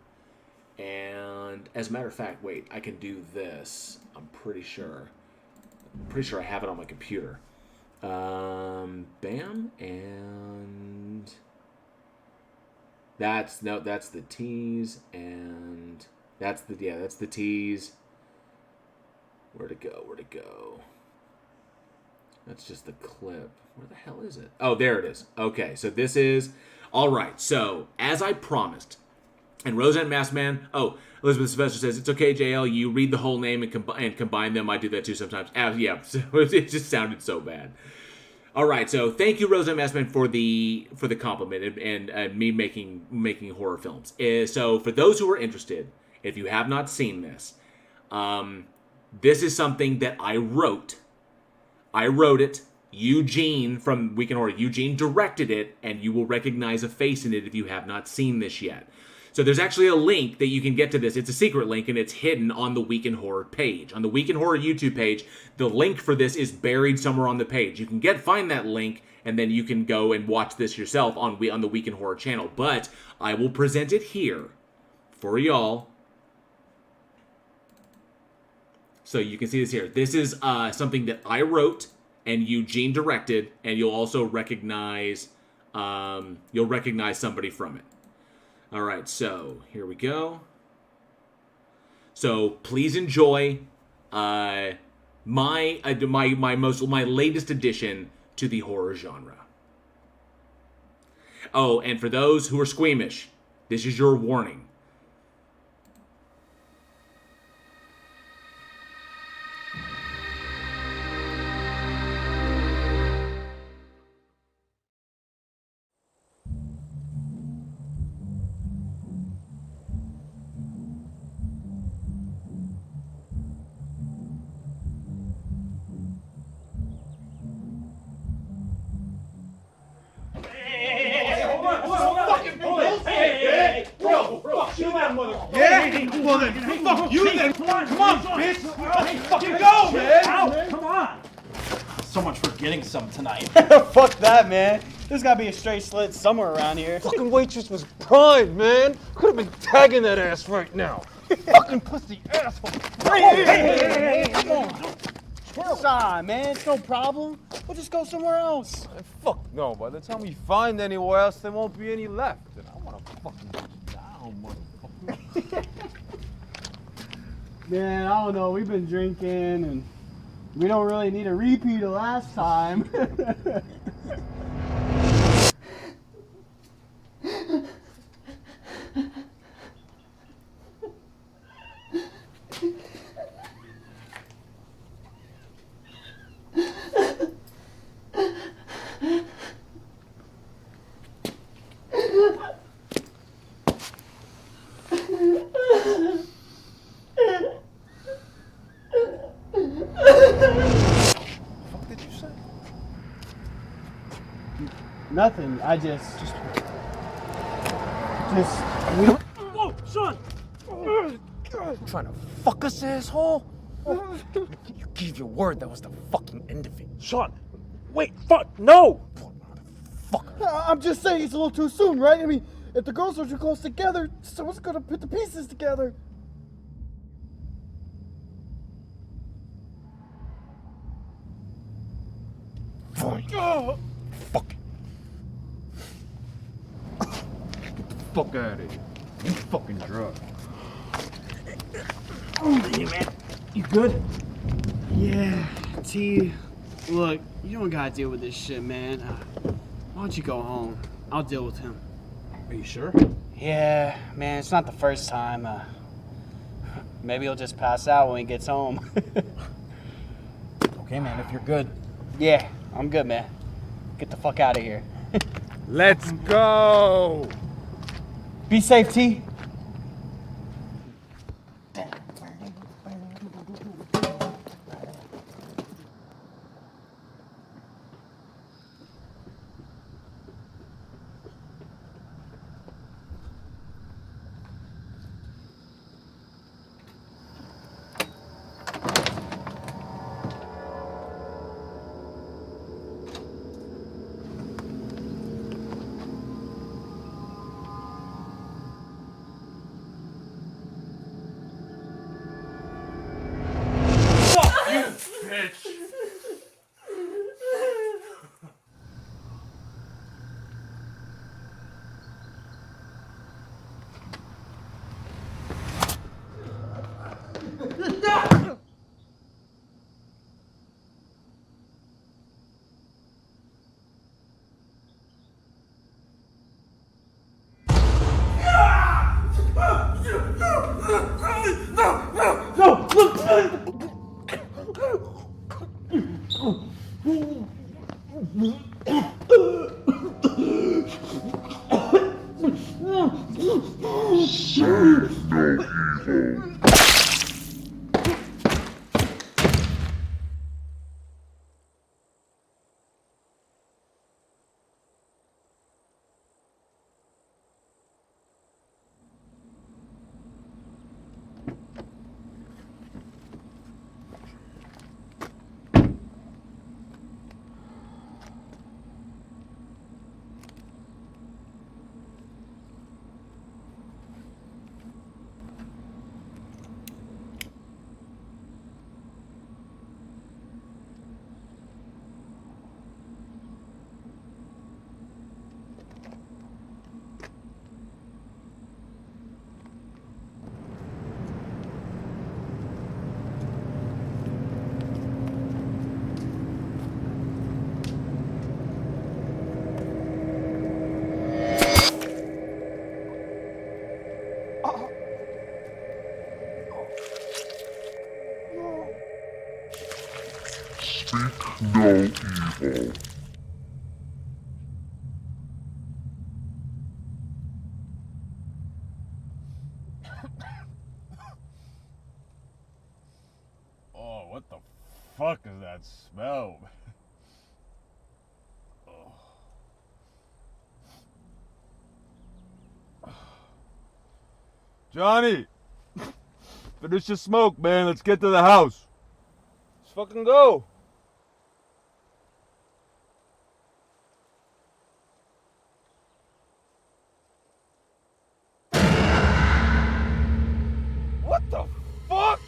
And as a matter of fact, wait, I can do this. I'm pretty sure I have it on my computer. Bam, and that's the tease, and that's the tease. Where'd it go? That's just the clip. Where the hell is it? Oh, there it is. Okay, so this is all right. So as I promised, and Roseanne Masked Man. Oh, Elizabeth Sylvester says it's okay, JL. You read the whole name and combine them. I do that too sometimes. Yeah, so it just sounded so bad. All right, so thank you, Roseanne Masked Man, for the compliment and me making horror films. So for those who are interested, if you have not seen this, this is something that I wrote. I wrote it. Eugene from Week in Horror, Eugene directed it, and you will recognize a face in it if you have not seen this yet. So there's actually a link that you can get to this. It's a secret link, and it's hidden on the Week in Horror page. On the Week in Horror YouTube page, the link for this is buried somewhere on the page. You can find that link, and then you can go and watch this yourself on the Week in Horror channel. But I will present it here for y'all. So you can see this here. This is something that I wrote and Eugene directed, and you'll also recognize somebody from it. All right, so here we go. So please enjoy my latest addition to the horror genre. Oh, and for those who are squeamish, this is your warning. Yeah? Well then, fuck you then! Come on, bitch! Fucking go, man! Ow, come on! So much for getting some tonight. Fuck that, man. There's gotta be a straight slit somewhere around here. Fucking waitress was prime, man! Could have been tagging that ass right now. Fucking pussy asshole! Hey, come on! Sorry, man, it's no problem. We'll just go somewhere else. Fuck no, by the time we find anywhere else, there won't be any left. And I wanna fucking go down, motherfucker. Man, I don't know, we've been drinking and we don't really need a repeat of last time. Nothing. I just we don't. Whoa, son! Trying to fuck us, asshole? You gave your word that was the fucking end of it. Sean, wait, fuck, no! I'm just saying it's a little too soon, right? I mean, if the girls are too close together, someone's gonna put the pieces together. Fine. Fuck it. Get the fuck out of here. You fucking drunk. Hey, man. You good? Yeah, T. Look, you don't gotta deal with this shit, man. Why don't you go home? I'll deal with him. Are you sure? Yeah, man, it's not the first time. Maybe he'll just pass out when he gets home. Okay, man, if you're good. Yeah, I'm good, man. Get the fuck out of here. Let's go! Be safe, T. bitch! Oh, what the fuck is that smell? Johnny! Finish your smoke, man. Let's get to the house. Let's fucking go. What the fuck?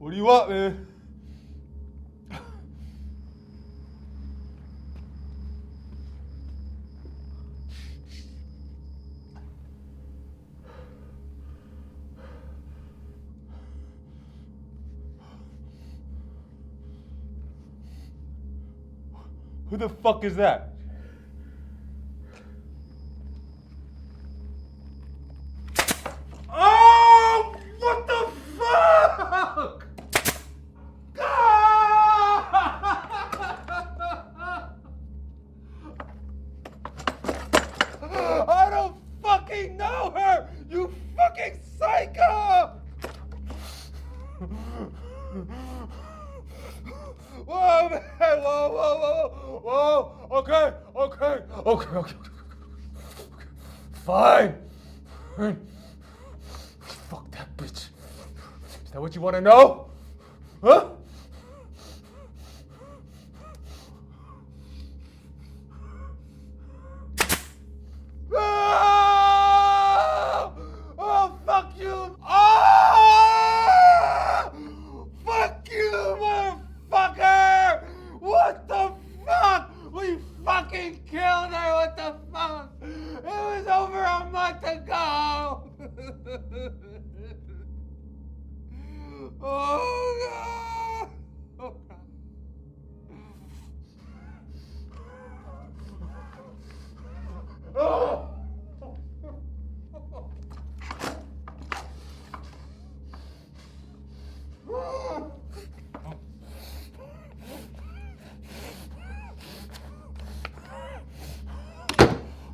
What do you want, man? Who the fuck is that? Oh, what the fuck? I don't fucking know her! You fucking psycho! Whoa, man! Whoa! Okay. Fine. Fuck that bitch. Is that what you want to know? Huh? Oh, fuck you! Oh! Fuck you, motherfucker! What the fuck? We fucking killed her! What the fuck? It was over a month ago! Oh, God! Oh!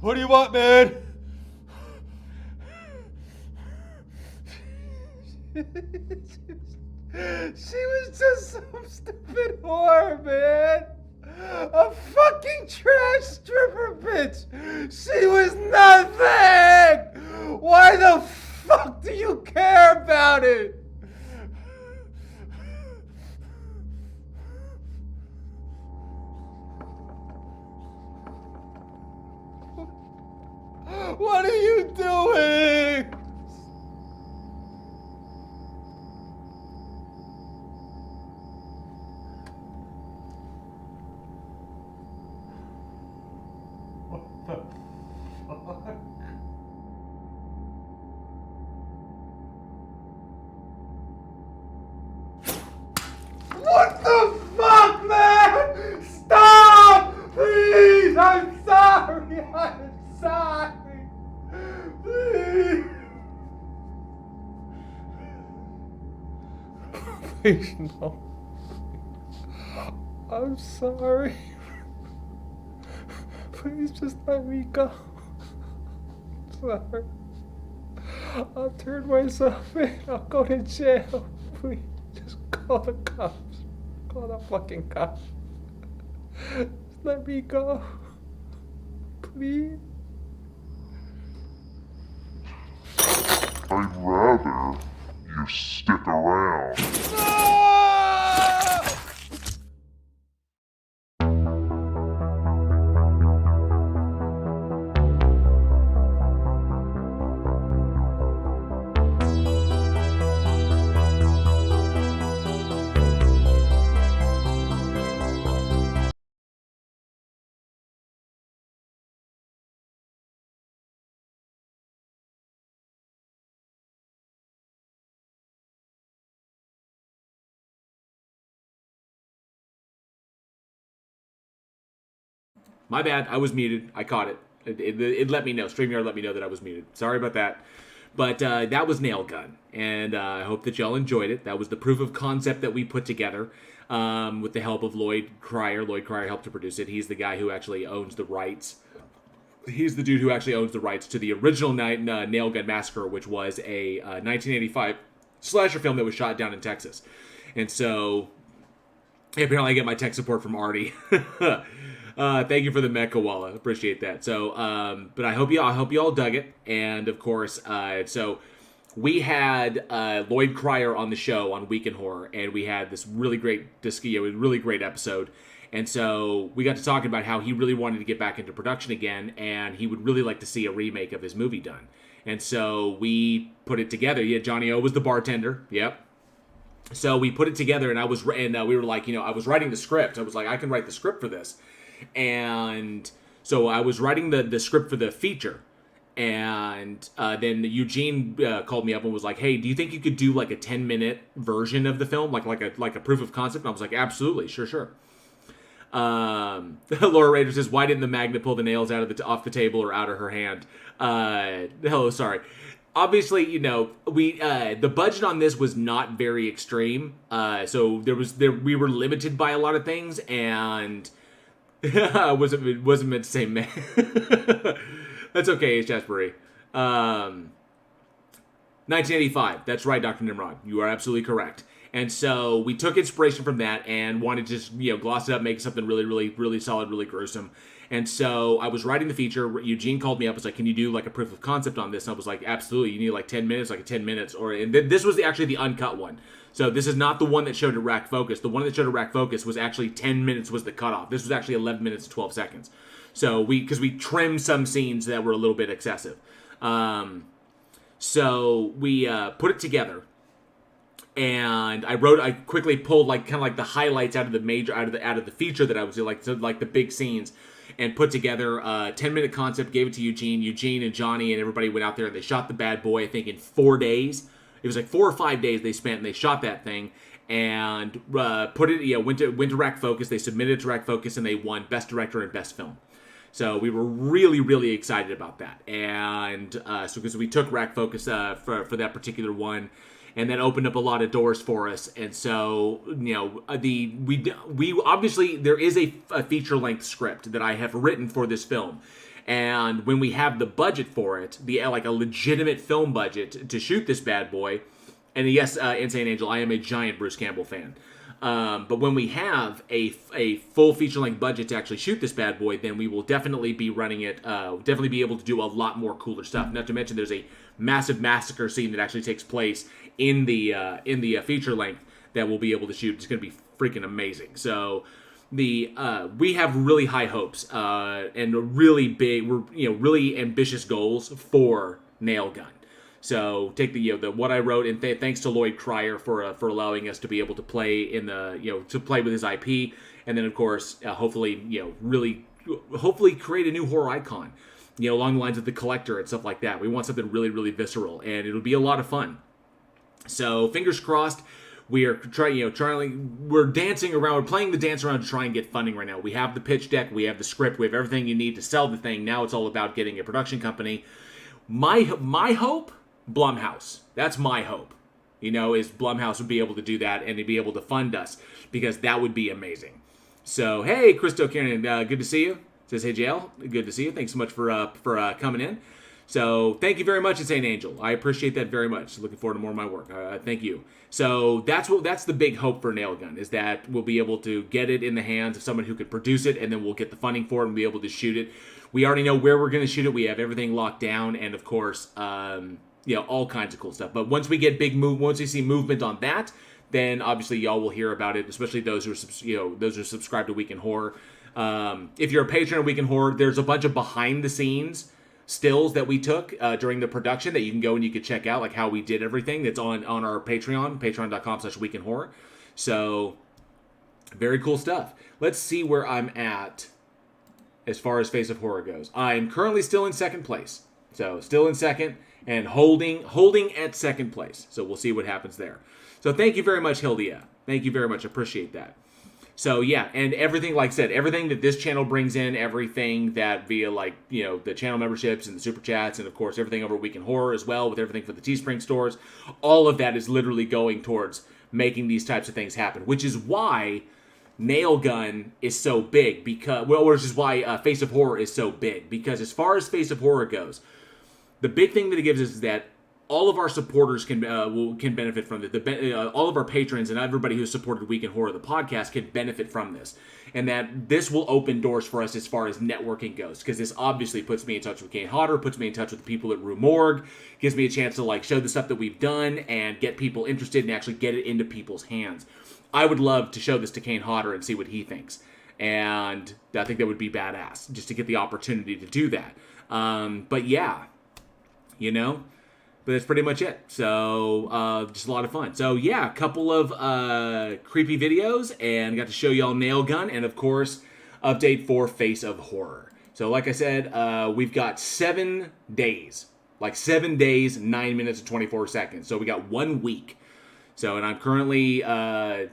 What do you want, man? She was just some stupid whore, man. A fucking trash stripper bitch. She was nothing. Why the fuck do you care about it? What are you doing? What the fuck, man? Stop! Please! I'm sorry! I'm sorry! Please! Please, no. I'm sorry. Please just let me go. Sorry. I'll turn myself in. I'll go to jail. Please, just call the cops. Call the fucking cops. Just let me go. Please. I'd rather you stick around. My bad. I was muted. I caught it. It let me know. StreamYard let me know that I was muted. Sorry about that. But that was Nail Gun. And I hope that y'all enjoyed it. That was the proof of concept that we put together with the help of Lloyd Cryer. Lloyd Cryer helped to produce it. He's the guy who actually owns the rights. He's the dude who actually owns the rights to the original Nail Gun Massacre, which was a 1985 slasher film that was shot down in Texas. And so, apparently I get my tech support from Artie. Thank you for the Mecha Walla. Appreciate that. So, but I hope you all dug it. And of course, so we had Lloyd Cryer on the show on Week in Horror, and we had this really great really great episode. And so we got to talking about how he really wanted to get back into production again, and he would really like to see a remake of his movie done. And so we put it together. Yeah, Johnny O was the bartender. Yep. So we put it together, and we were like, I was writing the script. I was like, I can write the script for this. And so I was writing the script for the feature, and then Eugene called me up and was like, hey, do you think you could do like a 10-minute version of the film, like a proof of concept? And I was like, absolutely, sure. Laura Rader says, why didn't the magnet pull the nails off the table or out of her hand? Hello, sorry. Obviously, we the budget on this was not very extreme, so we were limited by a lot of things, and wasn't meant to say man. That's okay, it's Jaspery. 1985. That's right, Dr. Nimrod. You are absolutely correct. And so we took inspiration from that and wanted to just, gloss it up, make something really, really, really solid, really gruesome. And so I was writing the feature. Eugene called me up. Was like, "Can you do like a proof of concept on this?" And I was like, "Absolutely. You need like 10 minutes, like 10 minutes." This was actually the uncut one. So this is not the one that showed at Rack Focus. The one that showed at Rack Focus was actually 10 minutes was the cutoff. This was actually 11 minutes and 12 seconds. So because we trimmed some scenes that were a little bit excessive. So we put it together. And I quickly pulled like kind of like the highlights out of the feature that I was doing, like the big scenes, and put together a 10-minute concept, gave it to Eugene. Eugene and Johnny and everybody went out there and they shot the bad boy, I think, in 4 days. It was like 4 or 5 days they spent, and they shot that thing and put it, went to Rack Focus. They submitted it to Rack Focus, and they won Best Director and Best Film. So we were really, really excited about that. And so because we took Rack Focus for that particular one, and that opened up a lot of doors for us. And so, we obviously, there is a feature-length script that I have written for this film. And when we have the budget for it, like a legitimate film budget to shoot this bad boy, and yes, Insane Angel, I am a giant Bruce Campbell fan. But when we have a full feature-length budget to actually shoot this bad boy, then we will definitely be running it, definitely be able to do a lot more cooler stuff. Not to mention there's a massive massacre scene that actually takes place in the feature-length that we'll be able to shoot. It's going to be freaking amazing. So we have really high hopes and really big, really ambitious goals for Nail Gun. So take the what I wrote, and thanks to Lloyd Cryer for allowing us to be able to play in the to play with his IP, and then of course hopefully hopefully create a new horror icon, along the lines of The Collector and stuff like that. We want something really, really visceral, and it'll be a lot of fun. So fingers crossed. We are we're dancing around, we're playing the dance around to try and get funding right now. We have the pitch deck, we have the script, we have everything you need to sell the thing. Now it's all about getting a production company. My hope, Blumhouse. That's my hope. Is Blumhouse would be able to do that and to be able to fund us, because that would be amazing. So, hey, Christo Kieran, good to see you. Says, hey, JL, good to see you. Thanks so much for coming in. So, thank you very much, Insane Angel. I appreciate that very much. Looking forward to more of my work. Thank you. So, that's the big hope for Nail Gun, is that we'll be able to get it in the hands of someone who could produce it, and then we'll get the funding for it and be able to shoot it. We already know where we're going to shoot it. We have everything locked down, and of course, all kinds of cool stuff. But once we get once we see movement on that, then obviously y'all will hear about it, especially those who are subscribed to Week in Horror. If you're a patron of Week in Horror, there's a bunch of behind the scenes stills that we took during the production that you can go and you can check out, like how we did everything. That's on our Patreon, patreon.com/weekinhorror. So very cool stuff. Let's see where I'm at as far as Face of Horror goes. I'm currently still in second place. So still in second and holding at second place. So we'll see what happens there. So thank you very much, Hildia. Thank you very much. Appreciate that. So yeah, and everything, like I said, everything that this channel brings in, everything that via the channel memberships and the super chats, and of course everything over Week in Horror as well, with everything for the Teespring stores, all of that is literally going towards making these types of things happen, which is why Nail Gun is so big, which is why Face of Horror is so big, because as far as Face of Horror goes, the big thing that it gives us is that all of our supporters can benefit from it. All of our patrons and everybody who's supported Week in Horror, the podcast, can benefit from this. And that this will open doors for us as far as networking goes. Because this obviously puts me in touch with Kane Hodder, puts me in touch with the people at Rue Morgue, gives me a chance to show the stuff that we've done and get people interested and actually get it into people's hands. I would love to show this to Kane Hodder and see what he thinks. And I think that would be badass, just to get the opportunity to do that. But yeah, But that's pretty much it. So, just a lot of fun. So, yeah, a couple of creepy videos, and got to show y'all Nail Gun, and of course, update for Face of Horror. So, like I said, we've got 7 days. 7 days, 9 minutes, and 24 seconds. So, we got 1 week. So, and I'm currently I'm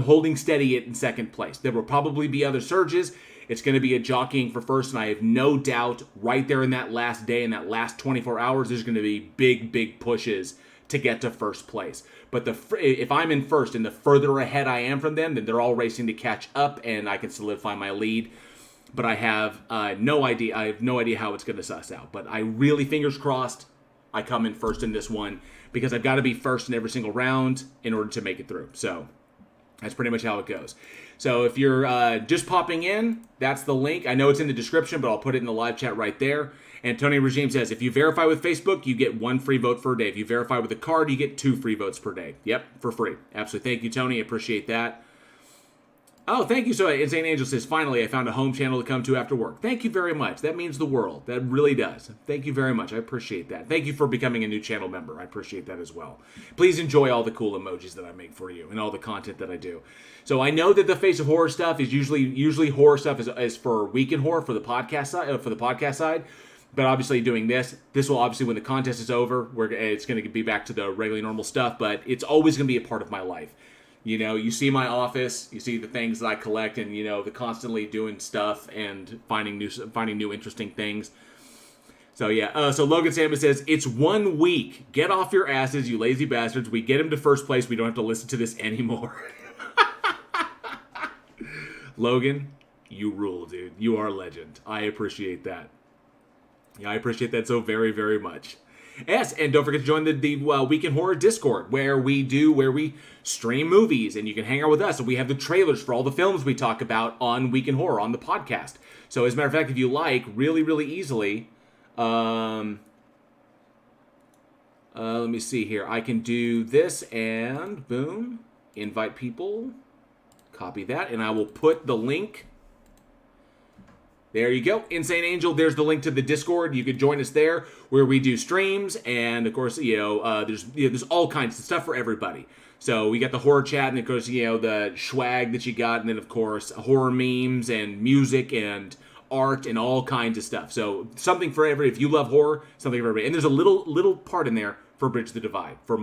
holding steady in second place. There will probably be other surges. It's going to be a jockeying for first, and I have no doubt right there in that last day, in that last 24 hours, there's going to be big, big pushes to get to first place. But if I'm in first and the further ahead I am from them, then they're all racing to catch up, and I can solidify my lead. But I have no idea. I have no idea how it's going to suss out. But I really, fingers crossed, I come in first in this one, because I've got to be first in every single round in order to make it through. So that's pretty much how it goes. So if you're just popping in, that's the link. I know it's in the description, but I'll put it in the live chat right there. Antonio Regime says, if you verify with Facebook, you get 1 free vote per day. If you verify with a card, you get 2 free votes per day. Yep, for free. Absolutely. Thank you, Tony. I appreciate that. Oh, thank you. So Insane Angel says, finally, I found a home channel to come to after work. Thank you very much. That means the world. That really does. Thank you very much. I appreciate that. Thank you for becoming a new channel member. I appreciate that as well. Please enjoy all the cool emojis that I make for you and all the content that I do. So I know that the Face of Horror stuff is usually horror stuff is for Week in Horror for the podcast side. But obviously doing this will obviously, when the contest is over, it's going to be back to the regularly normal stuff. But it's always going to be a part of my life. You see my office, you see the things that I collect, and the constantly doing stuff and finding new interesting things. So yeah, so Logan Salmon says, it's 1 week. Get off your asses, you lazy bastards. We get him to first place. We don't have to listen to this anymore. Logan, you rule, dude. You are a legend. I appreciate that. Yeah, I appreciate that so very, very much. Yes, and don't forget to join the Week in Horror Discord, where we stream movies, and you can hang out with us. And we have the trailers for all the films we talk about on Week in Horror on the podcast. So as a matter of fact, if you like, really, really easily, let me see here. I can do this and boom, invite people, copy that, and I will put the link. There you go. Insane Angel, there's the link to the Discord. You could join us there where we do streams. And, of course, there's all kinds of stuff for everybody. So we got the horror chat and, of course, the swag that you got. And then, of course, horror memes and music and art and all kinds of stuff. So something for everybody. If you love horror, something for everybody. And there's a little part in there for Bridge the Divide, for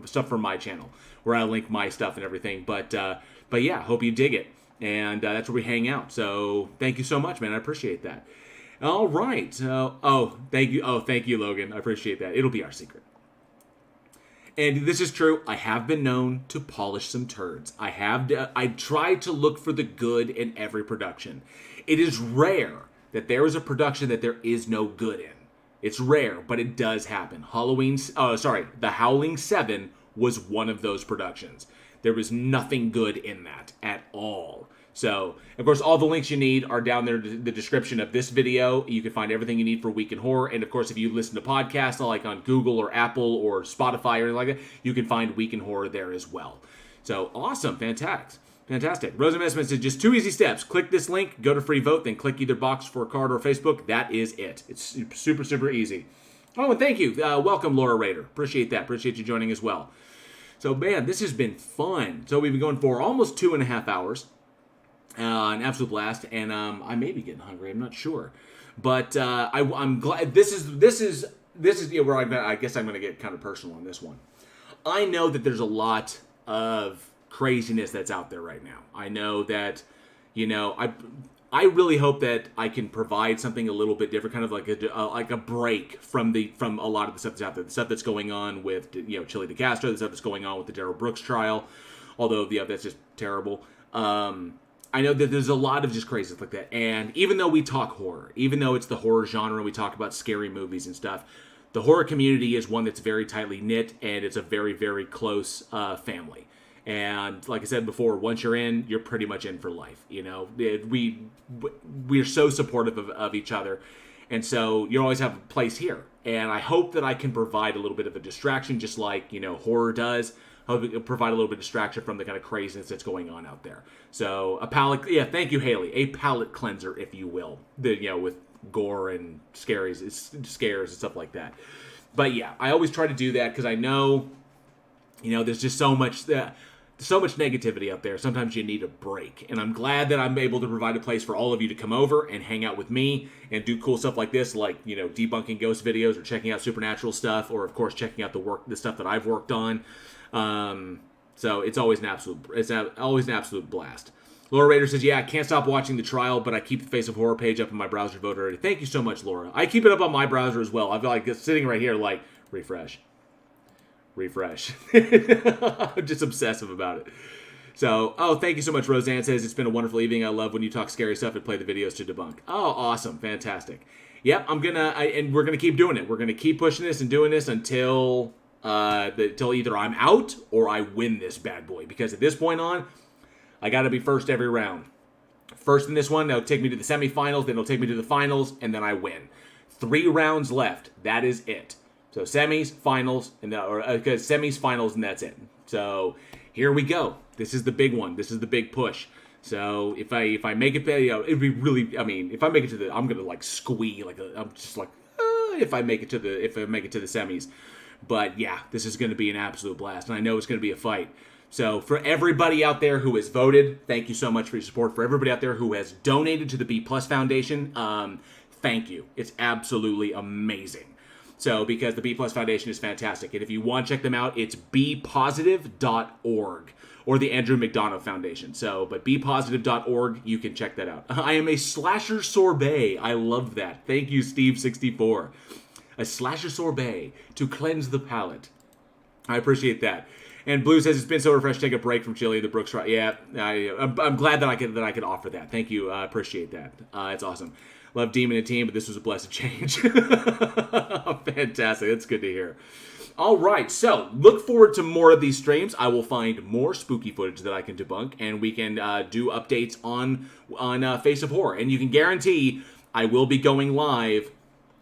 stuff from my channel, where I link my stuff and everything. But yeah, hope you dig it. And that's where we hang out. So thank you so much, man. I appreciate that. All right. Thank you. Oh, thank you, Logan. I appreciate that. It'll be our secret. And this is true. I have been known to polish some turds. I try to look for the good in every production. It is rare that there is a production that there is no good in. It's rare, but it does happen. The Howling 7 was one of those productions. There was nothing good in that at all. So, of course, all the links you need are down there in the description of this video. You can find everything you need for Week in Horror. And, of course, if you listen to podcasts like on Google or Apple or Spotify or anything like that, you can find Week in Horror there as well. So, awesome. Fantastic. Rosa said just 2 easy steps. Click this link, go to free vote, then click either box for a card or Facebook. That is it. It's super, super easy. Oh, and thank you. Welcome, Laura Rader. Appreciate that. Appreciate you joining as well. So, man, this has been fun. So we've been going for almost 2.5 hours. An absolute blast. And I may be getting hungry. I'm not sure. But I'm glad. This is where I guess I'm going to get kind of personal on this one. I know that there's a lot of craziness that's out there right now. I know that, I really hope that I can provide something a little bit different, kind of like a break from a lot of the stuff that's out there, the stuff that's going on with Chili DeCastro, the stuff that's going on with the Darryl Brooks trial. Although that's just terrible. I know that there's a lot of just craziness like that, and even though we talk horror, even though it's the horror genre, we talk about scary movies and stuff. The horror community is one that's very tightly knit, and it's a very, very close family. And like I said before, once you're in, you're pretty much in for life. We're so supportive of each other. And so you always have a place here. And I hope that I can provide a little bit of a distraction, just like, horror does. I hope it can provide a little bit of distraction from the kind of craziness that's going on out there. So thank you, Haley. A palate cleanser, if you will. With gore and scares and stuff like that. But yeah, I always try to do that because I know, there's just so much negativity out there. Sometimes you need a break. And I'm glad that I'm able to provide a place for all of you to come over and hang out with me and do cool stuff like this, like, debunking ghost videos or checking out supernatural stuff, or of course checking out the stuff that I've worked on. So it's always an absolute blast. Laura Rader says, yeah, I can't stop watching the trial, but I keep the Face of Horror page up in my browser vote already. Thank you so much, Laura. I keep it up on my browser as well. I'm sitting right here refresh. I'm just obsessive about it. So, thank you so much. Roseanne says, it's been a wonderful evening. I love when you talk scary stuff and play the videos to debunk. Oh, awesome. Fantastic. Yep, and we're going to keep doing it. We're going to keep pushing this and doing this until either I'm out or I win this bad boy. Because at this point on, I got to be first every round. First in this one, that'll take me to the semifinals, then it'll take me to the finals, and then I win. 3 rounds left. That is it. So semis, finals, semis, finals, and that's it. So here we go. This is the big one. This is the big push. So if I make it, it'd be really. If I make it to the, I'm gonna squee I'm just if I make it to the semis. But yeah, this is gonna be an absolute blast, and I know it's gonna be a fight. So for everybody out there who has voted, thank you so much for your support. For everybody out there who has donated to the B Plus Foundation, thank you. It's absolutely amazing. So, because the B Plus Foundation is fantastic. And if you want to check them out, it's bepositive.org or the Andrew McDonough Foundation. So, but bepositive.org, you can check that out. I am a slasher sorbet. I love that. Thank you, Steve64. A slasher sorbet to cleanse the palate. I appreciate that. And Blue says, it's been so refreshing to take a break from Chili, the Brooks trial. Yeah, I'm glad that I could offer that. Thank you. I appreciate that. It's awesome. Love Demon and Team, but this was a blessed change. Fantastic. That's good to hear. All right, so look forward to more of these streams. I will find more spooky footage that I can debunk, and we can do updates on Face of Horror. And you can guarantee I will be going live.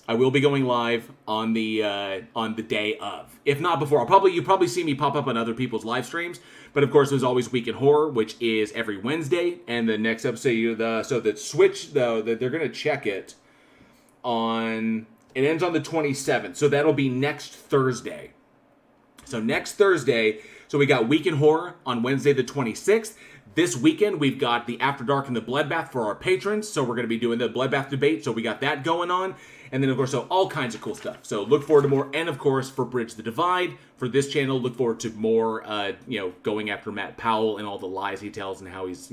I will be going live on the day of, if not before. You probably see me pop up on other people's live streams. But of course, there's always Week in Horror, which is every Wednesday, and the next episode, so the switch though, they're gonna check it on. It ends on the 27th, so that'll be next Thursday. So next Thursday, so we got Week in Horror on Wednesday the 26th. This weekend, we've got the After Dark and the Bloodbath for our patrons, so we're going to be doing the Bloodbath debate, so we got that going on. And then, of course, so all kinds of cool stuff. So look forward to more, and of course, for Bridge the Divide, for this channel, look forward to more, going after Matt Powell and all the lies he tells and how he's,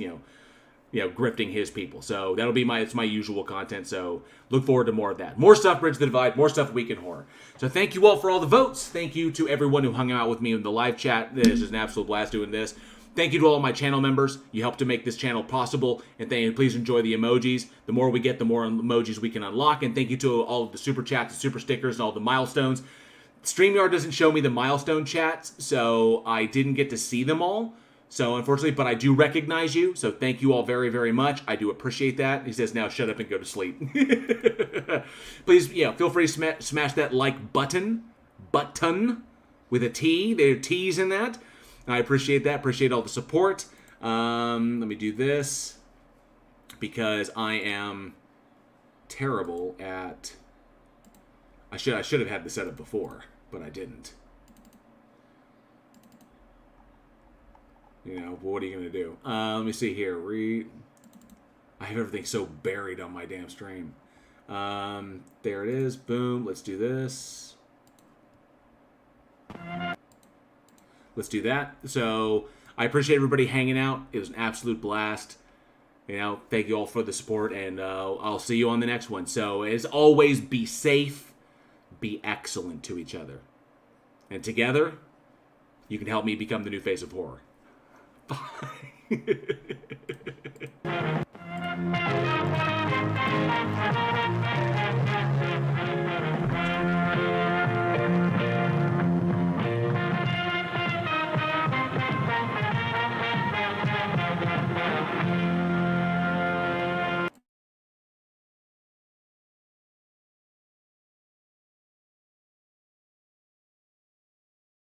grifting his people. So that'll be it's my usual content. So look forward to more of that. More stuff, Bridge the Divide, more stuff, Week in Horror. So thank you all for all the votes. Thank you to everyone who hung out with me in the live chat. This is an absolute blast doing this. Thank you to all my channel members. You help to make this channel possible. And please enjoy the emojis. The more we get, the more emojis we can unlock. And thank you to all of the super chats, the super stickers, and all the milestones. StreamYard doesn't show me the milestone chats, so I didn't get to see them all. So, unfortunately, but I do recognize you, so thank you all very, very much. I do appreciate that. He says, now shut up and go to sleep. Please, feel free to smash that like button with a T. There are T's in that. I appreciate that. Appreciate all the support. Let me do this, because I am terrible at... I should have had this set up before, but I didn't. What are you going to do? Let me see here. I have everything so buried on my damn stream. There it is. Boom. Let's do this. Let's do that. So, I appreciate everybody hanging out. It was an absolute blast. Thank you all for the support, and I'll see you on the next one. So, as always, be safe, be excellent to each other. And together, you can help me become the new face of horror. Bye.